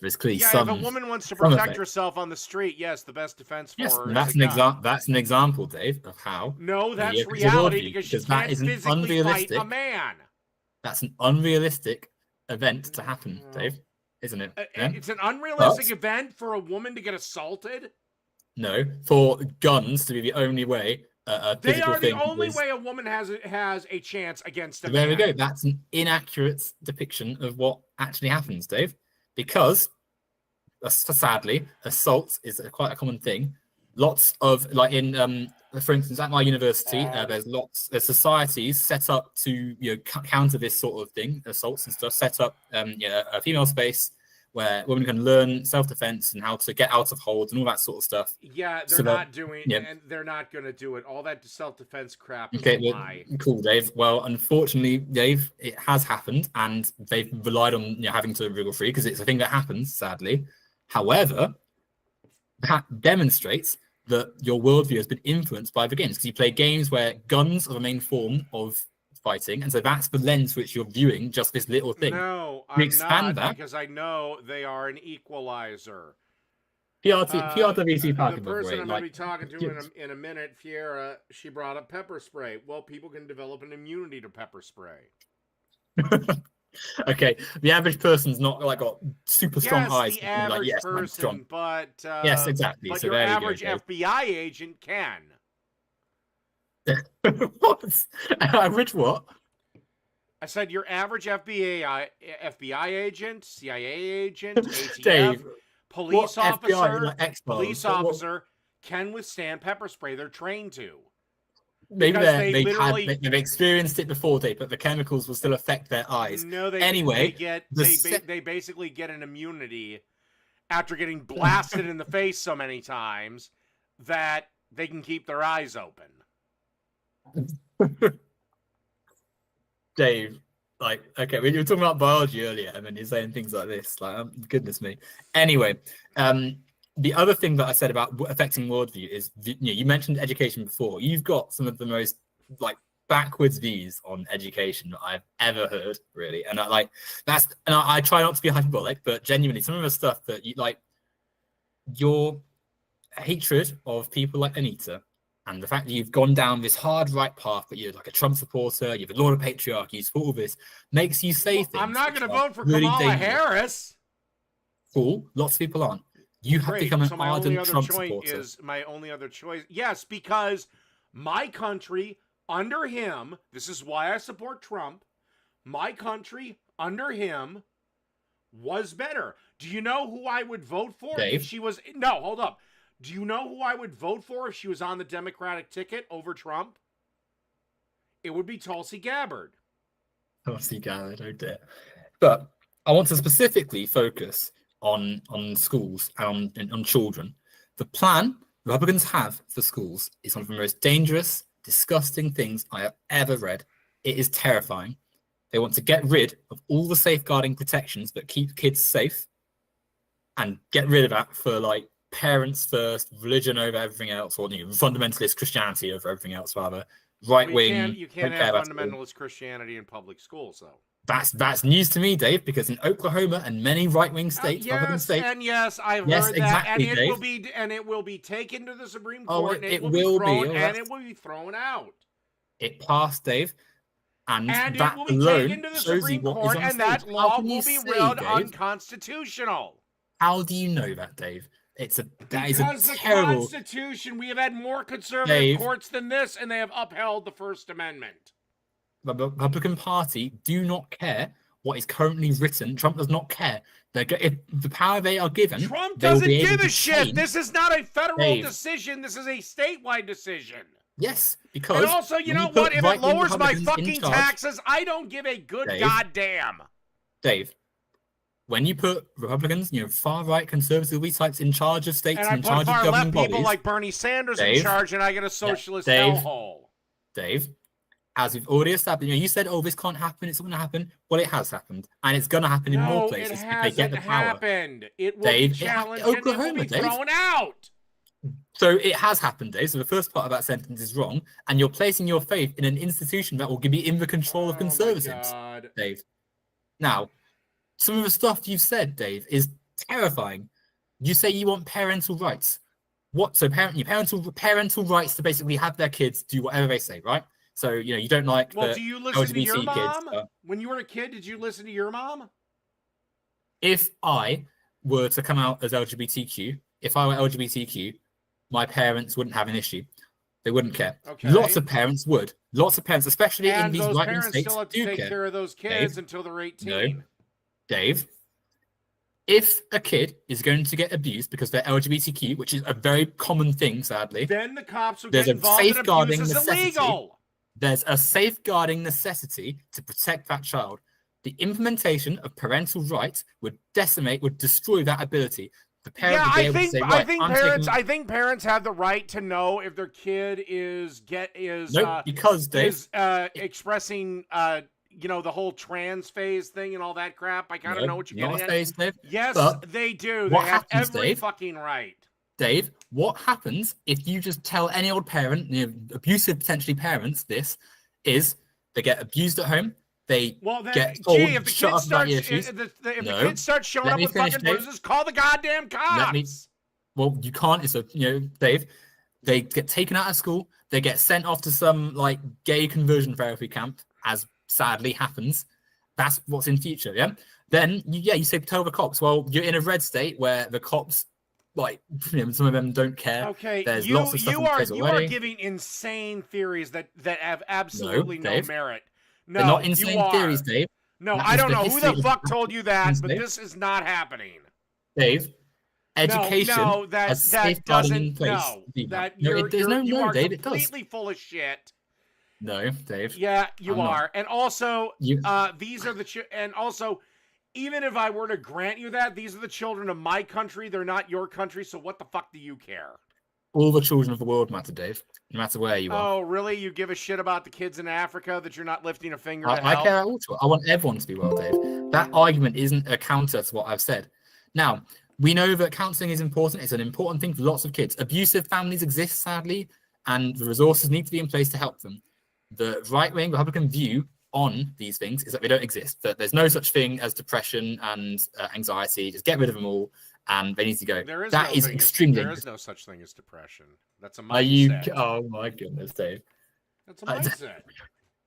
B: there's clearly some.
A: If a woman wants to protect herself on the street, yes, the best defense for her.
B: That's an example. That's an example, Dave, of how.
A: No, that's reality because she can't physically fight a man.
B: That's an unrealistic event to happen, Dave, isn't it?
A: It's an unrealistic event for a woman to get assaulted.
B: No, for guns to be the only way.
A: They are the only way a woman has a chance against a man.
B: There we go. That's an inaccurate depiction of what actually happens, Dave. Because, sadly, assault is quite a common thing. Lots of, for instance, at my university, there's societies set up to counter this sort of thing, assaults and stuff. Set up a female space where women can learn self-defense and how to get out of holds and all that sort of stuff.
A: Yeah, they're
B: So
A: not doing,
B: yeah.
A: and they're not going to do it. All that self-defense crap is
B: Okay,
A: a lie.
B: cool, Dave. Well, unfortunately, Dave, it has happened, and they've relied on having to wriggle free because it's a thing that happens, sadly. However, that demonstrates that your worldview has been influenced by the games because you play games where guns are the main form of fighting, and so that's the lens which you're viewing just this little thing.
A: No,
B: We
A: I'm
B: expand
A: not,
B: that.
A: because I know they are an equalizer.
B: PRWC
A: The
B: Parker, by the
A: person
B: way,
A: I'm
B: like,
A: going to be talking to in a minute, Fiera, she brought up pepper spray. Well, people can develop an immunity to pepper spray.
B: okay, the average person's not like got super strong eyes.
A: The average
B: like, yes, I'm
A: person,
B: strong.
A: but
B: Yes, exactly.
A: But
B: So
A: your
B: there
A: average
B: we go,
A: FBI agent can.
B: what? Average what?
A: I said your average FBI agent, CIA agent, ATF,
B: Dave,
A: police
B: what
A: officer,
B: FBI, like X-Files?
A: police
B: What-
A: officer can withstand pepper spray. They're trained to.
B: Maybe
A: Because
B: they've experienced it before, Dave, but the chemicals will still affect their eyes.
A: No,
B: Anyway,
A: they basically get an immunity after getting blasted in the face so many times that they can keep their eyes open.
B: Dave, like, okay, we were talking about biology earlier, and then you're saying things like this. Like, goodness me. Anyway, the other thing that I said about affecting worldview is, you mentioned education before. You've got some of the most like backwards views on education that I've ever heard, really. And I try not to be hyperbolic, but genuinely, some of the stuff that you like, your hatred of people like Anita, and the fact that you've gone down this hard right path, that you're like a Trump supporter, you're the Lord of Patriarchy, you support all this, makes you say things.
A: I'm not going to vote for
B: really
A: Kamala
B: dangerous.
A: Harris.
B: Cool, lots of people aren't. You have become an ardent Trump supporter.
A: My only other choice. Yes, because my country, under him, this is why I support Trump, my country, under him, was better. Do you know who I would vote for
B: Dave?
A: if she was... No, hold up. Do you know who I would vote for if she was on the Democratic ticket over Trump? It would be Tulsi Gabbard.
B: Tulsi Gabbard, oh dear. But I want to specifically focus on schools and on children. The plan Republicans have for schools is one of the most dangerous, disgusting things I have ever read. It is terrifying. They want to get rid of all the safeguarding protections that keep kids safe and get rid of that for like parents first, religion over everything else, or fundamentalist Christianity over everything else, rather. Right wing.
A: You can't have fundamentalist Christianity in public schools, though.
B: That's news to me, Dave, because in Oklahoma and many right-wing states, Republican states,
A: I've heard that, and it will be taken to the Supreme Court, and it will be thrown out.
B: It passed, Dave, and
A: it
B: that
A: will be
B: alone
A: taken to the
B: shows
A: Supreme
B: you what
A: Court,
B: is on
A: and that
B: stage.
A: law will be ruled unconstitutional.
B: How do you know that, Dave? Because
A: the Constitution, we have had more conservative courts than this, and they have upheld the First Amendment.
B: The Republican Party do not care what is currently written. Trump does not care. If the power they are given,
A: Trump doesn't give a shit. This is not a federal decision. This is a statewide decision.
B: Yes, because...
A: And also, you know what? If it lowers my fucking taxes, I don't give a good goddamn.
B: Dave, when you put Republicans, far-right conservative types in charge of states and in charge of governing bodies...
A: people like Bernie Sanders in charge, and I get a socialist hellhole.
B: Dave, as we've already established, you said, "Oh, this can't happen. It's not going to happen." Well, it has happened, and it's going to happen in more places if they get the power.
A: Happened. It will be challenged,
B: Oklahoma,
A: and it will be thrown out.
B: So it has happened, Dave. So the first part of that sentence is wrong, and you're placing your faith in an institution that will be in the control of conservatives, Dave. Now, some of the stuff you've said, Dave, is terrifying. You say you want parental rights. What? So parental rights to basically have their kids do whatever they say, right? So, you don't like
A: do you listen to your mom? When you were a kid, did you listen to your mom?
B: If I were to come out as LGBTQ, if I were LGBTQ, my parents wouldn't have an issue. They wouldn't care.
A: Okay.
B: Lots of parents would. Lots of parents, especially in these right-wing states,
A: still have to take care of those kids until they're 18.
B: No. Dave, if a kid is going to get abused because they're LGBTQ, which is a very common thing, sadly,
A: then the cops will get involved in abuse. It's illegal.
B: There's a safeguarding necessity to protect that child. The implementation of parental rights would destroy that ability. The parent
A: Yeah,
B: would be able to say, right,
A: I think parents have the right to know if their kid is
B: Nope, because Dave
A: expressing the whole trans phase thing and all that crap. I kind of know what you're getting at.
B: Phase, Dave,
A: Yes,
B: but
A: they do.
B: what
A: They have
B: happens,
A: every
B: Dave?
A: fucking right.
B: Dave, what happens if you just tell any old parent, abusive potentially parents, this is they get abused at home, they get told,
A: if the
B: shut
A: kid
B: up about your
A: starts
B: issues.
A: the kid starts showing
B: Let
A: up
B: me
A: with
B: finish,
A: fucking
B: Dave.
A: bruises, call the goddamn cops.
B: Well, you can't. It's Dave. They get taken out of school. They get sent off to some like gay conversion therapy camp, as sadly happens. That's what's in future. Yeah. Then you say tell the cops. Well, you're in a red state where the cops, like, some of them don't care.
A: Okay,
B: There's lots of stuff in place
A: you are
B: already.
A: giving insane theories that have absolutely no merit. No,
B: they're not insane theories, Dave.
A: No,
B: That
A: I
B: is
A: don't
B: the
A: know who
B: history
A: the
B: of
A: fuck told you that, but
B: Dave.
A: this is not happening.
B: Dave, education
A: that
B: safeguarding
A: doesn't.
B: in place.
A: You are
B: Dave, it does.
A: completely full of shit.
B: No, Dave.
A: Yeah, you
B: I'm
A: are.
B: not.
A: And also, these are and also, even if I were to grant you that, these are the children of my country. They're not your country, so what the fuck do you care?
B: All the children of the world matter, Dave. No matter where you are.
A: Oh, really? You give a shit about the kids in Africa that you're not lifting a finger to help?
B: I care also. I want everyone to be well, Dave. That argument isn't a counter to what I've said. Now, we know that counselling is important. It's an important thing for lots of kids. Abusive families exist, sadly, and the resources need to be in place to help them. The right-wing Republican view on these things is that they don't exist, that there's no such thing as depression and anxiety. Just get rid of them all, and they need to go. There is
A: no such thing as depression. That's a mindset.
B: Oh my goodness, Dave.
A: That's a mindset.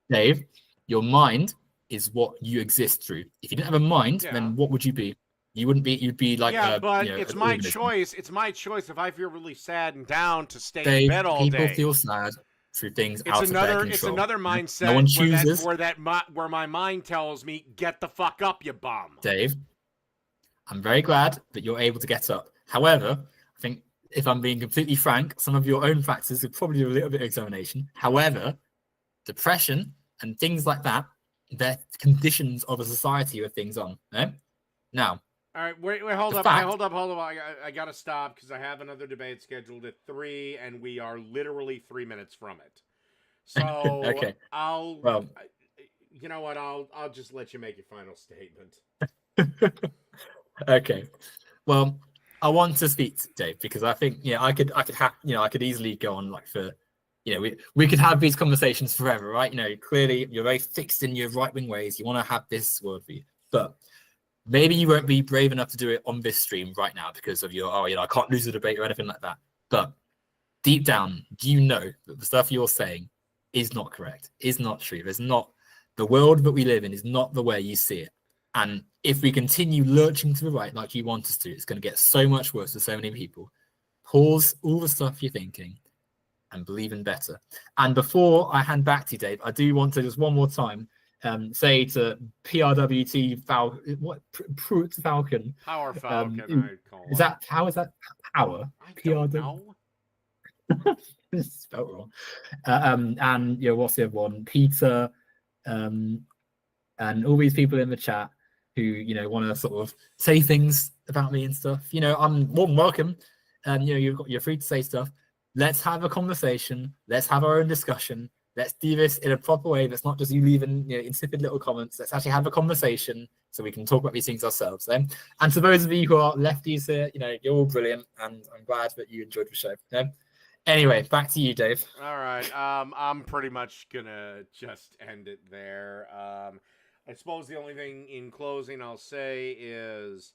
B: Dave, your mind is what you exist through. If you didn't have a mind, then what would you be? You wouldn't be. You'd be like
A: but it's my choice. It's my choice if I feel really sad and down to stay
B: Dave,
A: in bed all day.
B: People feel sad through things out of their control.
A: It's another mindset.
B: No one chooses.
A: Where my mind tells me, "Get the fuck up, you bum."
B: Dave, I'm very glad that you're able to get up. However, I think if I'm being completely frank, some of your own factors could probably do a little bit of examination. However, depression and things like that, they're conditions of a society with things on. Eh? Now.
A: All right, wait, hold up. I gotta stop because I have another debate scheduled at 3, and we are literally 3 minutes from it. So
B: okay.
A: You know what? I'll just let you make your final statement.
B: Okay. Well, I want to speak to Dave because I think I could easily go on like for we could have these conversations forever, right? Clearly you're very fixed in your right-wing ways. You want to have this worldview, but maybe you won't be brave enough to do it on this stream right now because of your I can't lose the debate or anything like that. But deep down, do you know that the stuff you're saying is not correct, is not true? There's not the world that we live in is not the way you see it. And if we continue lurching to the right like you want us to, it's going to get so much worse for so many people. Pause all the stuff you're thinking and believe in better. And before I hand back to you, Dave, I do want to just one more time say to PRWT Falcon,
A: Power Falcon, I call it.
B: Is that power?
A: I don't know.
B: It's spelled wrong. And what's the other one? Peter, and all these people in the chat who want to sort of say things about me and stuff. I'm more than welcome, and you're free to say stuff. Let's have a conversation. Let's have our own discussion. Let's do this in a proper way. That's not just you leaving insipid little comments. Let's actually have a conversation so we can talk about these things ourselves. And to those of you who are lefties here, you're all brilliant, and I'm glad that you enjoyed the show. Anyway, back to you, Dave.
A: All right. I'm pretty much gonna just end it there. I suppose the only thing in closing I'll say is,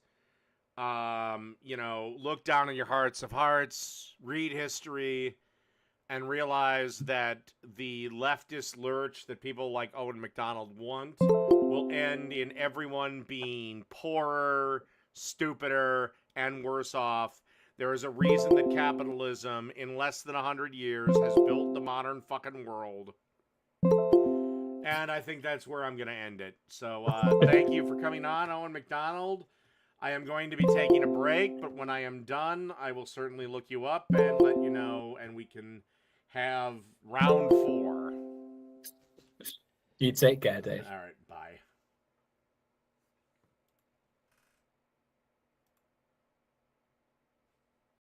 A: look down on your hearts of hearts, read history, and realize that the leftist lurch that people like Owen McDonald want will end in everyone being poorer, stupider, and worse off. There is a reason that capitalism, in less than 100 years, has built the modern fucking world. And I think that's where I'm going to end it. So thank you for coming on, Owen McDonald. I am going to be taking a break, but when I am done, I will certainly look you up and let you know, and we can have round 4.
B: You take care, Dave.
A: All right.